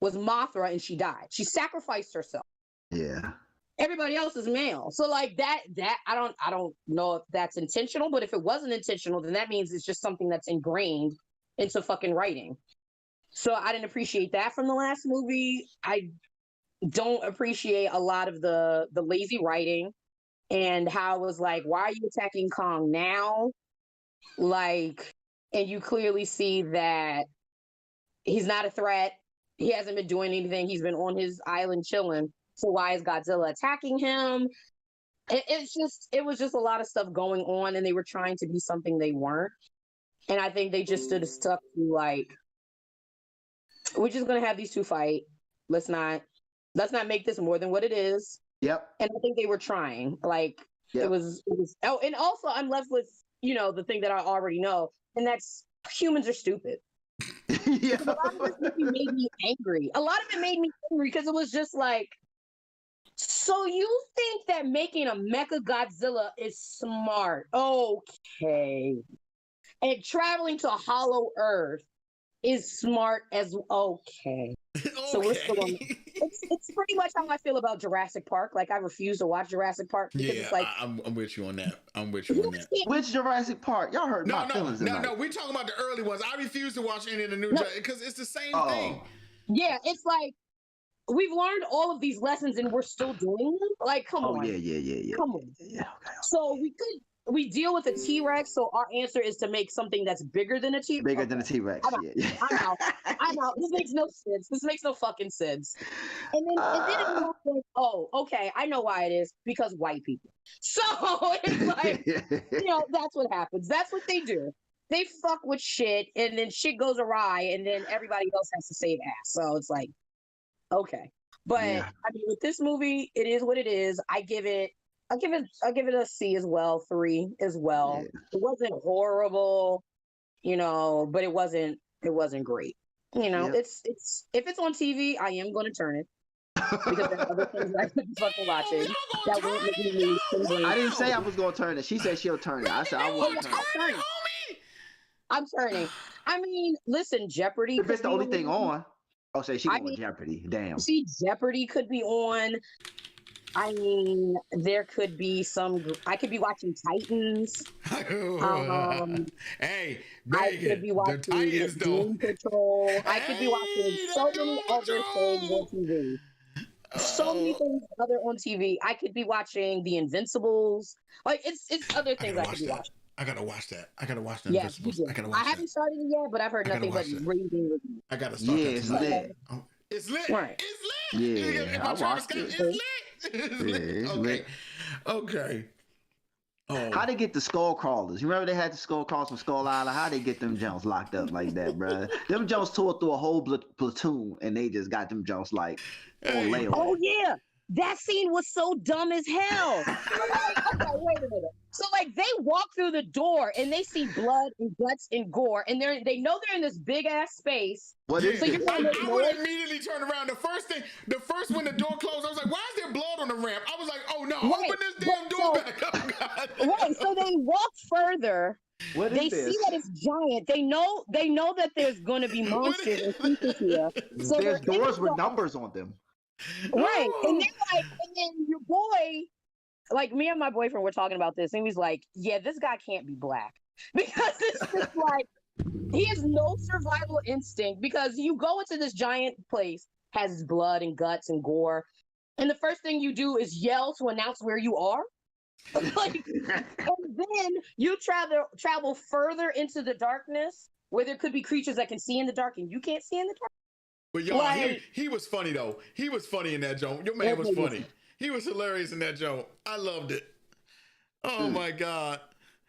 was Mothra and she died. She sacrificed herself. Yeah. Everybody else is male. So that I don't know if that's intentional, but if it wasn't intentional, then that means it's just something that's ingrained into fucking writing. So I didn't appreciate that from the last movie. I don't appreciate a lot of the lazy writing and how it was like, why are you attacking Kong now? And you clearly see that he's not a threat. He hasn't been doing anything. He's been on his island chilling. So why is Godzilla attacking him? It was just a lot of stuff going on and they were trying to be something they weren't. And I think they just stuck to we're just gonna have these two fight. Let's not make this more than what it is. Yep. And I think they were trying. It was. Oh, and also I'm left with the thing that I already know, and that's humans are stupid. Yeah. A lot of this movie made me angry. A lot of it made me angry because it was just like, so you think that making a Mecha Godzilla is smart? Okay. And traveling to Hollow Earth is smart as okay. So we're still on. It's pretty much how I feel about Jurassic Park. I refuse to watch Jurassic Park because it's I'm with you on that. I'm with you on that. Which Jurassic Park? Y'all heard my feelings tonight. No. We're talking about the early ones. I refuse to watch any of the new because it's the same thing. Yeah, it's like we've learned all of these lessons and we're still doing them. Come on. Yeah. Come on. Yeah. Okay. So we deal with a T-Rex, so our answer is to make something that's bigger than a T-Rex. Bigger than a T-Rex. I'm out. This makes no sense. This makes no fucking sense. And then it was like, oh, okay, I know why it is. Because white people. So it's like, that's what happens. That's what they do. They fuck with shit, and then shit goes awry, and then everybody else has to save ass. So it's like, okay. But I mean, with this movie, it is what it is. I'll give it a C as well, 3 as well. Yeah. It wasn't horrible, but it wasn't great. It's if it's on TV, I am going to turn it because there are other things that I could be fucking watching that won't make me lose. I didn't say I was going to turn it. She said she'll turn it. I said I won't turn it. I'm turning. I mean, listen, Jeopardy. If it's the only thing on. Oh, say she on Jeopardy. Damn. See, Jeopardy could be on. I mean, there could be I could be watching Titans. Hey, I could be watching Doom Patrol. I could be watching so many other things on TV. So many things other on TV. I could be watching The Invincibles. It's other things I could be watching. I gotta watch that. I gotta watch The Invincibles. I haven't started it yet, but I've heard nothing but raving reviews. I gotta start that. It's lit. It's lit. Right. It's lit. Yeah, I watched it. It's lit. Okay. Okay. Oh. How they get the skull crawlers? You remember they had the skull crawlers from Skull Island? How they get them Jones locked up like that, bro? Them Jones tore through a whole platoon, and they just got them Jones like on layaway. Oh yeah, that scene was so dumb as hell. Okay, wait a minute. So like they walk through the door and they see blood and guts and gore, and they know they're in this big ass space. What is So it? you're gonna I would immediately turn around. The first when the door closed, I was like, why is there blood on the ramp? I was like, oh no, Right. open this damn door back up, God. Right. So they walk further. What is They this? see that it's giant. They know that there's going to be monsters and creatures here. So There's they're in doors the with dark. numbers on them. Right. Oh. And they're like, and then your boy, like me and my boyfriend were talking about this, and he's like, yeah, this guy can't be black. Because it's just like, he has no survival instinct, because you go into this giant place, has blood and guts and gore, and the first thing you do is yell to announce where you are. Like, and then you travel further into the darkness where there could be creatures that can see in the dark and you can't see in the dark. But y'all, Like- he was funny though. He was funny in that joke. Your man was funny. He was hilarious in that joke. I loved it. Oh my God.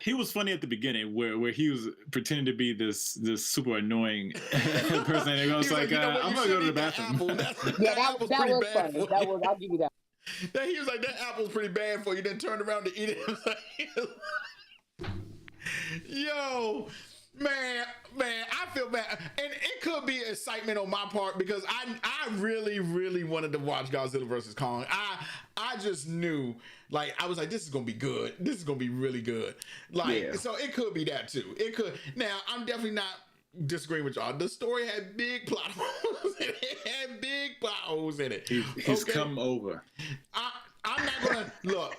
He was funny at the beginning, where he was pretending to be this super annoying person. And I was He like, you know what? I'm You gonna go to shouldn't the eat that bathroom. apple. That Yeah, that apple's was pretty bad funny. for That you. was, I'll give you that. He was like, that apple's pretty bad for you. Then turned around to eat it. Yo, man, I feel bad, and it could be excitement on my part because I really wanted to watch Godzilla versus Kong. I just knew, like, I was like, this is gonna be good. This is gonna be really good. Like, Yeah. so it could be that too. It could. Now, I'm definitely not disagreeing with y'all. The story had big plot holes in it. It had big plot holes in it. He's come over. I'm not gonna look.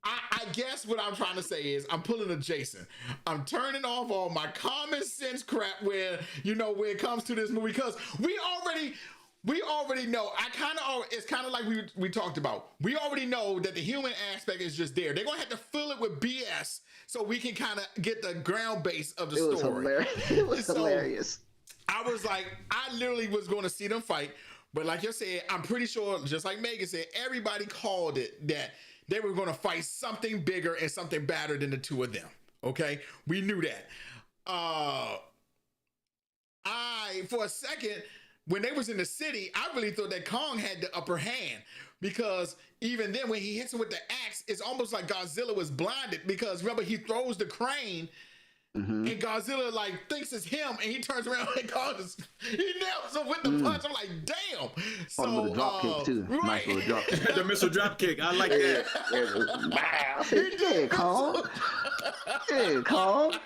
I guess what I'm trying to say is I'm pulling a Jason. I'm turning off all my common sense crap when it comes to this movie, because we already know. It's kind of like we talked about. We already know that the human aspect is just there. They're gonna have to fill it with BS so we can kind of get the ground base of the It story. was hilarious. It was hilarious. I was like, I literally was going to see them fight, but like you said, I'm pretty sure, just like Megan said, everybody called it that they were going to fight something bigger and something badder than the two of them. Okay, we knew that. For a second, when they was in the city, I really thought that Kong had the upper hand, because even then when he hits him with the axe, it's almost like Godzilla was blinded, because remember, he throws the crane. Mm-hmm. And Godzilla like thinks it's him, and he turns around and he nails him with the punch. I'm like, damn. So with a drop kick too. right. Nice little drop kick. The missile drop kick. I like that. Yeah, Kong. Yeah, Kong.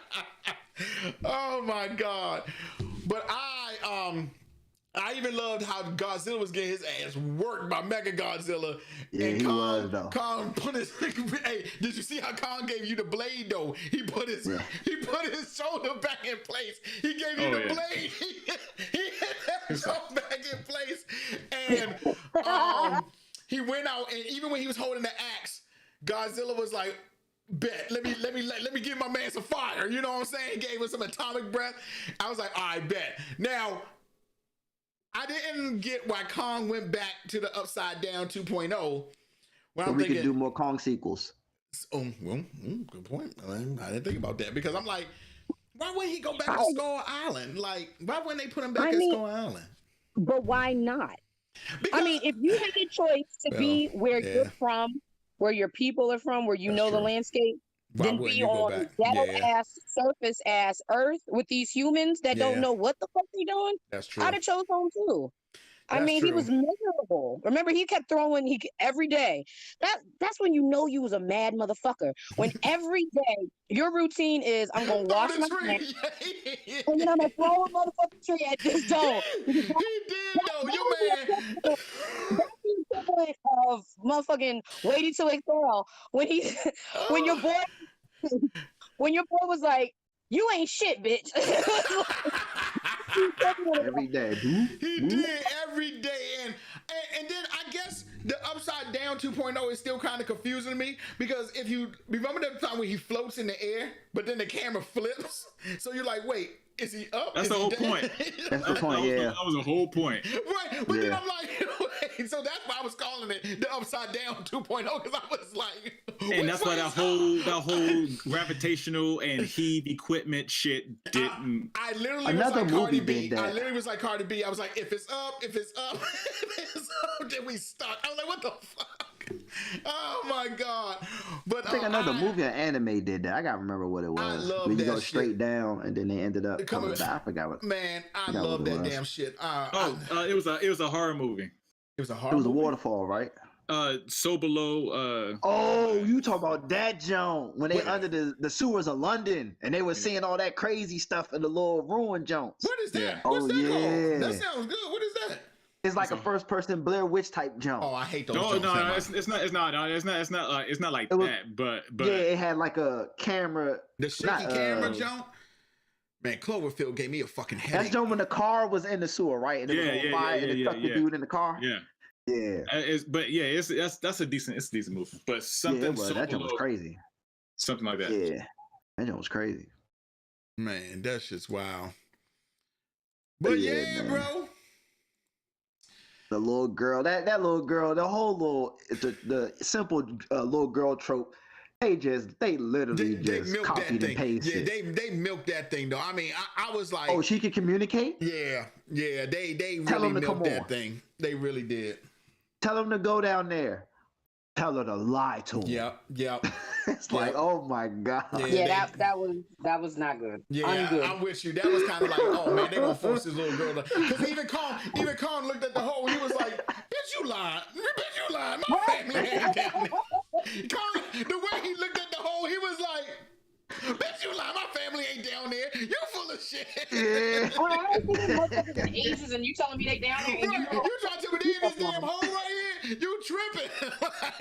Oh my God. But I even loved how Godzilla was getting his ass worked by Mega Godzilla. Yeah, and he Kong, was, though. Kong put his hey, did you see how Kong gave you the blade though? He put his shoulder back in place. He gave you the blade. He hit that shoulder back in place. And he went out, and even when he was holding the axe, Godzilla was like, bet, let me give my man some fire. You know what I'm saying? He gave him some atomic breath. I was like, all right, bet. Now, I didn't get why Kong went back to the Upside Down 2.0. So I'm we thinking, could do more Kong sequels. good point. I didn't think about that, because I'm like, why wouldn't he go back to Skull Island? Like, why wouldn't they put him back at Skull Island? But why not? Because, I mean, if you had a choice to be where you're from, where your people are from, where you know the landscape, why then wouldn't be you go on back? ghetto-ass, surface-ass Earth with these humans that don't know what the fuck they doing, That's true. I'd have chose home too. I mean, he was miserable. Remember, he kept throwing every day. That's when you know you was a mad motherfucker. When every day your routine is, I'm gonna wash my hands, and then I'm gonna throw a motherfucking tree at this dome. He did though, your man. That's the equivalent of motherfucking waiting till exhale. When your boy was like, "You ain't shit, bitch." Every day. He did every day, and then I guess the Upside Down 2.0 is still kind of confusing to me, because if you remember the time when he floats in the air, but then the camera flips, so you're like, wait, is he up? That's is the he whole down? point. That's the point, yeah. That was the whole point. Right, but then I'm like, So that's why I was calling it the Upside Down 2.0 because I was like, and that's why that whole gravitational and heave equipment shit didn't. I literally Another was like Cardi movie B. did that. I literally was like Cardi B. I was like, if it's up, if it's up, if it's up, then we stuck. I was like, what the fuck? Oh my god! But I think another movie or anime did that. I gotta remember what it was. I love where you that go straight shit. down and then they ended up coming back. I forgot what. Man, I forgot love what it that was. damn shit. It was a horror movie. It was a horror. It was a movie? waterfall, right? So Below. Oh, you talk about that Joan when they What? under the sewers of London and they were seeing all that crazy stuff in the little ruin Jones. What is that? Yeah. What's Oh, that called? yeah. That sounds good. What is that? It's like a first person Blair Witch type Joan. Oh, I hate those. No, jokes that no, much. it's not like It was- that. But yeah, it had like a camera. The shaky not, camera jump. Man, Cloverfield gave me a fucking That's headache. Joan when the car was in the sewer, right? And it was on fire and it stuck the dude in the car. yeah. Yeah. That's a decent movie. But Yeah, something it was. so That Joan was below, crazy. something like that. Yeah. That Joan was crazy. Man, that's just wow. But yeah, man. bro. The little girl, that little girl, the whole the simple little girl trope. They literally They just milked that copied and thing. pasted. Yeah, they milked that thing though. I mean, I was like, Oh, she could communicate? yeah, they Tell really them to milked come that on. thing. They really did. Tell them to go down there. Tell her to lie to him. Yep. It's like, oh my God. Yeah. that was not good. Yeah, Ungood. I'm with you. That was kind of like, oh man, they gonna force this little girl to. Because even Kong looked at the hole. He was like, "Bitch, you lying. Bitch, you lying. My family ain't down there." Kong, the way he looked at the hole, he was like, "Bitch, you lying. My family ain't down there. You full of shit." Yeah. Well, I don't think motherfuckers in ages and you telling me they down there and Right. You trying to tell me they in this damn hole right here? You tripping?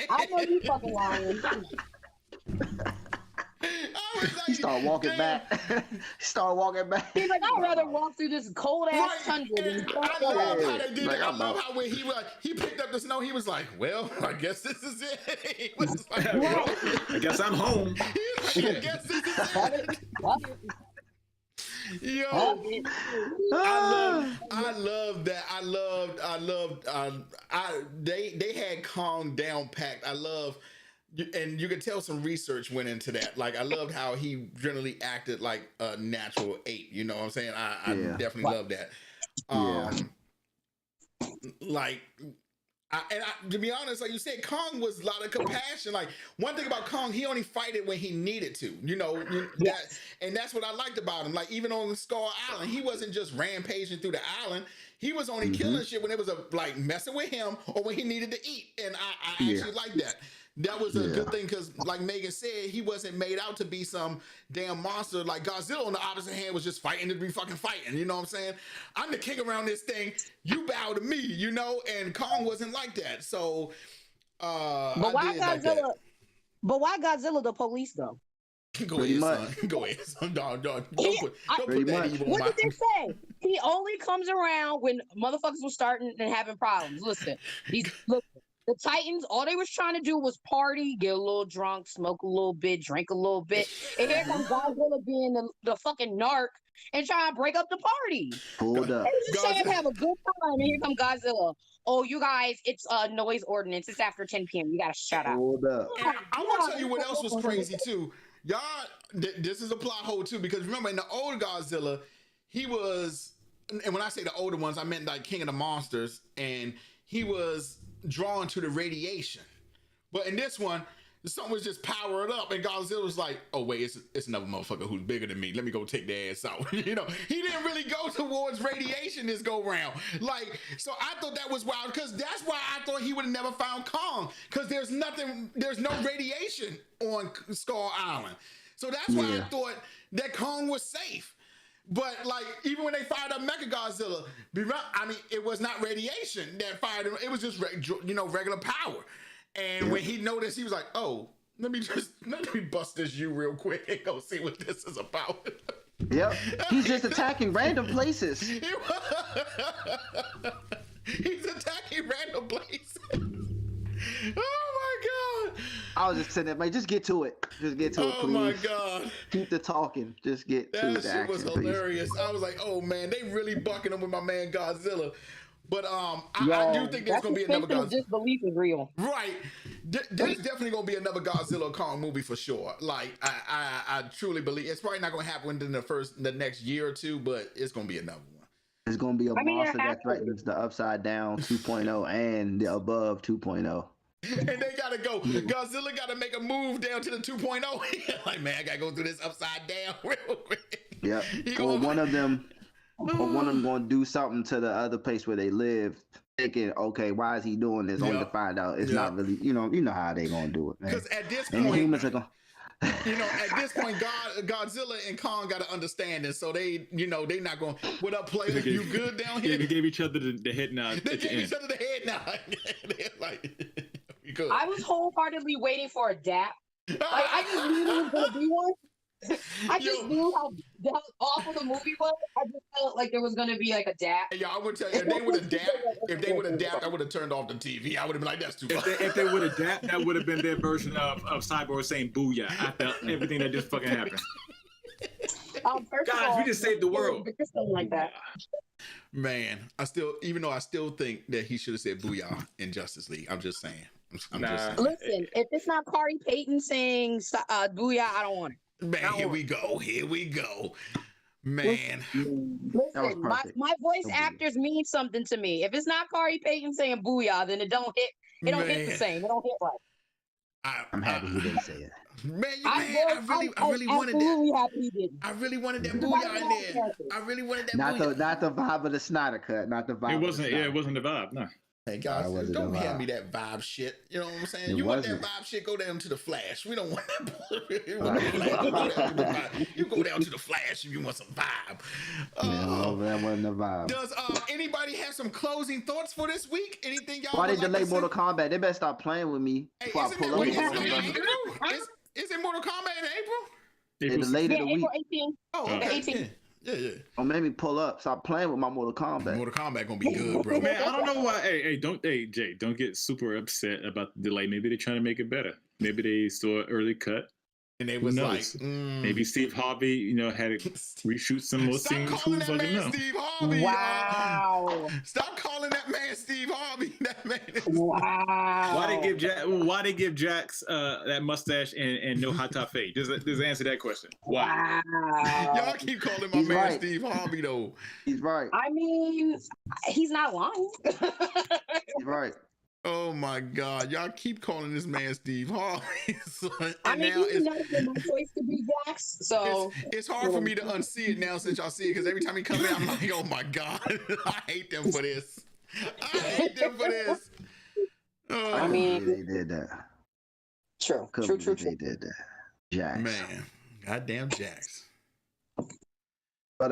I know you fucking lying. I was like, He started walking damn. back. He started walking back. He's like, I'd rather walk through this cold ass Right. tundra than And I love how they did Like, it. I I'm love out. how when he picked up the snow, he was like, "Well, I guess this is it." He was like, Well, I guess I'm home. he was like, "I guess this is it." Yo, I love that. They had Kong down packed. I love, and you can tell some research went into that. Like I loved how he generally acted like a natural ape. You know what I'm saying? I Yeah. definitely love that. Like. To be honest, like you said, Kong was a lot of compassion. Like one thing about Kong, he only fight it when he needed to. And that's what I liked about him. Like even on Skull Island, he wasn't just rampaging through the island. He was only killing shit when it was like messing with him or when he needed to eat. And I actually like that. That was a good thing because, like Megan said, he wasn't made out to be some damn monster. Like Godzilla, on the opposite hand, was just fighting to be fucking fighting. You know what I'm saying? I'm the king around this thing. You bow to me, you know? And Kong wasn't like that. So, But why Godzilla? But why Godzilla the police though? Go ahead, son. Go ahead, son. Don't put that evil What on did they say? He only comes around when motherfuckers were starting and having problems. Listen, the Titans, all they was trying to do was party, get a little drunk, smoke a little bit, drink a little bit. And here comes Godzilla being the fucking narc and trying to break up the party. Hold up. They was just saying have a good time, and here comes Godzilla. Oh, you guys, it's a noise ordinance. It's after 10 p.m. You gotta shut up. Hold up. And I want to tell you what else was crazy too. Y'all, this is a plot hole too, because remember in the old Godzilla, he was, and when I say the older ones, I meant like King of the Monsters, and he was drawn to the radiation. But in this one, something was just powered up, and Godzilla was like, "Oh wait, it's another motherfucker who's bigger than me. Let me go take their ass out." You know, he didn't really go towards radiation this go round. Like, so I thought that was wild because that's why I thought he would have never found Kong because there's no radiation on Skull Island. So that's why I thought that Kong was safe. But like, even when they fired up Mechagodzilla, I mean, it was not radiation that fired him. It was just regular power. And when he noticed, he was like, "Oh, let me bust this U real quick and go see what this is about." Yep. He's just attacking random places. He's attacking random places. Oh my god! I was just sitting there, like, just get to it. Just get to it, please. Oh my god! Keep the talking. Just get to That the shit action, was please. hilarious. I was like, "Oh man, they really bucking him with my man Godzilla." But I do think there's gonna be another Godzilla. Disbelief is real. Right. There's definitely gonna be another Godzilla Kong movie for sure. Like I truly believe it's probably not gonna happen in the next year or two, but it's gonna be another one. It's gonna be a monster that threatens the upside down 2.0 and the above 2.0. And they gotta go. Godzilla gotta make a move down to the 2.0. Like, man, I gotta go through this upside down real quick. Yeah. Or one of them gonna do something to the other place where they live, thinking, okay, why is he doing this? Only to find out it's not really, you know how they gonna do it, man. Because at this and point, the humans are gonna. At this point, Godzilla and Kong got to understand it, so they not going. What up, player? You good down here? They gave each other the head nod. They gave each other the head nod. They're like, you good? I was wholeheartedly waiting for a dap. Like I just knew there was gonna be one. I just knew how awful the movie was. I just felt like there was gonna be like a dap. Yeah, I would tell you if they would have dapped, I would have turned off the TV. I would have been like, that's too far. If they would have dapped, that would have been their version of Cyborg saying "Booyah" after everything that just fucking happened. Guys, we just saved the world. Something like that. Man, even though I still think that he should have said "Booyah" in Justice League. I'm just saying. I'm just saying. Listen, if it's not Corey Payton saying "Booyah," I don't want it. Man, here we go. Man. Listen, my voice actors mean something to me. If it's not Corey Payton saying "Booyah," then it don't hit the same. It don't hit right. I'm happy he didn't say it. Man, I really wanted that. I really wanted that "Booyah" in there. I really wanted that not "Booyah." Not the vibe of the Snyder cut. Not the vibe. It wasn't. Yeah, it wasn't the vibe. No. Hey guys, don't hand me that vibe shit. You know what I'm saying? You want that vibe shit? Go down to the Flash. We don't want that. You go down to the Flash if you want some vibe. That wasn't the vibe. Does anybody have some closing thoughts for this week? Anything y'all? Why they delay Mortal Kombat? They better stop playing with me before I pull up. Is it Mortal Kombat in April? They delayed it a week. April 18th. Oh, okay. 18th. Yeah. Or maybe pull up. Stop playing with my Mortal Kombat. Mortal Kombat gonna be good, bro. Man, I don't know why. Hey, Jay, don't get super upset about the delay. Maybe they're trying to make it better. Maybe they saw an early cut. And they was like, maybe Steve Harvey, had to reshoot some more scenes. Calling that man Steve Harvey. Wow. Stop calling that man Steve Harvey. That man. Wow. Why they give Jax that mustache and no hot top fade? Just answer that question. Why? Wow. Y'all keep calling my man Steve Harvey though. He's right. I mean, he's not lying. He's right. Oh my God! Y'all keep calling this man Steve Harvey. I mean, you know that my choice to be Jax, so it's hard for me to unsee it now since y'all see it because every time he comes in, I'm like, oh my God, I hate them for this. Oh. I mean, they did that. True. They did that. Jax. Man, goddamn Jax. But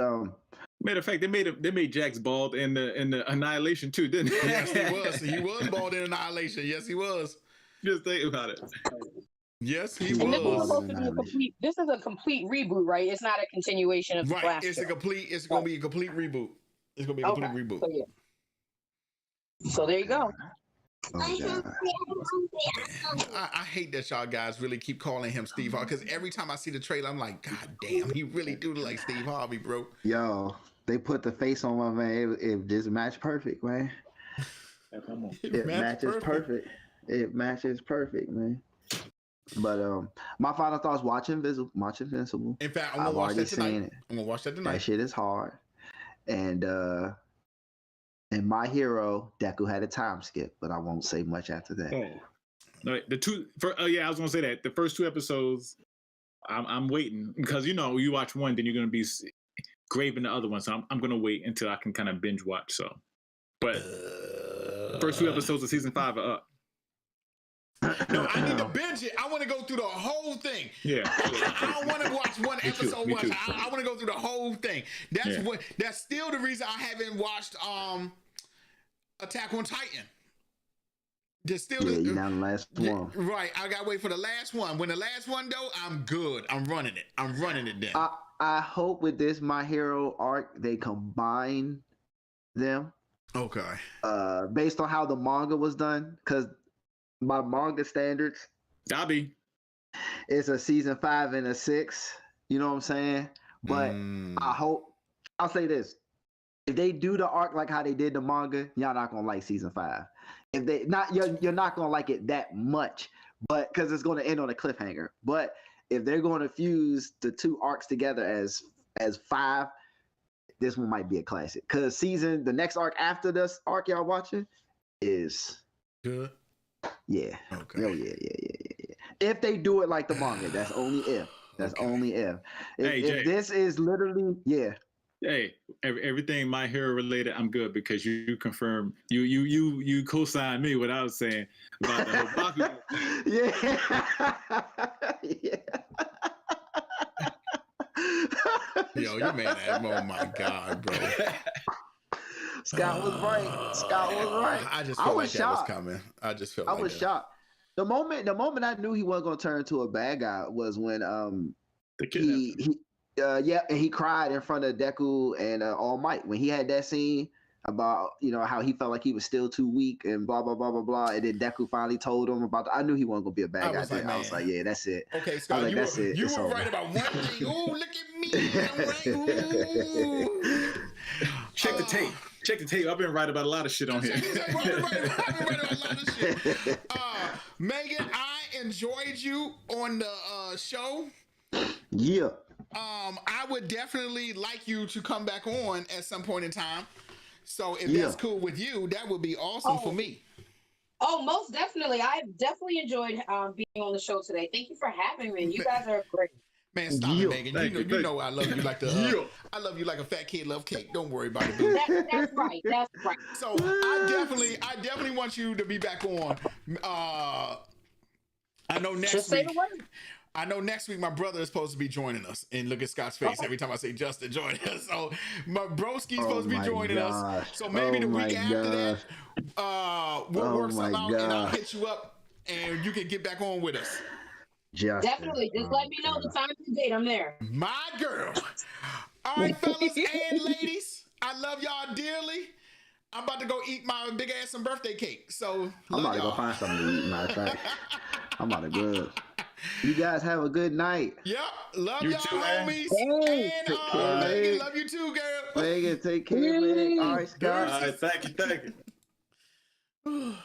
matter of fact, they made Jax bald in the Annihilation too, didn't they? Yes, he was. He was bald in Annihilation. Yes, he was. Just think about it. Yes, he and was. This is a complete reboot, right? It's not a continuation of the last. It's going to be a complete reboot. It's going to be a complete reboot. So, yeah. So there you go. oh, I hate that y'all guys really keep calling him Steve Harvey because every time I see the trailer, I'm like, God damn, he really do look like Steve Harvey, bro. Yo, they put the face on my man. It just matched perfect, man. It matches perfect. It matches perfect, man. But my final thoughts: watch Invincible. In fact, I'm gonna watch that tonight. I'm gonna watch that tonight. That shit is hard. And My Hero, Deku had a time skip, but I won't say much after that. Oh, no, I was gonna say that the first 2 episodes, I'm waiting because you watch one, then you're gonna be craving the other one. So I'm gonna wait until I can kind of binge watch. So, but the first 2 episodes of season 5 are up. No, I need to binge it. I want to go through the whole thing. Yeah. I don't want to watch one episode once. I want to go through the whole thing. That's still the reason I haven't watched Attack on Titan. There's still you're not the last one. Right. I gotta wait for the last one. When the last one though, I'm good. I'm running it then. I hope with this My Hero arc they combine them. Okay. Based on how the manga was done, because by manga standards, Dobby, it's a season 5 and a 6. You know what I'm saying? But I'll say this: if they do the arc like how they did the manga, y'all not gonna like season 5. If they not, you're not gonna like it that much, but because it's gonna end on a cliffhanger. But if they're going to fuse the 2 arcs together as 5, this one might be a classic. Because the next arc after this arc y'all watching is good. Yeah. Okay. Oh yeah. If they do it like the manga, that's only if. That's only if. If this is literally, Hey, everything My Hero related, I'm good because you confirmed you co-signed me what I was saying about the whole yeah. Yo, you made that. Oh my God, bro. Scott was right. I just felt like that was coming. I just felt like I was shocked. The moment I knew he wasn't gonna turn into a bad guy was when he cried in front of Deku and All Might when he had that scene about how he felt like he was still too weak and blah blah blah blah blah, and then Deku finally told him about. I knew he wasn't gonna be a bad guy. I was like, yeah, that's it. Okay, Scott, like, you were right about one thing. Oh, look at me! I'm right. Ooh. Check the tape. Check the tape. I've been right about a lot of shit on here. I've been right about a lot of shit. Megan, I enjoyed you on the show. Yeah. I would definitely like you to come back on at some point in time. So if that's cool with you, that would be awesome for me. Oh, most definitely. I definitely enjoyed being on the show today. Thank you for having me. You guys are great. Man, stop it, Megan. You know I love you like I love you like a fat kid love cake. Don't worry about it, dude. That's right. That's right. So I definitely want you to be back on. I know next week. I know next week my brother is supposed to be joining us. And look at Scott's face every time I say Justin join us. So my broski's supposed to be joining us. So maybe the week after that, we'll work something out and I'll hit you up and you can get back on with us. Justin. Definitely. Just let me know the time and date. I'm there. My girl. All right, fellas and ladies, I love y'all dearly. I'm about to go eat my big ass some birthday cake. So I'm about to go find something to eat. Matter of fact, I'm about to go. You guys have a good night. Yep. Love y'all, too, homies. Hey, And Megan, love you too, girl. Megan, take care, man. All right, Scott. All right, thank you.